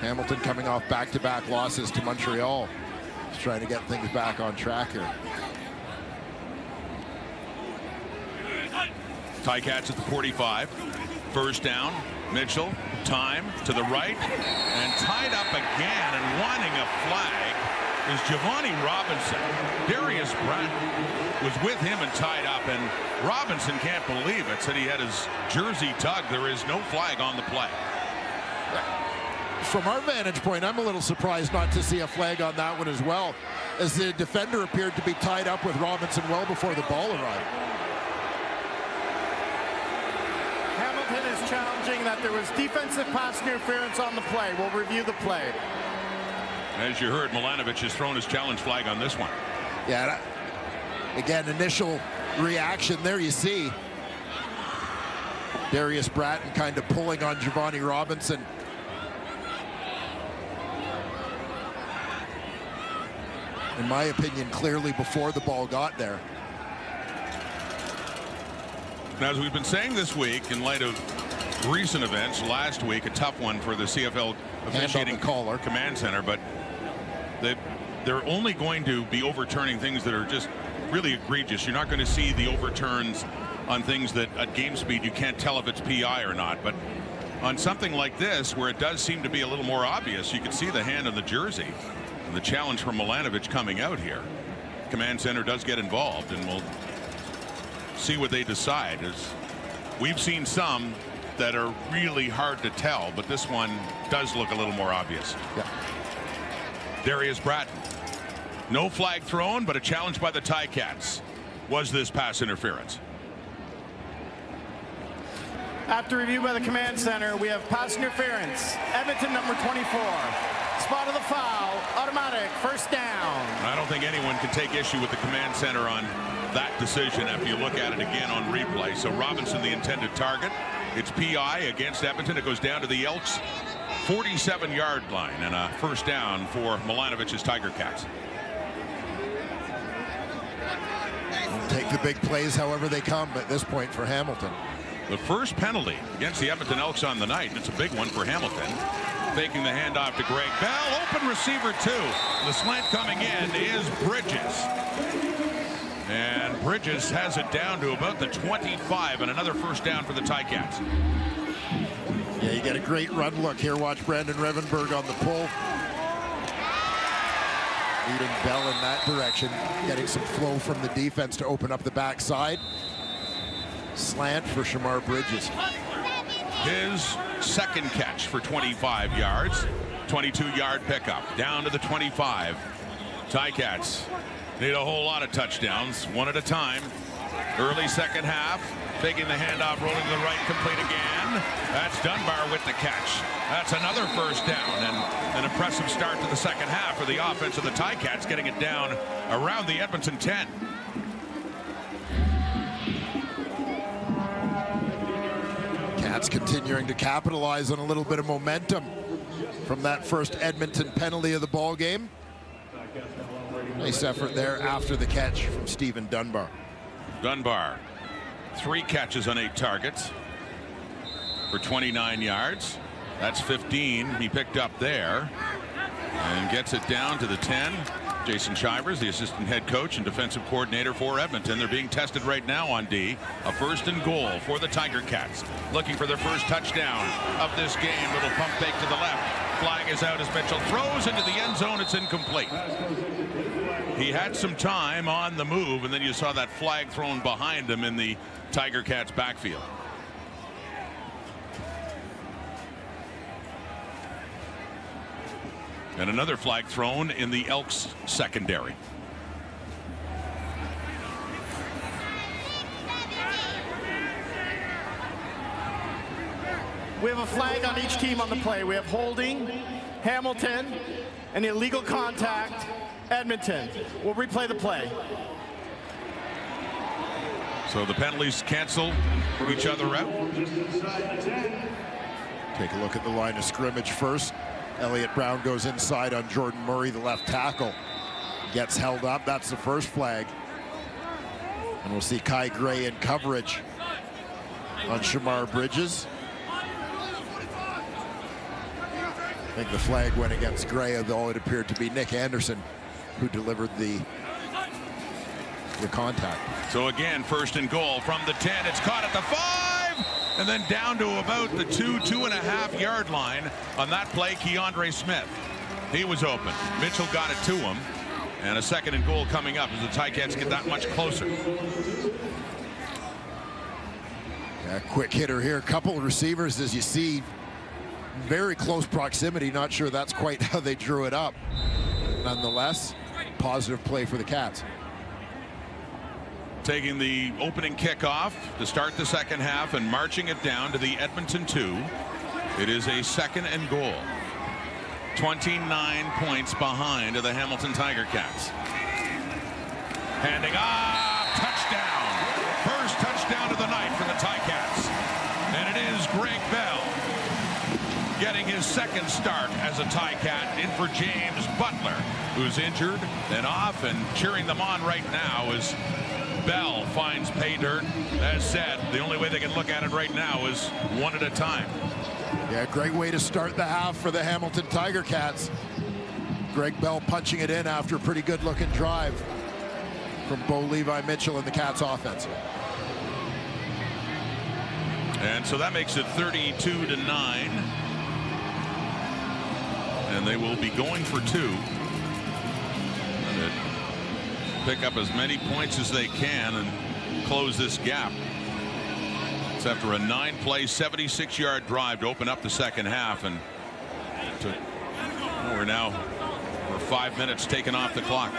Hamilton coming off back-to-back losses to Montreal. Just trying to get things back on track here. Ticats at the 45. First down. Mitchell, time to the right, and tied up again and wanting a flag is Giovanni Robinson. Darius Bratton was with him and tied up, and Robinson can't believe it. Said he had his jersey tugged. There is no flag on the play. From our vantage point, I'm a little surprised not to see a flag on that one as well, as the defender appeared to be tied up with Robinson well before the ball arrived. Hamilton is challenging that there was defensive pass interference on the play. We'll review the play. As you heard, Milanovic has thrown his challenge flag on this one. Yeah, again, initial reaction there you see Darius Bratton kind of pulling on Giovanni Robinson. In my opinion, clearly before the ball got there. Now, as we've been saying this week, in light of recent events, last week a tough one for the CFL officiating caller command center, but they're only going to be overturning things that are just really egregious. You're not going to see the overturns on things that at game speed you can't tell if it's PI or not, but on something like this where it does seem to be a little more obvious, you can see the hand on the jersey. And the challenge from Milanovic coming out here. Command center does get involved, and we'll see what they decide. As we've seen some that are really hard to tell, but this one does look a little more obvious. Yeah. Darius Bratton. No flag thrown, but a challenge by the Ticats. Was this pass interference? After review by the command center, we have pass interference. Edmonton number 24. Spot of the foul. Automatic. First down. I don't think anyone can take issue with the command center on that decision after you look at it again on replay. So Robinson, the intended target. It's PI against Edmonton. It goes down to the Elks 47-yard line, and a first down for Milanovic's Tiger Cats. Take the big plays however they come at this point for Hamilton. The first penalty against the Edmonton Elks on the night. It's a big one for Hamilton. Faking the handoff to Greg Bell. Open receiver 2. The slant coming in is Bridges. And Bridges has it down to about the 25, and another first down for the Ticats. Yeah, you get a great run look here. Watch Brandon Revenberg on the pull. Leading Bell in that direction. Getting some flow from the defense to open up the backside. Slant for Shamar Bridges. His second catch for 25 yards. 22-yard pickup. Down to the 25. Ticats need a whole lot of touchdowns, one at a time. Early second half. Taking the handoff, rolling to the right, complete again. That's Dunbar with the catch. That's another first down, and an impressive start to the second half for the offense of the Ticats, getting it down around the Edmonton 10. Cats continuing to capitalize on a little bit of momentum from that first Edmonton penalty of the ball game. Nice effort there after the catch from Stephen Dunbar. Dunbar, 3 catches on 8 targets for 29 yards. That's 15 he picked up there, and gets it down to the 10. Jason Shivers, the assistant head coach and defensive coordinator for Edmonton. They're being tested right now on D. A 1st and goal for the Tiger Cats. Looking for their first touchdown of this game. Little pump fake to the left. Flag is out as Mitchell throws into the end zone. It's incomplete. He had some time on the move, and then you saw that flag thrown behind him in the Tiger Cats backfield. And another flag thrown in the Elks secondary. We have a flag on each team on the play. We have holding, Hamilton, and illegal contact, Edmonton. We'll replay the play. So the penalties cancel each other out. Take a look at the line of scrimmage first. Elliott Brown goes inside on Jordan Murray, the left tackle. Gets held up. That's the first flag. And we'll see Kai Gray in coverage on Shamar Bridges. I think the flag went against Gray, although it appeared to be Nick Anderson who delivered the contact. So again, first and goal from the 10. It's caught at the 5, and then down to about the 2.5 yard line. On that play, Keandre Smith. He was open. Mitchell got it to him, and a second and goal coming up as the Ticats get that much closer. Yeah, quick hitter here. A couple of receivers, as you see, very close proximity. Not sure that's quite how they drew it up. Nonetheless, positive play for the Cats. Taking the opening kickoff to start the second half and marching it down to the Edmonton 2. It is a second and goal. 29 points behind the Hamilton Tiger Cats. Handing off, touchdown. First touchdown of the night for the Ticats. And it is Greg Bell getting his second start as a Ticat in for James Butler, who's injured and off, and cheering them on right now is Bell finds pay dirt. As said, the only way they can look at it right now is one at a time. Yeah, great way to start the half for the Hamilton Tiger Cats. Greg Bell punching it in after a pretty good looking drive from Bo Levi Mitchell and the Cats offense. And so that makes it 32-9. And they will be going for 2. Pick up as many points as they can and close this gap. It's after a 9-play, 76-yard drive to open up the second half, and we're now for 5 minutes taken off the clock.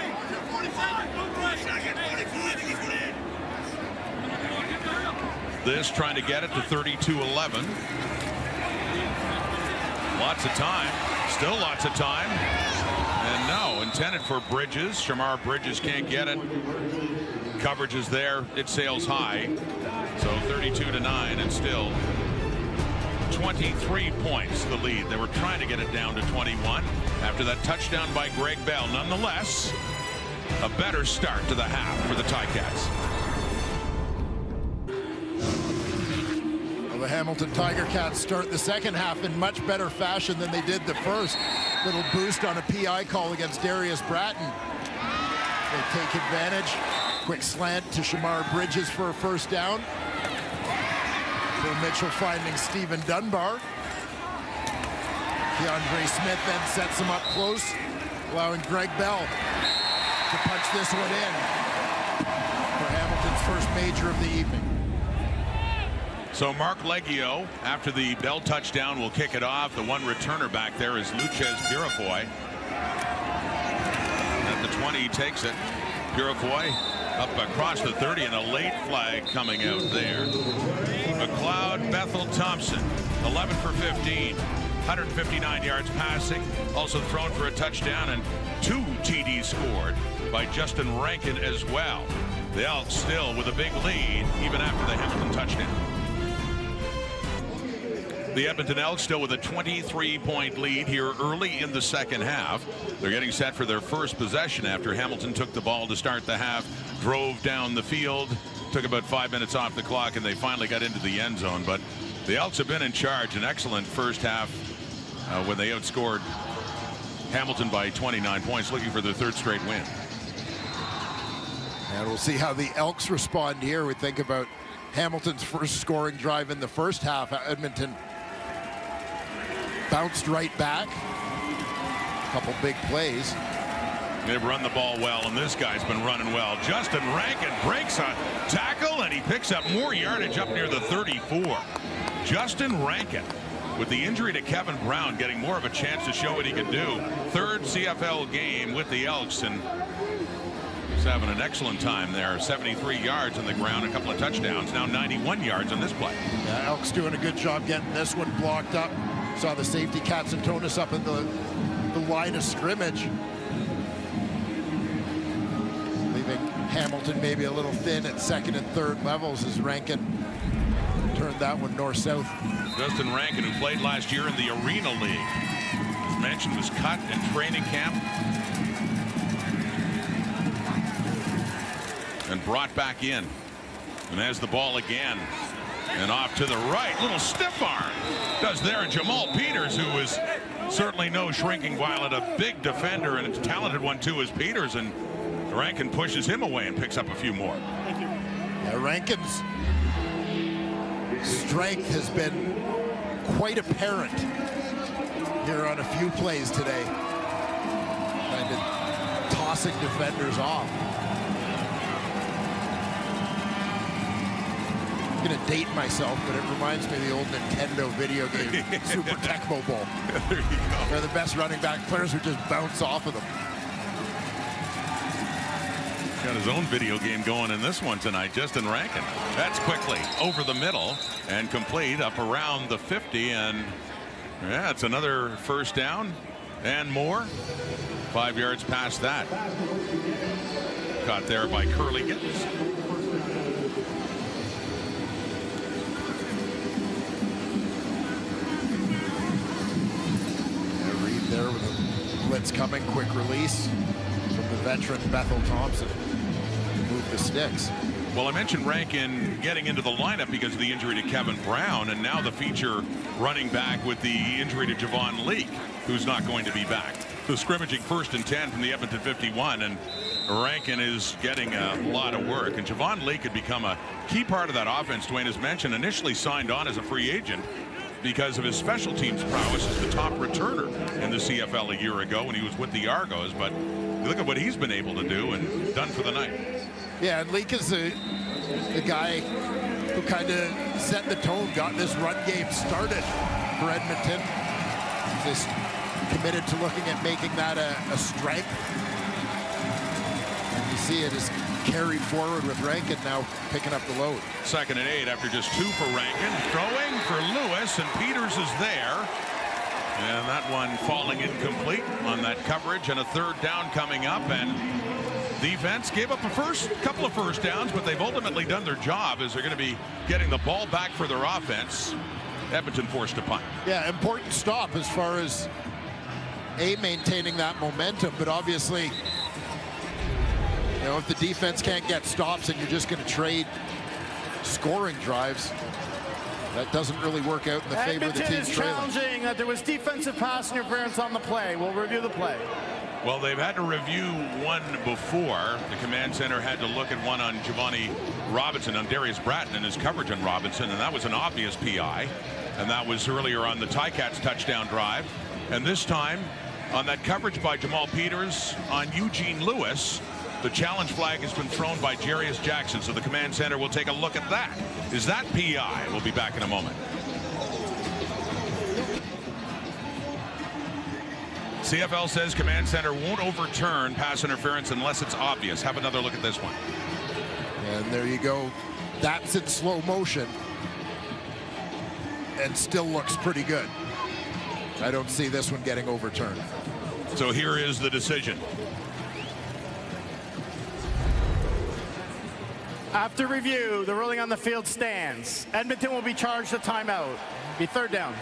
This trying to get it to 32-11. Lots of time. Still lots of time. And no, intended for Bridges. Shamar Bridges can't get it. Coverage is there. It sails high. So 32-9, and still 23 points the lead. They were trying to get it down to 21 after that touchdown by Greg Bell. Nonetheless, a better start to the half for the Ticats. Well, the Hamilton Tiger Cats start the second half in much better fashion than they did the first. Little boost on a PI call against Darius Bratton. They take advantage. Quick slant to Shamar Bridges for a first down. Bill Mitchell finding Stephen Dunbar. Keandre Smith then sets him up close, allowing Greg Bell to punch this one in for Hamilton's first major of the evening. So Mark Leggio, after the Bell touchdown, will kick it off. The one returner back there is Luchez Purifoy. At the 20, he takes it. Purifoy up across the 30, and a late flag coming out there. McLeod Bethel Thompson, 11 for 15, 159 yards passing, also thrown for a touchdown, and 2 TDs scored by Justin Rankin as well. The Elks still with a big lead even after the Hamilton touchdown. The Edmonton Elks still with a 23-point lead here early in the second half. They're getting set for their first possession after Hamilton took the ball to start the half, drove down the field, took about 5 minutes off the clock, and they finally got into the end zone. But the Elks have been in charge. An excellent first half when they outscored Hamilton by 29 points, looking for their 3rd straight win. And we'll see how the Elks respond here. We think about Hamilton's first scoring drive in the first half. Edmonton bounced right back. A couple big plays. They've run the ball well, and this guy's been running well. Justin Rankin breaks a tackle, and he picks up more yardage up near the 34. Justin Rankin with the injury to Kevin Brown getting more of a chance to show what he can do. Third CFL game with the Elks, and he's having an excellent time there. 73 yards on the ground, a couple of touchdowns, now 91 yards on this play. Yeah, Elks doing a good job getting this one blocked up. Saw the safety Katsantonis up in the line of scrimmage, leaving Hamilton maybe a little thin at second and third levels as Rankin turned that one north-south. Justin Rankin, who played last year in the Arena League, as mentioned, was cut in training camp and brought back in, and has the ball again. And off to the right, little stiff arm does there. And Jamal Peters, who is certainly no shrinking violet, a big defender and a talented one too, is Peters, and Rankin pushes him away and picks up a few more. Thank you. Yeah, Rankin's strength has been quite apparent here on a few plays today, kind of tossing defenders off. I'm going to date myself, but it reminds me of the old Nintendo video game, Super Tecmo Bowl. There you go. Where the best running back players would just bounce off of them. Got his own video game going in this one tonight, Justin Rankin. That's quickly over the middle and complete up around the 50, and yeah, it's another first down and more. 5 yards past that. Caught there by Curly Gibbs. There with a blitz coming, quick release from the veteran Bethel Thompson. Move the sticks. Well, I mentioned Rankin getting into the lineup because of the injury to Kevin Brown, and now the feature running back with the injury to Javon Leake, who's not going to be back. So scrimmaging 1st and 10 from the Edmonton 51, and Rankin is getting a lot of work. And Javon Leake could become a key part of that offense. Dwayne has mentioned initially signed on as a free agent because of his special teams prowess as the top returner in the CFL a year ago when he was with the Argos. But look at what he's been able to do and done for the night. Yeah, and Leake is the guy who kind of set the tone, got this run game started for Edmonton. Just committed to looking at making that a strength. And you see it is carried forward with Rankin now picking up the load. 2nd and 8 after just 2 for Rankin. Throwing for Lewis, and Peters is there. And that one falling incomplete on that coverage, and a 3rd down coming up. And defense gave up a couple of first downs, but they've ultimately done their job as they're going to be getting the ball back for their offense. Edmonton forced to punt. Yeah, important stop as far as maintaining that momentum, but obviously, you know, if the defense can't get stops and you're just going to trade scoring drives, that doesn't really work out in the favor of the team. Edmonton is challenging that there was defensive pass interference on the play. We'll review the play. Well, they've had to review one before. The command center had to look at one on Giovanni Robinson, on Darius Bratton and his coverage on Robinson, and that was an obvious PI. And that was earlier on the Ticats touchdown drive. And this time on that coverage by Jamal Peters on Eugene Lewis, the challenge flag has been thrown by Jarius Jackson. So the command center will take a look at that. Is that PI? We'll be back in a moment. CFL says command center won't overturn pass interference unless it's obvious. Have another look at this one. And there you go. That's in slow motion and still looks pretty good. I don't see this one getting overturned. So here is the decision. After review, the ruling on the field stands. Edmonton will be charged a timeout. Be 3rd down.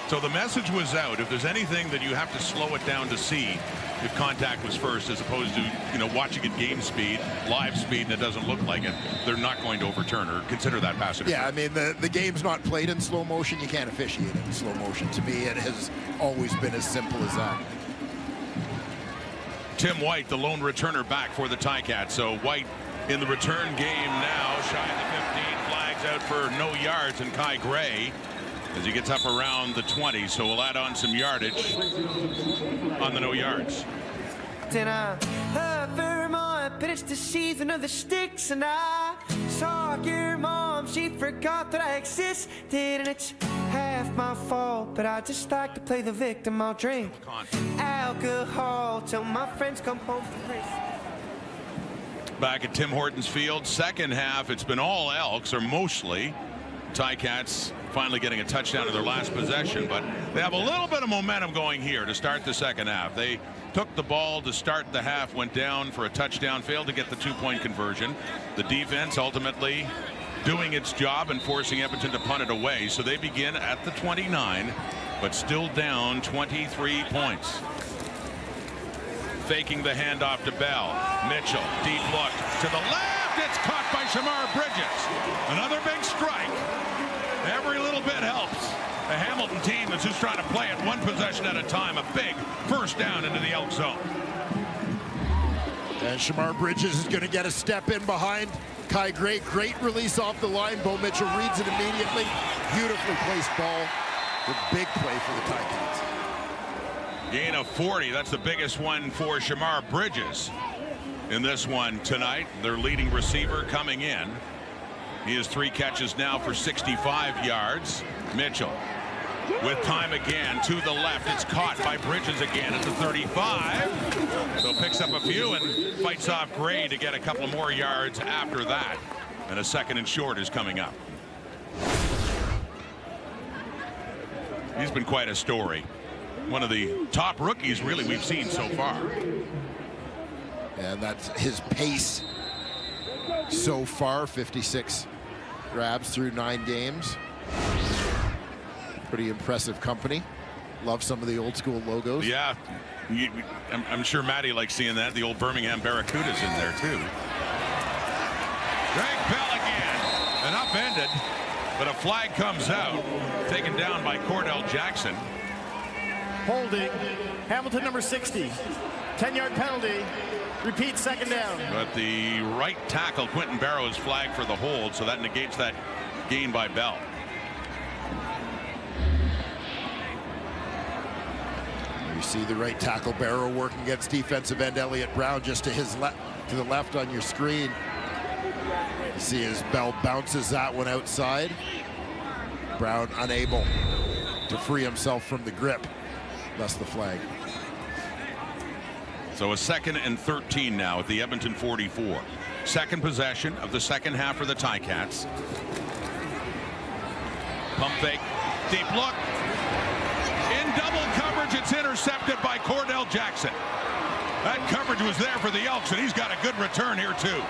So the message was out. If there's anything that you have to slow it down to see, if contact was first, as opposed to, you know, watching at game speed, live speed, and it doesn't look like it, they're not going to overturn or consider that pass interference. Yeah, I mean, the game's not played in slow motion. You can't officiate it in slow motion. To me, it has always been as simple as that. Tim White, the lone returner back for the Ticats. So White in the return game now, shy of the 15, flags out for no yards, and Kai Gray as he gets up around the 20. So we'll add on some yardage on the no yards. Then I hover my pitch to season of the sticks, and I Soccer mom, she forgot that I existed, and it's half my fault, but I just like to play the victim. I'll drink alcohol till my friends come home from prison. Back at Tim Hortons Field, second half, it's been all Elks, or mostly. Ticats finally getting a touchdown in their last possession, but they have a little bit of momentum going here to start the second half. They took the ball to start the half, went down for a touchdown, failed to get the 2-point conversion. The defense ultimately doing its job and forcing Edmonton to punt it away. So they begin at the 29, but still down 23 points. Faking the handoff to Bell. Mitchell, deep look to the left. It's caught by Shamar Bridges. Another big strike. Every little bit helps. A Hamilton team that's just trying to play it one possession at a time. A big first down into the Elk zone. And Shamar Bridges is going to get a step in behind Kai Gray. Great release off the line. Bo Mitchell reads it immediately. Beautifully placed ball. The big play for the Ticats. Gain of 40. That's the biggest one for Shamar Bridges in this one tonight. Their leading receiver coming in. He has 3 catches now for 65 yards. Mitchell with time again to the left. It's caught by Bridges again at the 35. So picks up a few and fights off Gray to get a couple more yards after that. And a second and short is coming up. He's been quite a story. One of the top rookies really we've seen so far. And that's his pace so far. 56 grabs through 9 games. Pretty impressive company. Love some of the old school logos. Yeah, I'm sure Matty likes seeing that. The old Birmingham Barracudas in there too. Greg Bell again, and upended, but a flag comes out, taken down by Cordell Jackson. Holding. Hamilton number 60. 10-yard penalty. Repeat, second down. But the right tackle, Quentin Barrow, is flagged for the hold, so that negates that gain by Bell. You see the right tackle Barrow working against defensive end Elliott Brown just to his left, to the left on your screen. You see as Bell bounces that one outside. Brown unable to free himself from the grip. Thus the flag. So a 2nd and 13 now at the Edmonton 44. Second possession of the second half for the Ticats. Pump fake, deep look. In double coverage, it's intercepted by Cordell Jackson. That coverage was there for the Elks, and he's got a good return here too.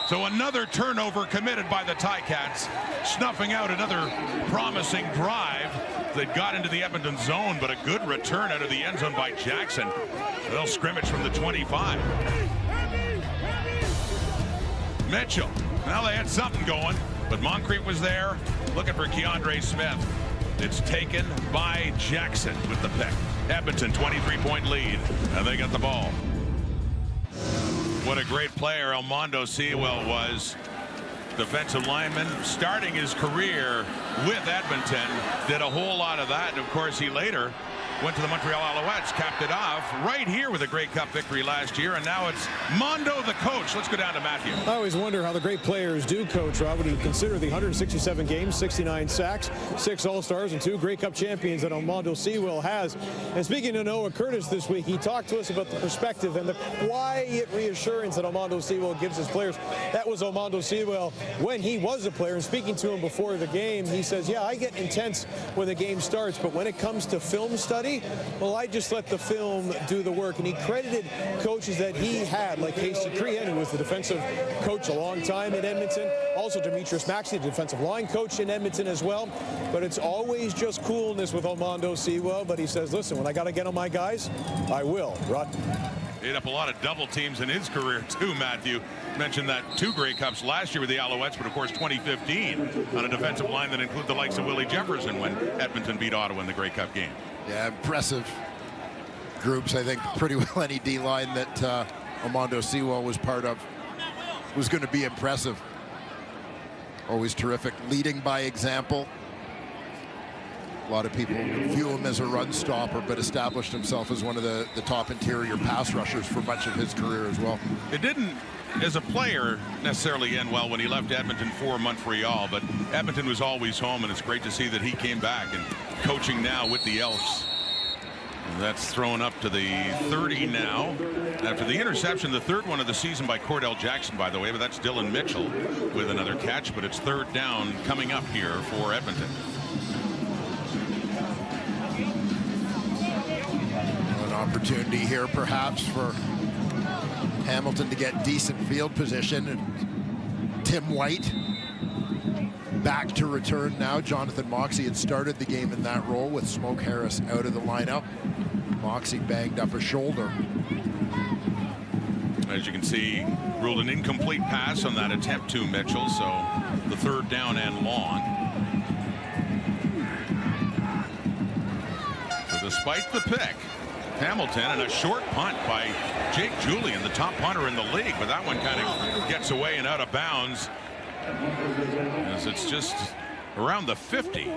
So another turnover committed by the Ticats, snuffing out another promising drive that got into the Edmonton zone, but a good return out of the end zone by Jackson. They'll scrimmage from the 25. Mitchell. Well, they had something going, but Moncrief was there looking for Keandre Smith. It's taken by Jackson with the pick. Edmonton 23-point lead, and they got the ball. What a great player Elmondo Sewell was. Defensive lineman starting his career with Edmonton, did a whole lot of that, and of course he later went to the Montreal Alouettes, capped it off right here with a Grey Cup victory last year, and now it's Mondo the coach. Let's go down to Matthew. I always wonder how the great players do, Coach Rob, when you consider the 167 games, 69 sacks, 6 All-Stars, and 2 Grey Cup champions that Elmondo Sewell has. And speaking to Noah Curtis this week, he talked to us about the perspective and the quiet reassurance that Elmondo Sewell gives his players. That was Elmondo Sewell when he was a player, and speaking to him before the game, he says, yeah, I get intense when the game starts, but when it comes to film study, well, I just let the film do the work. And he credited coaches that he had, like Casey Crehan, who was the defensive coach a long time in Edmonton. Also, Demetrius Maxey, the defensive line coach in Edmonton as well. But it's always just coolness with Elmondo Sewell. But he says, listen, when I got to get on my guys, I will. Rod? Ate up a lot of double teams in his career, too, Matthew. Mentioned that 2 Grey Cups last year with the Alouettes, but of course 2015 on a defensive line that included the likes of Willie Jefferson when Edmonton beat Ottawa in the Grey Cup game. Yeah, impressive groups. I think pretty well any D-line that Elmondo Sewell was part of was going to be impressive. Always terrific, leading by example. A lot of people view him as a run stopper, but established himself as one of the top interior pass rushers for much of his career as well. It didn't as a player necessarily end well when he left Edmonton for Montreal, but Edmonton was always home, and it's great to see that he came back and coaching now with the Elks. And that's thrown up to the 30 now. After the interception, the third one of the season by Cordell Jackson, by the way, but that's Dylan Mitchell with another catch, but it's third down coming up here for Edmonton. An opportunity here perhaps for Hamilton to get decent field position. And Tim White back to return now. Jonathan Moxey had started the game in that role with Smoke Harris out of the lineup. Moxey banged up a shoulder. As you can see, ruled an incomplete pass on that attempt to Mitchell, so the third down and long. So despite the pick, Hamilton and a short punt by Jake Julian, the top punter in the league, but that one kind of gets away and out of bounds as it's just around the 50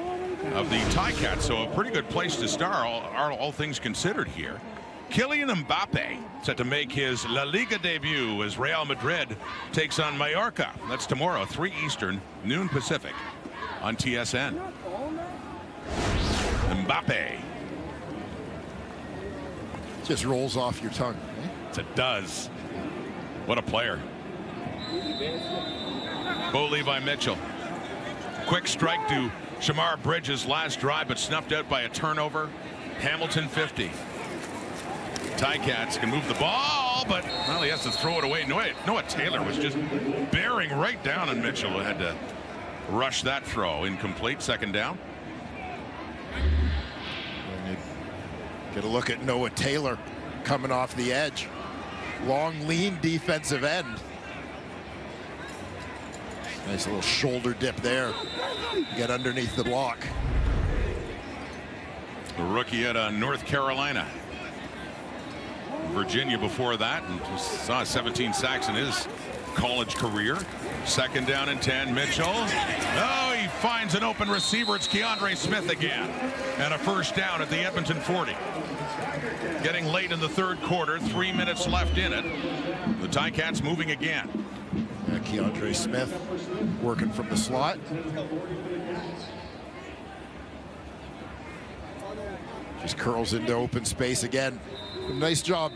of the Ticats, so a pretty good place to start, all things considered here. Kylian Mbappe set to make his La Liga debut as Real Madrid takes on Mallorca. That's tomorrow, 3 Eastern, noon Pacific on TSN. Mbappe. Just rolls off your tongue. It does. What a player. Bo Levi Mitchell. Quick strike to Shamar Bridges' last drive, but snuffed out by a turnover. Hamilton 50. Ticats can move the ball, but well, he has to throw it away. Noah Taylor was just bearing right down on Mitchell, who had to rush that throw. Incomplete, second down. Get a look at Noah Taylor coming off the edge. Long, lean defensive end. Nice little shoulder dip there. Get underneath the block. The rookie at North Carolina. Virginia before that, and saw 17 sacks in his college career. Second down and 10. Mitchell. Oh, he finds an open receiver. It's Keandre Smith again. And a first down at the Edmonton 40. Getting late in the third quarter. 3 minutes left in it. The Ticats moving again. Keandre Smith working from the slot. Just curls into open space again. Nice job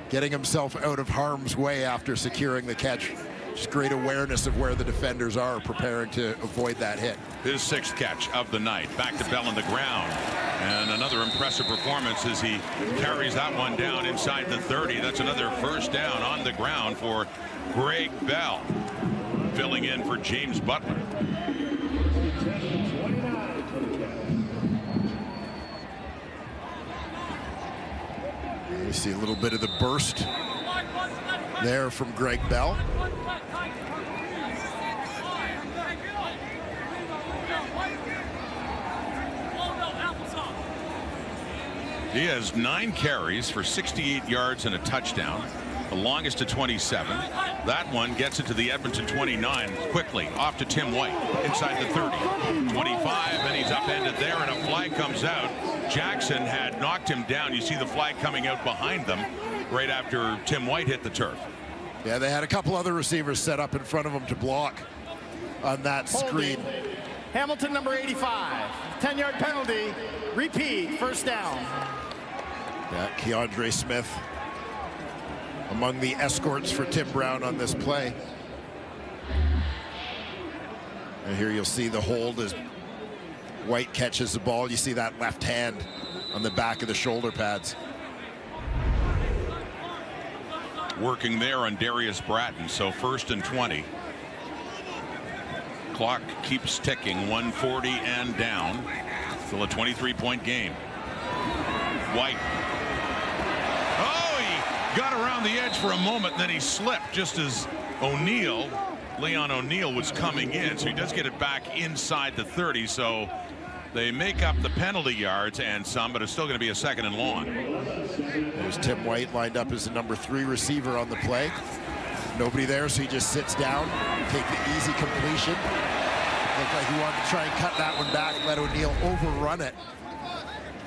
getting himself out of harm's way after securing the catch. Just great awareness of where the defenders are, preparing to avoid that hit. His 6th catch of the night. Back to Bell on the ground. And another impressive performance as he carries that one down inside the 30. That's another first down on the ground for Greg Bell, filling in for James Butler. You see a little bit of the burst there from Greg Bell. He has 9 carries for 68 yards and a touchdown. The longest to 27. That one gets it to the Edmonton 29 quickly. Off to Tim White inside the 30. 25, and he's upended there, and a flag comes out. Jackson had knocked him down. You see the flag coming out behind them right after Tim White hit the turf. Yeah, they had a couple other receivers set up in front of him to block on that screen. Hamilton number 85. 10-yard penalty. Repeat. First down. Yeah, Keandre Smith among the escorts for Tim Brown on this play. And here you'll see the hold as White catches the ball. You see that left hand on the back of the shoulder pads. Working there on Darius Bratton, so 1st and 20. Clock keeps ticking, 140 and down. Still a 23-point game. White. Oh, he got around the edge for a moment, and then he slipped just as Leon O'Neal was coming in, so he does get it back inside the 30, so they make up the penalty yards and some, but it's still going to be a 2nd and long. There's Tim White lined up as the number 3 receiver on the play. Nobody there, so he just sits down, take the easy completion. Looked like he wanted to try and cut that one back, let O'Neal overrun it,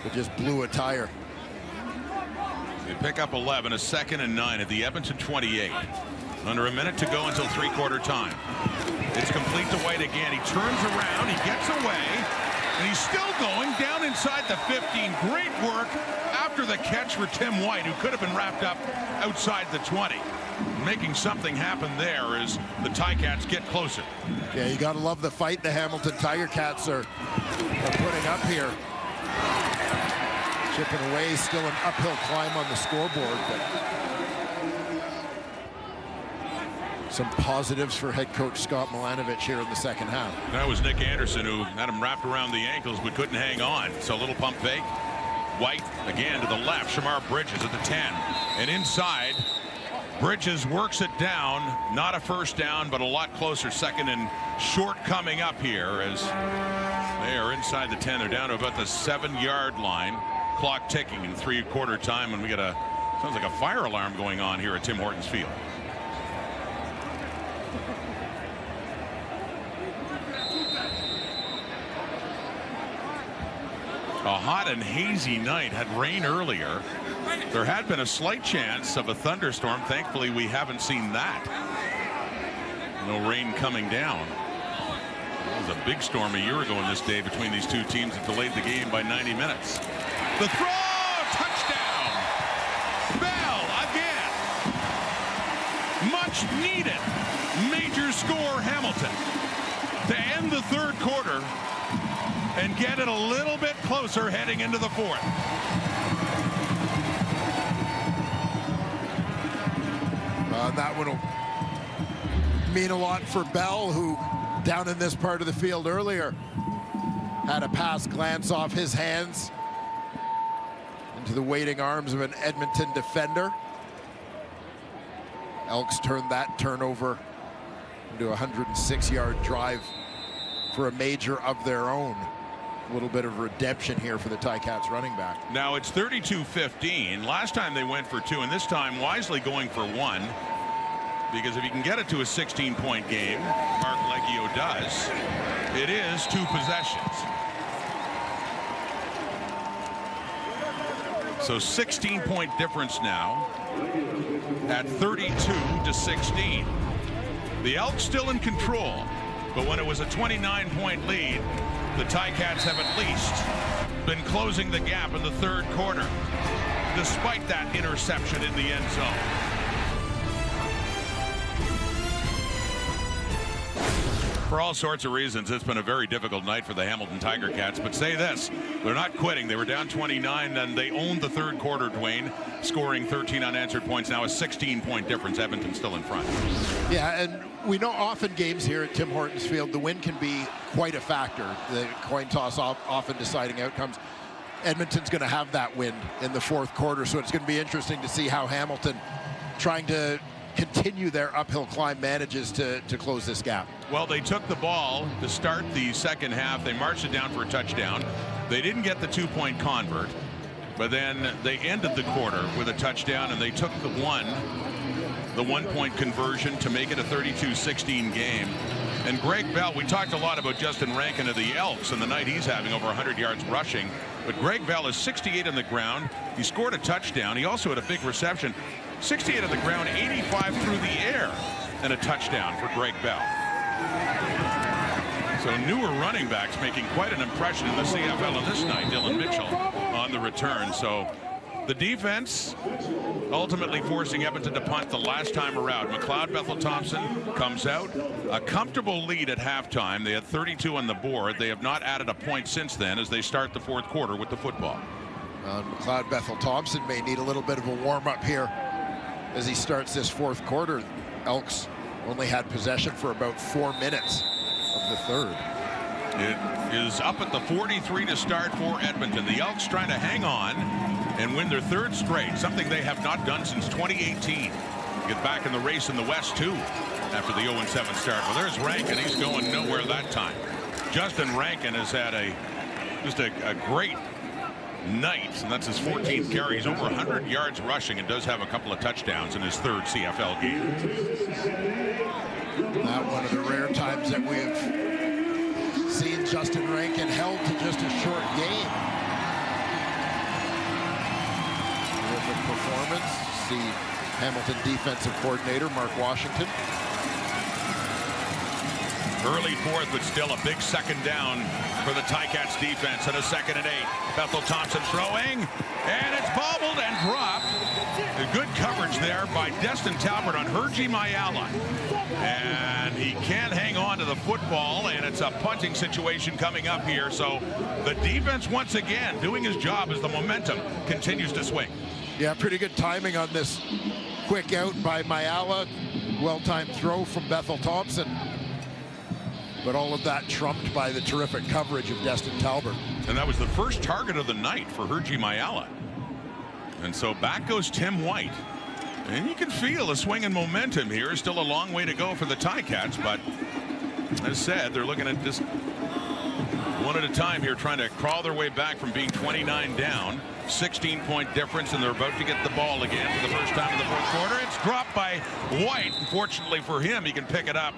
but just blew a tire. They pick up 11, a 2nd and 9 at the Edmonton 28. Under a minute to go until three-quarter time. It's complete to White again. He turns around, he gets away, and he's still going down inside the 15. Great work after the catch for Tim White, who could have been wrapped up outside the 20. Making something happen there as the Ticats get closer. Yeah, you got to love the fight the Hamilton Tiger Cats are putting up here. Chipping away, still an uphill climb on the scoreboard, but some positives for head coach Scott Milanovic here in the second half. That was Nick Anderson who had him wrapped around the ankles but couldn't hang on. So a little pump fake. White again to the left. Shamar Bridges at the 10. And inside, Bridges works it down. Not a first down, but a lot closer. 2nd and short coming up here as they are inside the 10. They're down to about the 7-yard line. Clock ticking in three-quarter time, and we get sounds like a fire alarm going on here at Tim Hortons Field. A hot and hazy night. Had rain earlier. There had been a slight chance of a thunderstorm. Thankfully, we haven't seen that. No rain coming down. It was a big storm a year ago on this day between these two teams that delayed the game by 90 minutes. The throw! Touchdown! Bell again! Much needed major score Hamilton to end the third quarter and get it a little bit closer heading into the fourth. That one will mean a lot for Bell, who down in this part of the field earlier had a pass glance off his hands into the waiting arms of an Edmonton defender. Elks turned that turnover into a 106-yard drive for a major of their own. A little bit of redemption here for the Ticats running back. Now it's 32-15. Last time they went for 2, and this time wisely going for 1. Because if you can get it to a 16-point game, Mark Leggio does, it is 2 possessions. So 16-point difference now at 32-16. The Elks still in control, but when it was a 29-point lead, the Ticats have at least been closing the gap in the third quarter, despite that interception in the end zone. For all sorts of reasons, it's been a very difficult night for the Hamilton Tiger Cats. But say this, they're not quitting. They were down 29, and they owned the third quarter, Dwayne, scoring 13 unanswered points. Now a 16-point difference. Edmonton still in front. Yeah, and we know often games here at Tim Hortons Field, the win can be quite a factor. The coin toss often deciding outcomes. Edmonton's going to have that win in the fourth quarter, so it's going to be interesting to see how Hamilton, trying to continue their uphill climb, manages to close this gap. Well, they took the ball to start the second half. They marched it down for a touchdown. They didn't get the 2-point convert, but then they ended the quarter with a touchdown, and they took the 1-point conversion to make it a 32-16 game. And Greg Bell, we talked a lot about Justin Rankin of the Elks and the night he's having, over 100 yards rushing. But Greg Bell is 68 on the ground. He scored a touchdown. He also had a big reception. 68 on the ground, 85 through the air, and a touchdown for Greg Bell. So newer running backs making quite an impression in the CFL on this night. Dylan Mitchell on the return. So the defense ultimately forcing Edmonton to punt the last time around. McLeod Bethel-Thompson comes out. A comfortable lead at halftime. They had 32 on the board. They have not added a point since then as they start the fourth quarter with the football. McLeod Bethel-Thompson may need a little bit of a warm-up here as he starts this fourth quarter. Elks only had possession for about 4 minutes of the third. It is up at the 43 to start for Edmonton. The Elks trying to hang on and win their third straight, something they have not done since 2018. Get back in the race in the West, too, after the 0-7 start. Well, there's Rankin. He's going nowhere that time. Justin Rankin has had just a great night, and that's his 14th carry. He's over 100 yards rushing and does have a couple of touchdowns in his third CFL game. Not one of the rare times that we have seen Justin Rankin held to just a short game. Terrific performance performance. See Hamilton defensive coordinator Mark Washington. Early fourth, but still a big second down for the Ticats defense, and a 2nd and 8. Bethel Thompson throwing, and it's bobbled and dropped. A good coverage there by Destin Talbert on Hergy Mayala. And he can't hang on to the football, and it's a punting situation coming up here. So the defense once again doing his job as the momentum continues to swing. Yeah, pretty good timing on this quick out by Mayala. Well-timed throw from Bethel Thompson. But all of that trumped by the terrific coverage of Destin Talbert. And that was the first target of the night for Hergy Mayala. And so back goes Tim White. And you can feel the swing and momentum here. Still a long way to go for the Ticats, but as said, they're looking at just one at a time here, trying to crawl their way back from being 29 down. 16-point difference, and they're about to get the ball again for the first time in the fourth quarter. It's dropped by White. Unfortunately for him, he can pick it up.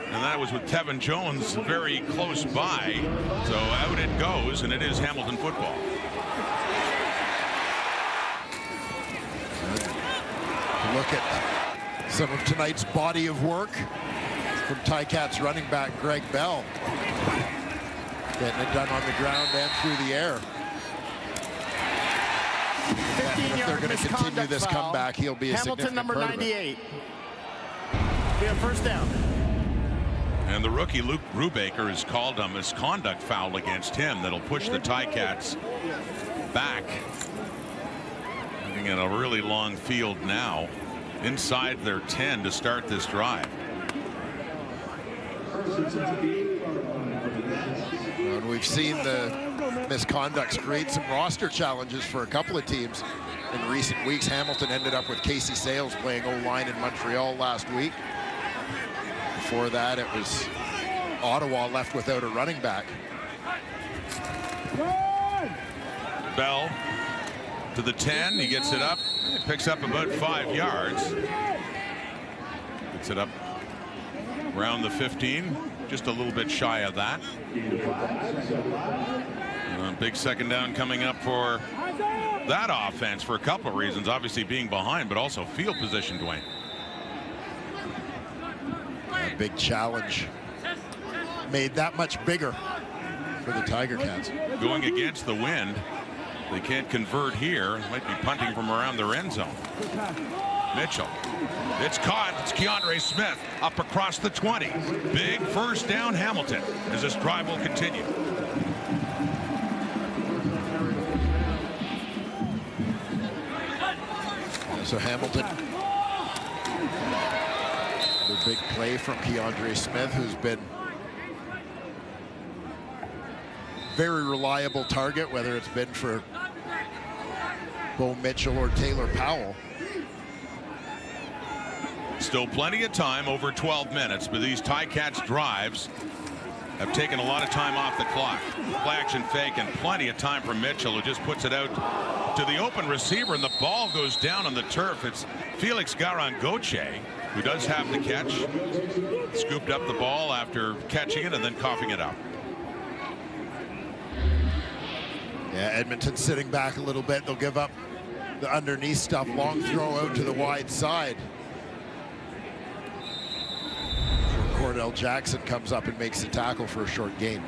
And that was with Tevin Jones very close by. So out it goes, and it is Hamilton football. Look at some of tonight's body of work from Ticats running back Greg Bell. Getting it done on the ground and through the air. If they're going to continue this comeback, he'll be a Hamilton significant number part of it. 98. We have first down. And the rookie Luke Brubaker has called a misconduct foul against him that'll push the Ticats back. Looking at a really long field now inside their 10 to start this drive. And we've seen the misconducts create some roster challenges for a couple of teams in recent weeks. Hamilton ended up with Casey Sales playing O-line in Montreal last week. Before that, it was Ottawa left without a running back. Bell to the 10. He gets it up. It picks up about 5 yards. Gets it up around the 15. Just a little bit shy of that. Big second down coming up for that offense for a couple of reasons. Obviously being behind, but also field position, Dwayne. A big challenge made that much bigger for the Tiger Cats. Going against the wind. They can't convert here. Might be punting from around their end zone. Mitchell. It's caught. It's Keandre Smith up across the 20. Big first down Hamilton as this drive will continue. So Hamilton. Another big play from Keandre Smith, who's been very reliable target, whether it's been for Bo Mitchell or Taylor Powell. Still plenty of time, over 12 minutes, but these Ticats drives have taken a lot of time off the clock. Play action fake and plenty of time for Mitchell, who just puts it out to the open receiver, and the ball goes down on the turf. It's Felix Garan-Goche, who does have the catch. Scooped up the ball after catching it and then coughing it up. Yeah, Edmonton sitting back a little bit. They'll give up the underneath stuff. Long throw out to the wide side. Cordell Jackson comes up and makes the tackle for a short gain.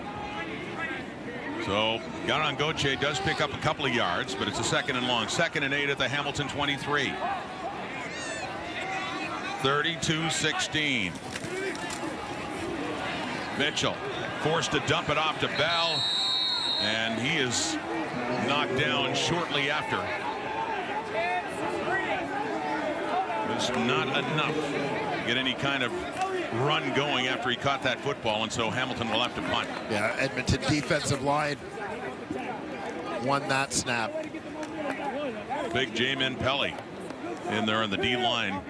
So Garan-Goche does pick up a couple of yards, but it's a 2nd and long. 2nd and 8 at the Hamilton 23. 32-16. Mitchell forced to dump it off to Bell, and he is knocked down shortly after. It's not enough to get any kind of run going after he caught that football, and so Hamilton will have to punt. Yeah, Edmonton defensive line won that snap. Big Jamin Pelly in there on the D line.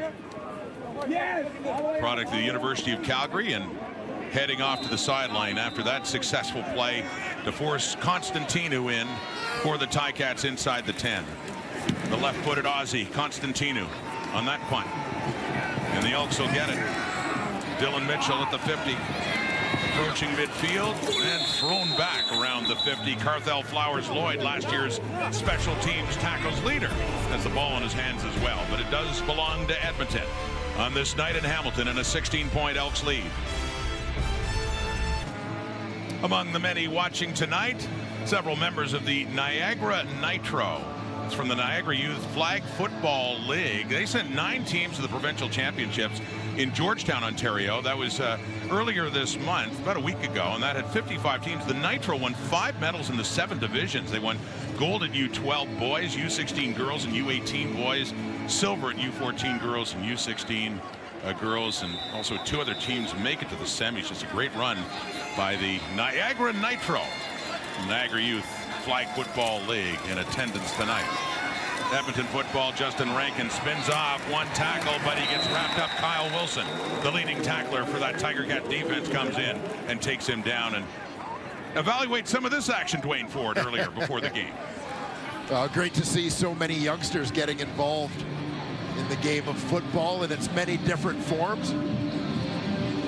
Product of the University of Calgary, and heading off to the sideline after that successful play to force Constantinu in for the Ticats inside the 10. The left-footed Aussie Constantinu on that punt, and the Elks will get it. Dylan Mitchell at the 50. approaching midfield and thrown back around the 50. Carthel Flowers Lloyd, last year's special teams tackles leader, has the ball in his hands as well. But it does belong to Edmonton on this night in Hamilton in a 16-point Elks lead. Among the many watching tonight, several members of the Niagara Nitro. It's from the Niagara Youth Flag Football League. They sent 9 teams to the provincial championships in Georgetown, Ontario. That was earlier this month, about a week ago, and that had 55 teams. The Nitro won 5 medals in the 7 divisions. They won gold at U12 boys, U16 girls, and U18 boys, silver at U14 girls and U16 girls, and also 2 other teams make it to the semis. Just a great run by the Niagara Nitro. Niagara Youth Flag Football League in attendance tonight. Edmonton football, Justin Rankin spins off, 1 tackle, but he gets wrapped up. Kyle Wilson, the leading tackler for that Tiger Cat defense, comes in and takes him down. And evaluate some of this action, Dwayne Ford, earlier before the game. Great to see so many youngsters getting involved in the game of football in its many different forms.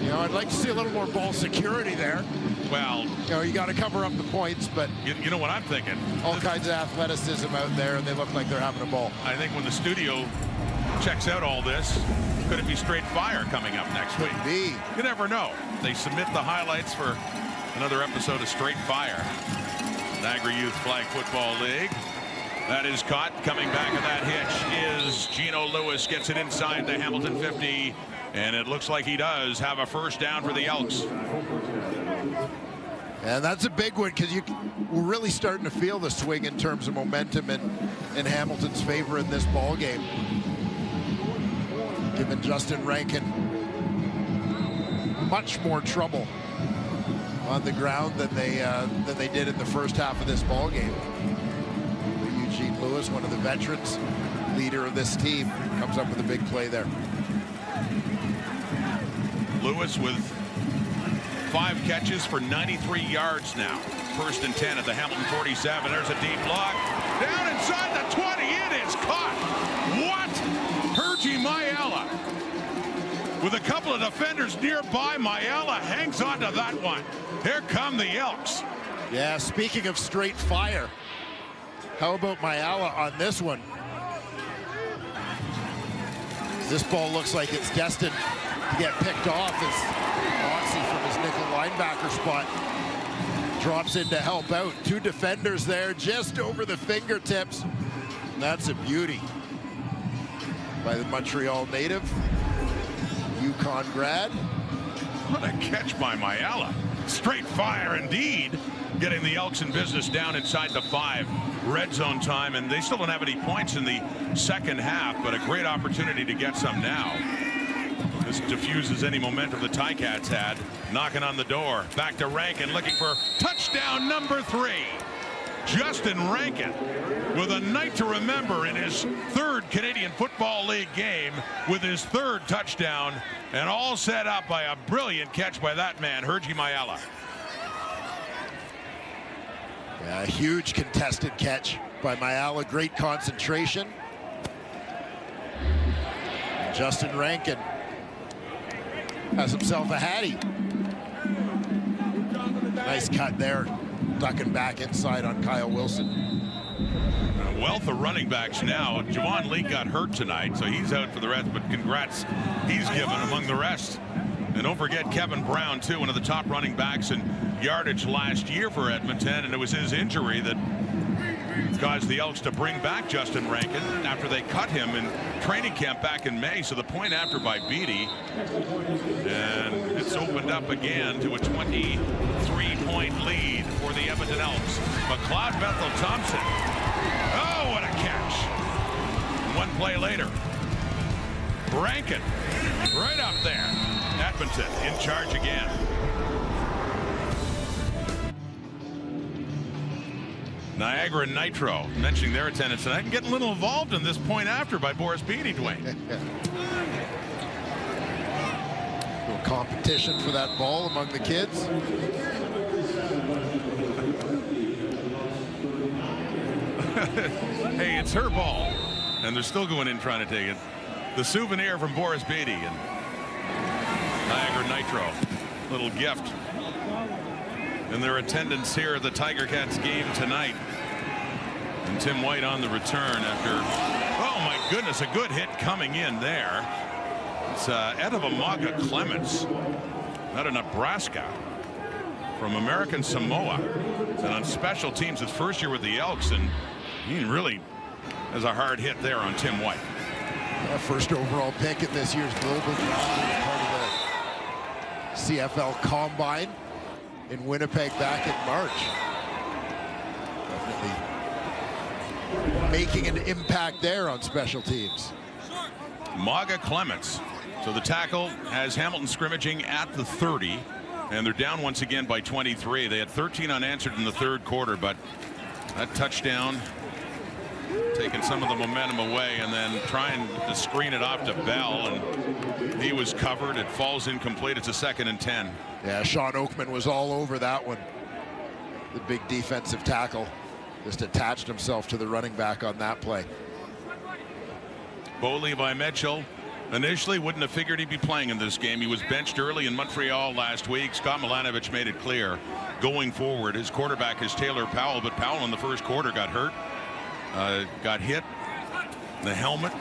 You know, I'd like to see a little more ball security there. Well, you know, you got to cover up the points, but you know what I'm thinking? All kinds of athleticism out there, and they look like they're having a ball. I think when the studio checks out all this, could it be straight fire coming up next week? Could be. You never know. They submit the highlights for another episode of Straight Fire. Niagara Youth Flag Football League. That is caught. Coming back at that hitch is Gino Lewis. Gets it inside the Hamilton 50. And it looks like he does have a first down for the Elks. And that's a big one, because we're really starting to feel the swing in terms of momentum in Hamilton's favor in this ball game. Giving Justin Rankin much more trouble on the ground than they did in the first half of this ball game. Eugene Lewis, one of the veterans, leader of this team, comes up with a big play there. Lewis with 5 catches for 93 yards now. 1st and 10 at the Hamilton 47. There's a deep block. Down inside the 20. It is caught. What? Hergy Mayala. With a couple of defenders nearby, Mayala hangs on to that one. Here come the Elks. Yeah, speaking of straight fire, how about Mayala on this one? This ball looks like it's destined to get picked off as Oxy from his nickel linebacker spot drops in to help out. 2 defenders there just over the fingertips. That's a beauty by the Montreal native, UConn grad. What a catch by Mayala. Straight fire indeed. Getting the Elks in business down inside the 5. Red zone time, and they still don't have any points in the second half, but a great opportunity to get some now. This diffuses any momentum the Ticats had. Knocking on the door. Back to Rankin, looking for touchdown number 3. Justin Rankin with a night to remember in his 3rd Canadian Football League game, with his 3rd touchdown, and all set up by a brilliant catch by that man, Hergy Mayala. Yeah, a huge contested catch by Mayala. Great concentration. And Justin Rankin has himself a hattie. Nice cut there. Ducking back inside on Kyle Wilson. A wealth of running backs now. Javon Lee got hurt tonight, so he's out for the rest, but congrats he's given among the rest. And don't forget Kevin Brown, too, one of the top running backs in yardage last year for Edmonton, and it was his injury that caused the Elks to bring back Justin Rankin after they cut him in training camp back in May. So the point after by Beatty, and it's opened up again to a 23-point lead for the Edmonton Elks. McLeod Bethel Thompson. Oh, what a catch. 1 play later, Rankin right up there. Edmonton in charge again. Niagara Nitro mentioning their attendance tonight and getting a little involved in this point after by Boris Beatty, Dwayne. Little competition for that ball among the kids. Hey, it's her ball, and they're still going in trying to take it. The souvenir from Boris Beatty and Niagara Nitro. Little gift in their attendance here at the Tiger Cats game tonight. And Tim White on the return after, oh my goodness, a good hit coming in there. It's Edmonton Clements out of Nebraska from American Samoa. And on special teams, his first year with the Elks, and he really has a hard hit there on Tim White. First overall pick in this year's global draft, part of the CFL Combine in Winnipeg back in March. Definitely making an impact there on special teams. Maga Clements. So the tackle has Hamilton scrimmaging at the 30, and they're down once again by 23. They had 13 unanswered in the third quarter, but that touchdown taking some of the momentum away, and then trying to screen it off to Bell, and he was covered. It falls incomplete. It's a 2nd and 10. Yeah, Sean Oakman was all over that one. The big defensive tackle just attached himself to the running back on that play. Bo Levi Mitchell initially wouldn't have figured he'd be playing in this game. He was benched early in Montreal last week. Scott Milanovich made it clear going forward. His quarterback is Taylor Powell, but Powell in the first quarter got hurt. Got hit the helmet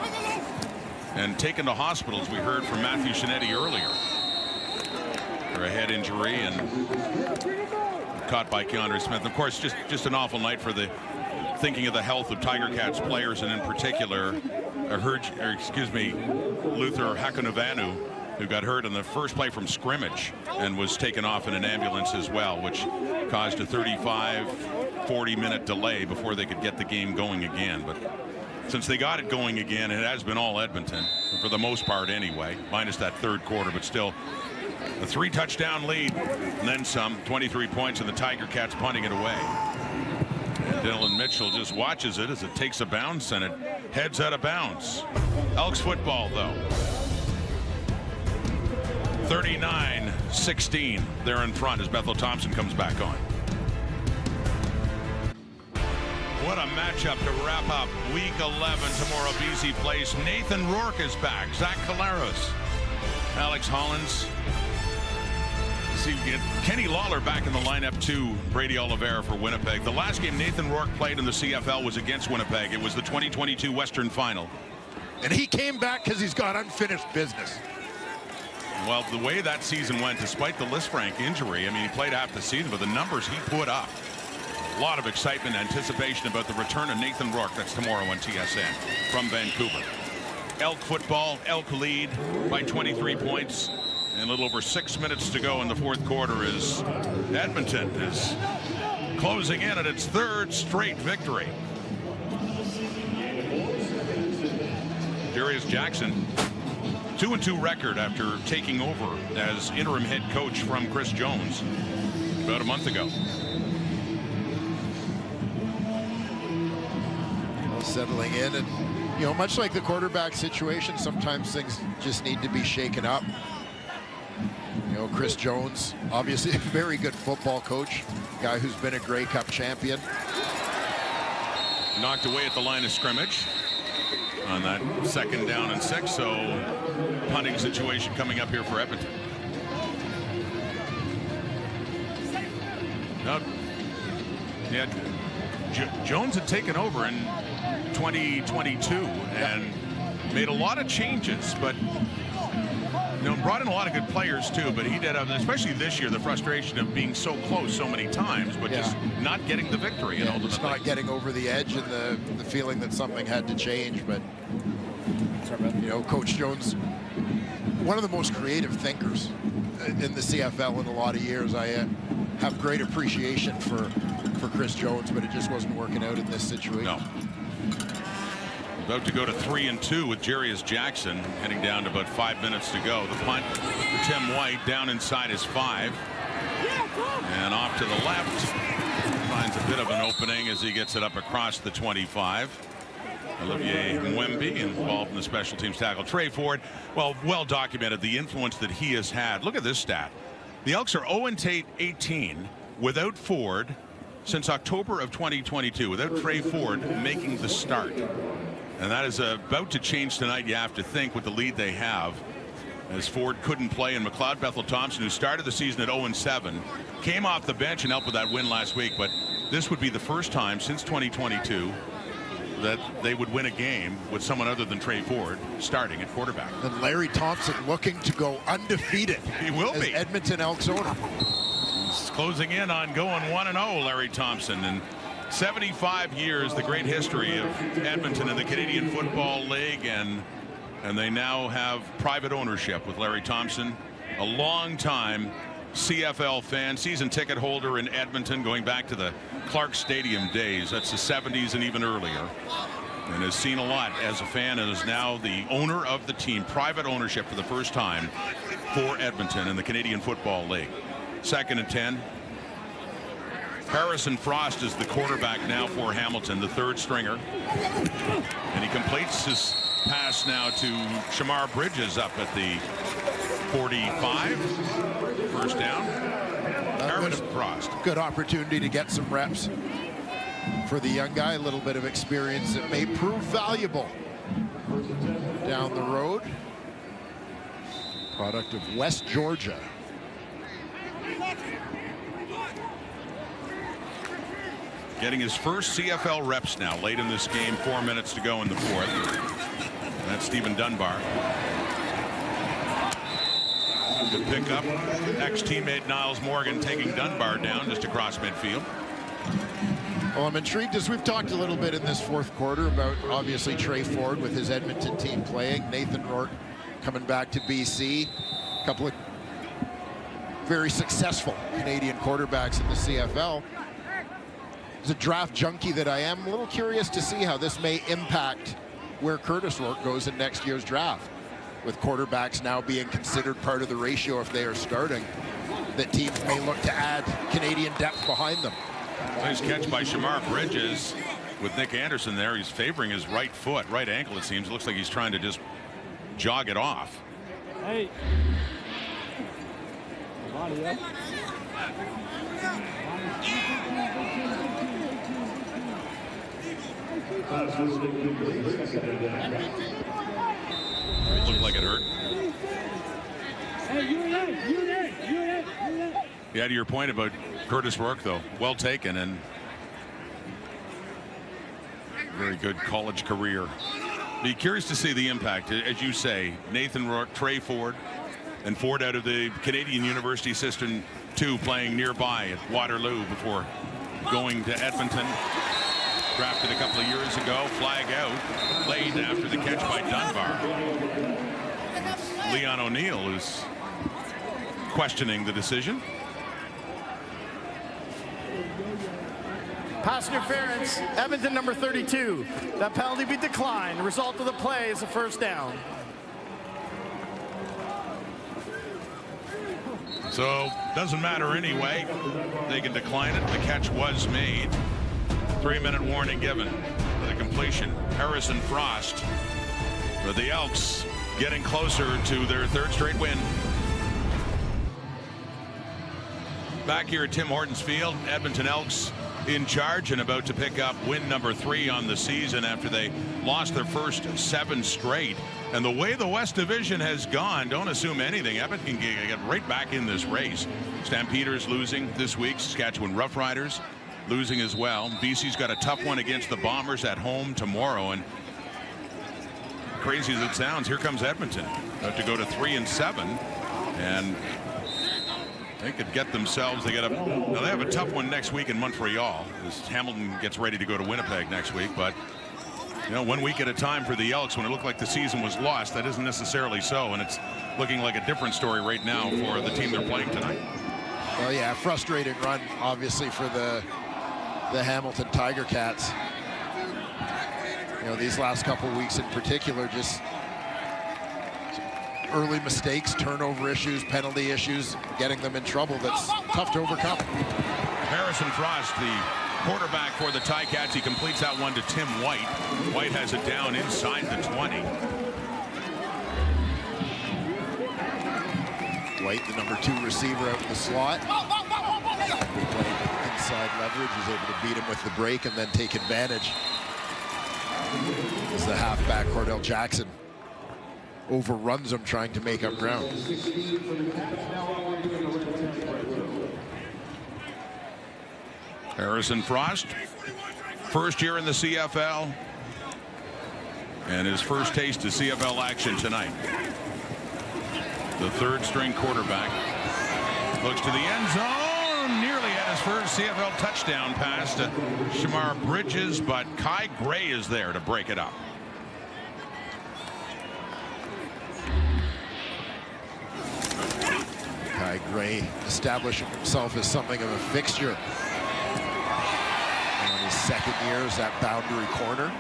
and taken to hospital, as we heard from Matthew Shinetti earlier, for a head injury, and caught by Keandre Smith. Of course, just an awful night for the thinking of the health of Tiger Cats players, and in particular Luther Hakunovanu, who got hurt in the first play from scrimmage and was taken off in an ambulance as well, which caused a 35-40 minute delay before they could get the game going again. But since they got it going again, it has been all Edmonton, for the most part anyway, minus that third quarter, but still a 3-touchdown lead and then some. 23 points, and the Tiger Cats punting it away. And Dylan Mitchell just watches it as it takes a bounce and it heads out of bounds. Elks football, though. 39-16. They're in front as Bethel Thompson comes back on. What a matchup to wrap up Week 11 tomorrow, BC Place. Nathan Rourke is back. Zach Caleros, Alex Hollins. See, Kenny Lawler back in the lineup too. Brady Oliveira for Winnipeg. The last game Nathan Rourke played in the CFL was against Winnipeg. It was the 2022 Western Final. And he came back because he's got unfinished business. Well, the way that season went, despite the Lisfranc injury, I mean, he played half the season, but the numbers he put up, a lot of excitement, anticipation about the return of Nathan Rourke. That's tomorrow on TSN from Vancouver. Elk football, Elk lead by 23 points. And a little over 6 minutes to go in the fourth quarter as Edmonton is closing in at its third straight victory. Jarius Jackson, 2-2 record after taking over as interim head coach from Chris Jones about a month ago. Settling in, and much like the quarterback situation, sometimes things just need to be shaken up. Chris Jones, obviously a very good football coach, guy who's been a Grey Cup champion. Knocked away at the line of scrimmage on that 2nd down and 6, so punting situation coming up here for Edmonton. Yeah, Jones had taken over in 2022 and made a lot of changes, but brought in a lot of good players too. But he did have, especially this year, the frustration of being so close so many times, but just not getting the victory. And just not getting over the edge, and the feeling that something had to change. But Coach Jones, one of the most creative thinkers in the CFL in a lot of years. I have great appreciation for Chris Jones, but it just wasn't working out in this situation. No. About to go to 3-2 with Jarius Jackson, heading down to about 5 minutes to go. The punt for Tim White down inside his 5. And off to the left. Finds a bit of an opening as he gets it up across the 25. Olivier Mwembi involved in the special teams tackle. Trey Ford, well documented the influence that he has had. Look at this stat. The Elks are 0-18 without Ford since October of 2022, without Trey Ford making the start. And that is about to change tonight, you have to think, with the lead they have. as Ford couldn't play, and McLeod Bethel-Thompson, who started the season at 0-7, came off the bench and helped with that win last week. But this would be the first time since 2022 that they would win a game with someone other than Trey Ford starting at quarterback. And Larry Thompson looking to go undefeated. He will as be. Edmonton Elks owner. He's closing in on going 1-0, Larry Thompson. And 75 years, the great history of Edmonton in the Canadian Football League, and they now have private ownership with Larry Thompson, a long-time CFL fan, season ticket holder in Edmonton, going back to the Clark Stadium days. That's the 70s and even earlier, and has seen a lot as a fan, and is now the owner of the team, private ownership for the first time for Edmonton in the Canadian Football League. 2nd and 10. Harrison Frost is the quarterback now for Hamilton, the 3rd stringer, and he completes his pass now to Shamar Bridges up at the 45. First down. Harrison Frost. Good opportunity to get some reps for the young guy. A little bit of experience that may prove valuable down the road. Product of West Georgia. Getting his first CFL reps now, late in this game, 4 minutes to go in the 4th. That's Stephen Dunbar. Good pickup. Ex-teammate Niles Morgan taking Dunbar down just across midfield. Well, I'm intrigued, as we've talked a little bit in this 4th quarter about obviously Trey Ford with his Edmonton team playing, Nathan Rourke coming back to BC, a couple of very successful Canadian quarterbacks in the CFL. As a draft junkie that I am, a little curious to see how this may impact where Curtis Rourke goes in next year's draft, with quarterbacks now being considered part of the ratio if they are starting, that teams may look to add Canadian depth behind them. Nice catch by Shamar Bridges with Nick Anderson there. He's favoring his right foot, right ankle it seems. Looks like he's trying to just jog it off. Hey. Body up. It looked like it hurt. Yeah, to your point about Curtis Rourke, though, well taken, and very good college career. Be curious to see the impact, as you say, Nathan Rourke, Trey Ford, and Ford out of the Canadian University System 2 playing nearby at Waterloo before going to Edmonton. Drafted a couple of years ago, flag out, late after the catch by Dunbar. Leon O'Neill is questioning the decision. Pass interference, Edmonton number 32. That penalty be declined. The result of the play is a first down. So, doesn't matter anyway. They can decline it. The catch was made. 3-minute warning given for the completion. Harrison Frost for the Elks getting closer to their 3rd straight win. Back here at Tim Hortons Field, Edmonton Elks in charge and about to pick up win number 3 on the season after they lost their first 7 straight. And the way the West Division has gone, don't assume anything. Edmonton can get right back in this race. Stampeders losing this week. Saskatchewan Roughriders losing as well. BC's got a tough one against the Bombers at home tomorrow. And crazy as it sounds, here comes Edmonton to go to 3-7, and they could get themselves. They have a tough one next week in Montreal as Hamilton gets ready to go to Winnipeg next week. But you know, 1 week at a time for the Elks. When it looked like the season was lost, that isn't necessarily so, and it's looking like a different story right now for the team they're playing tonight. Well, yeah, frustrating run obviously for the Hamilton Tiger Cats. You know, these last couple weeks in particular, just early mistakes, turnover issues, penalty issues, getting them in trouble. That's tough to overcome. Harrison Frost, the quarterback for the Ticats, he completes that one to Tim White. White has it down inside the 20. White, the number 2 receiver out in the slot. Inside leverage, is able to beat him with the break and then take advantage. Is the halfback Cordell Jackson overruns him trying to make up ground. Harrison Frost, first year in the CFL, and his first taste of CFL action tonight. The third string quarterback looks to the end zone, nearly had his first CFL touchdown pass to Shamar Bridges, but Kai Gray is there to break it up. Kai Gray establishing himself as something of a fixture in his second year as that boundary corner.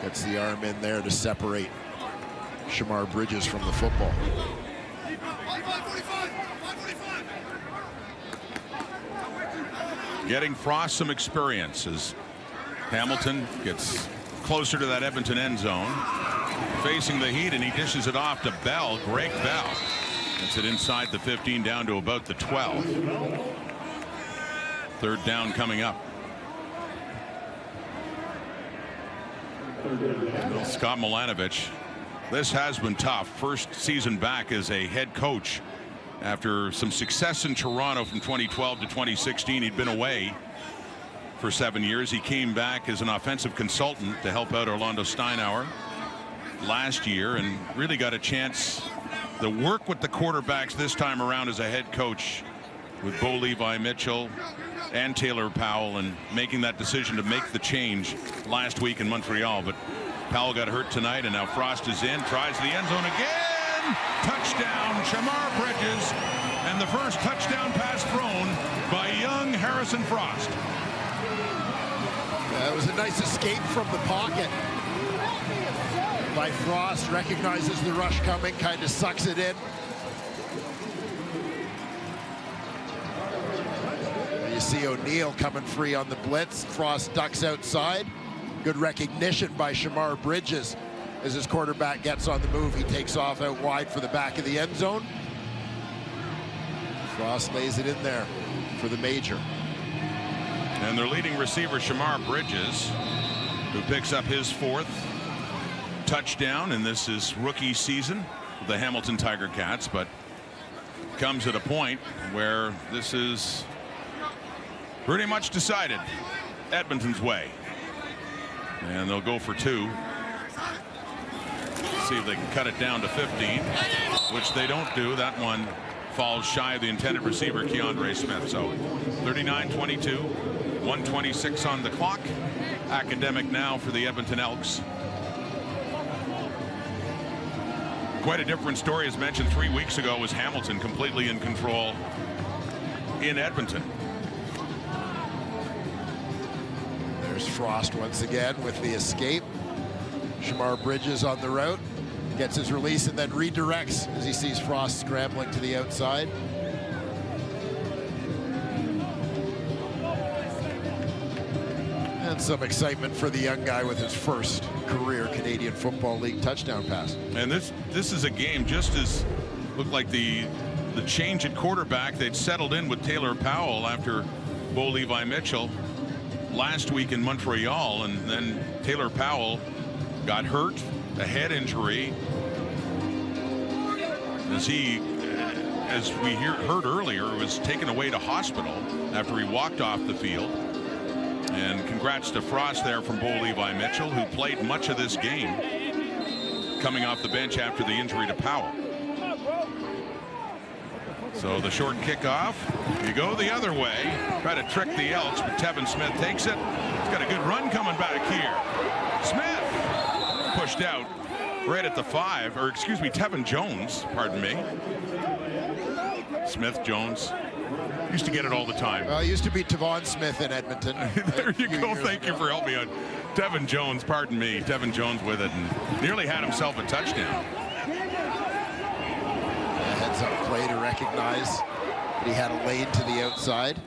Gets the arm in there to separate Shamar Bridges from the football. Getting Frost some experience as Hamilton gets closer to that Edmonton end zone. Facing the heat, and he dishes it off to Bell. Greg Bell gets it inside the 15 down to about the 12. Third down coming up. Well, Scott Milanovich, this has been tough. First season back as a head coach after some success in Toronto from 2012 to 2016. He'd been away for 7 years. He came back as an offensive consultant to help out Orlando Steinauer last year and really got a chance to work with the quarterbacks this time around as a head coach with Bo Levi Mitchell and Taylor Powell, and making that decision to make the change last week in Montreal. But Powell got hurt tonight, and now Frost is in, tries the end zone again. Touchdown, Shamar Bridges, and the first touchdown pass thrown by young Harrison Frost. That was a nice escape from the pocket by Frost. Recognizes the rush coming, kind of sucks it in. You see O'Neal coming free on the blitz. Frost ducks outside. Good recognition by Shamar Bridges as his quarterback gets on the move. He takes off out wide for the back of the end zone. Frost lays it in there for the major. And their leading receiver, Shamar Bridges, who picks up his fourth touchdown, and this is rookie season for the Hamilton Tiger Cats, but comes at a point where this is pretty much decided Edmonton's way. And they'll go for two. See if they can cut it down to 15, which they don't do. That one falls shy of the intended receiver, Keandre Smith. So 39-22, 1:26 on the clock. Academic now for the Edmonton Elks. Quite a different story, as mentioned 3 weeks ago, was Hamilton completely in control in Edmonton. There's Frost once again with the escape. Shamar Bridges on the route, gets his release and then redirects as he sees Frost scrambling to the outside. And some excitement for the young guy with his first career Canadian Football League touchdown pass. And this is a game just as looked like the change at quarterback. They'd settled in with Taylor Powell after Bo Levi Mitchell last week in Montreal, and then Taylor Powell got hurt, a head injury, as we heard earlier, was taken away to hospital after he walked off the field. And congrats to Frost there from Bo Levi Mitchell, who played much of this game coming off the bench after the injury to Powell. So the short kickoff, you go the other way, try to trick the Elks, but Tevin Smith takes it. He's got a good run coming back here. Smith pushed out right at the 5, or excuse me, Tevin Jones, pardon me. Smith, Jones, used to get it all the time. It used to be Tavon Smith in Edmonton. There you go. Thank you for helping me out. Tevin Jones, pardon me. Tevin Jones with it, and nearly had himself a touchdown. Heads up play to recognize that he had a lane to the outside.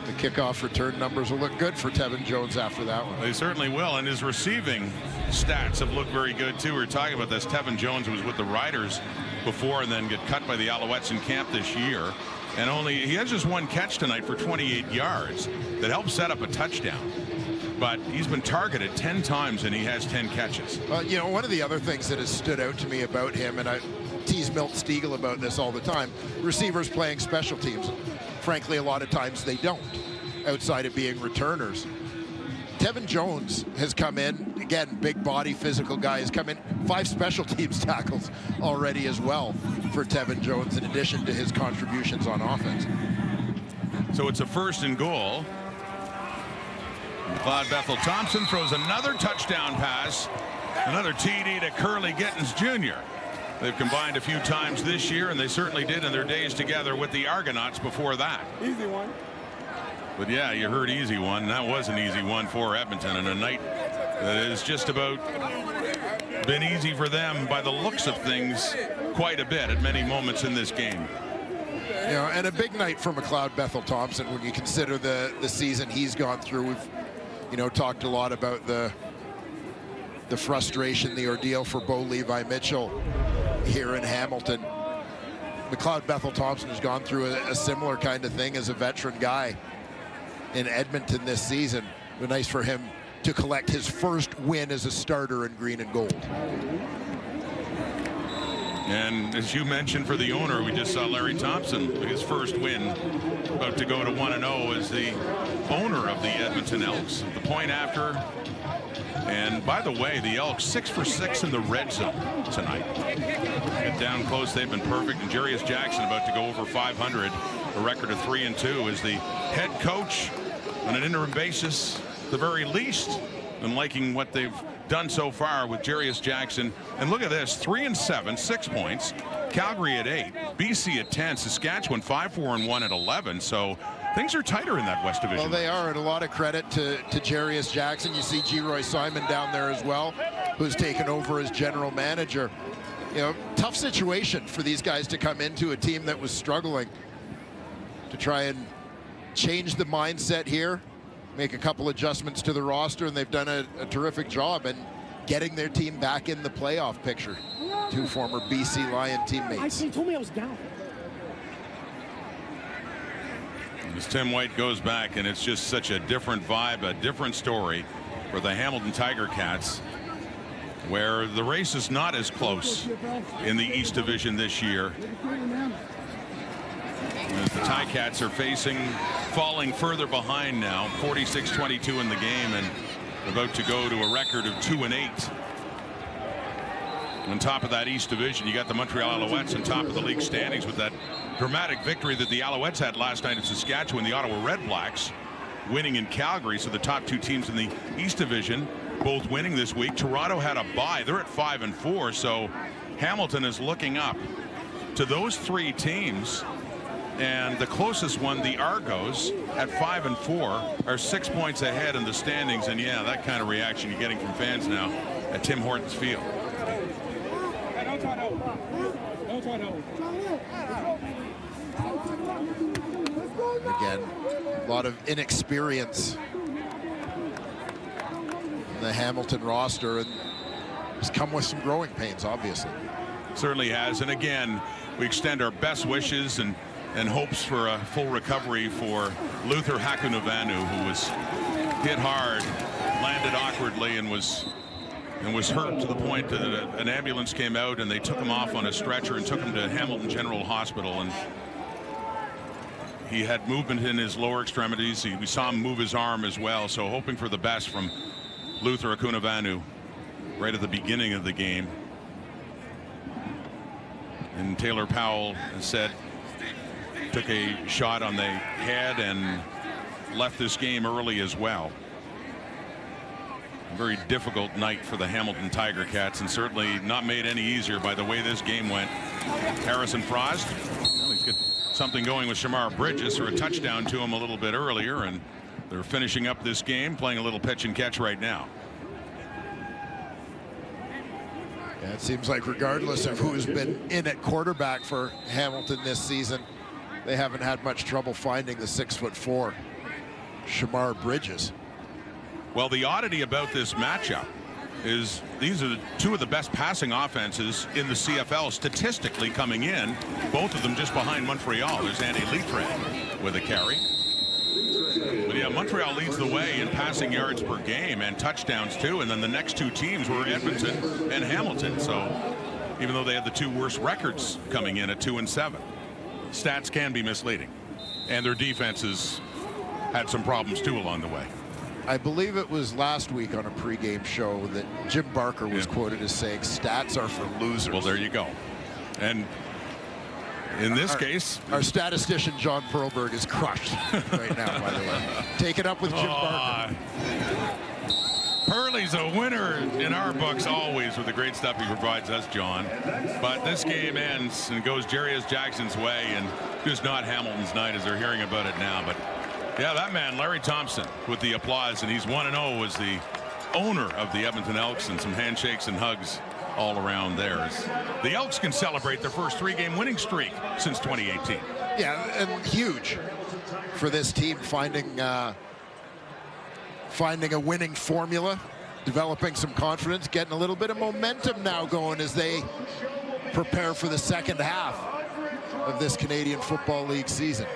The kickoff return numbers will look good for Tevin Jones after that one. They certainly will, and his receiving stats have looked very good too. We were talking about this. Tevin Jones was with the Riders before and then get cut by the Alouettes in camp this year. And he has just one catch tonight for 28 yards that helped set up a touchdown. But he's been targeted 10 times and he has 10 catches. You know, one of the other things that has stood out to me about him, and I tease Milt Stiegel about this all the time, receivers playing special teams. Frankly, a lot of times they don't, outside of being returners. Tevin Jones has come in, again, big body, physical guy, has come in 5 special teams tackles already as well for Tevin Jones, in addition to his contributions on offense. So it's a 1st and goal. Claude Bethel Thompson throws another touchdown pass, another TD to Curly Gittins Jr. They've combined a few times this year, and they certainly did in their days together with the Argonauts before that. Easy one. But yeah, you heard easy one. That was an easy one for Edmonton, and a night that has just about been easy for them by the looks of things quite a bit at many moments in this game. You know, and a big night for McLeod Bethel Thompson when you consider the season he's gone through. We've, you know, talked a lot about the frustration, the ordeal for Bo Levi Mitchell here in Hamilton. McLeod Bethel Thompson has gone through a similar kind of thing as a veteran guy in Edmonton this season. It was nice for him to collect his first win as a starter in green and gold. And as you mentioned, for the owner, we just saw Larry Thompson, his first win, about to go to 1-0 as the owner of the Edmonton Elks. The point after. And by the way, the Elks 6 for 6 in the red zone tonight. Get down close, they've been perfect. And Jarius Jackson about to go over 500, a record of 3-2, as the head coach on an interim basis, at the very least, and liking what they've done so far with Jarius Jackson. And look at this, 3-7, 6 points. Calgary at 8, BC at 10, Saskatchewan 5-4-1 at 11. So things are tighter in that West Division. Well, they are, and a lot of credit to Jarius Jackson. You see G-Roy Simon down there as well, who's taken over as general manager. You know, tough situation for these guys to come into a team that was struggling, to try and change the mindset here, make a couple adjustments to the roster, and they've done a terrific job in getting their team back in the playoff picture. 2 former BC Lion teammates. He told me I was down. As Tim White goes back, and it's just such a different vibe, a different story for the Hamilton Tiger Cats, where the race is not as close in the East Division this year. As the Ticats are falling further behind now, 46-22 in the game, and about to go to a record of 2-8. On top of that East Division, you got the Montreal Alouettes on top of the league standings with that dramatic victory that the Alouettes had last night in Saskatchewan. The Ottawa Red Blacks winning in Calgary, so the top 2 teams in the East Division both winning this week. Toronto had a bye. They're at 5-4, so Hamilton is looking up to those 3 teams. And the closest one, the Argos, at 5-4, are 6 points ahead in the standings. And yeah, that kind of reaction you're getting from fans now at Tim Hortons Field. Again, a lot of inexperience in the Hamilton roster, and it's come with some growing pains, obviously. Certainly has. And again, we extend our best wishes and hopes for a full recovery for Luther Hakunavanu, who was hit hard, landed awkwardly, and was hurt to the point that an ambulance came out and they took him off on a stretcher and took him to Hamilton General Hospital. And he had movement in his lower extremities. We saw him move his arm as well. So hoping for the best from Luther Hakunavanu right at the beginning of the game. And Taylor Powell said, took a shot on the head and left this game early as well. A very difficult night for the Hamilton Tiger Cats, and certainly not made any easier by the way this game went. Harrison Frost, well, he's got something going with Shamar Bridges, or a touchdown to him a little bit earlier, and they're finishing up this game, playing a little pitch and catch right now. Yeah, it seems like regardless of who has been in at quarterback for Hamilton this season, they haven't had much trouble finding the 6'4" Shamar Bridges. Well, the oddity about this matchup is these are two of the best passing offenses in the CFL statistically coming in, both of them just behind Montreal. There's Andy Leitred with a carry. But yeah, Montreal leads the way in passing yards per game and touchdowns too, and then the next two teams were Edmonton and Hamilton. So even though they had the two worst records coming in at 2-7, stats can be misleading, and their defenses had some problems too along the way. I believe it was last week on a pregame show that Jim Barker was quoted as saying stats are for losers. Well, there you go. And in this case, our statistician John Perlberg is crushed right now, by the way. Take it up with Jim Barker. Pearlie's a winner in our books always with the great stuff he provides us, John. But this game ends and goes Jarius Jackson's way, and just not Hamilton's night as they're hearing about it now. But yeah, that man, Larry Thompson, with the applause, and he's 1-0 as the owner of the Edmonton Elks, and some handshakes and hugs all around there. The Elks can celebrate their first 3-game winning streak since 2018. Yeah, and huge for this team, finding a winning formula, developing some confidence, getting a little bit of momentum now going as they prepare for the second half of this Canadian Football League season.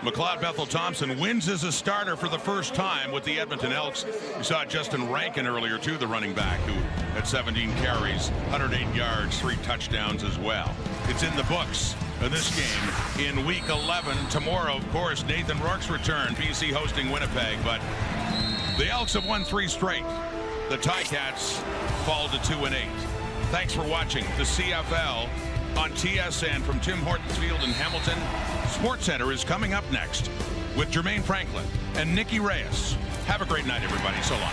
McLeod Bethel-Thompson wins as a starter for the first time with the Edmonton Elks. We saw Justin Rankin earlier, too, the running back, who had 17 carries, 108 yards, 3 touchdowns as well. It's in the books of this game in Week 11. Tomorrow, of course, Nathan Rourke's return, BC hosting Winnipeg. But the Elks have won 3 straight. The Ticats fall to 2-8. Thanks for watching the CFL on TSN from Tim Hortons Field in Hamilton. SportsCenter is coming up next with Jermaine Franklin and Nikki Reyes. Have a great night, everybody. So long.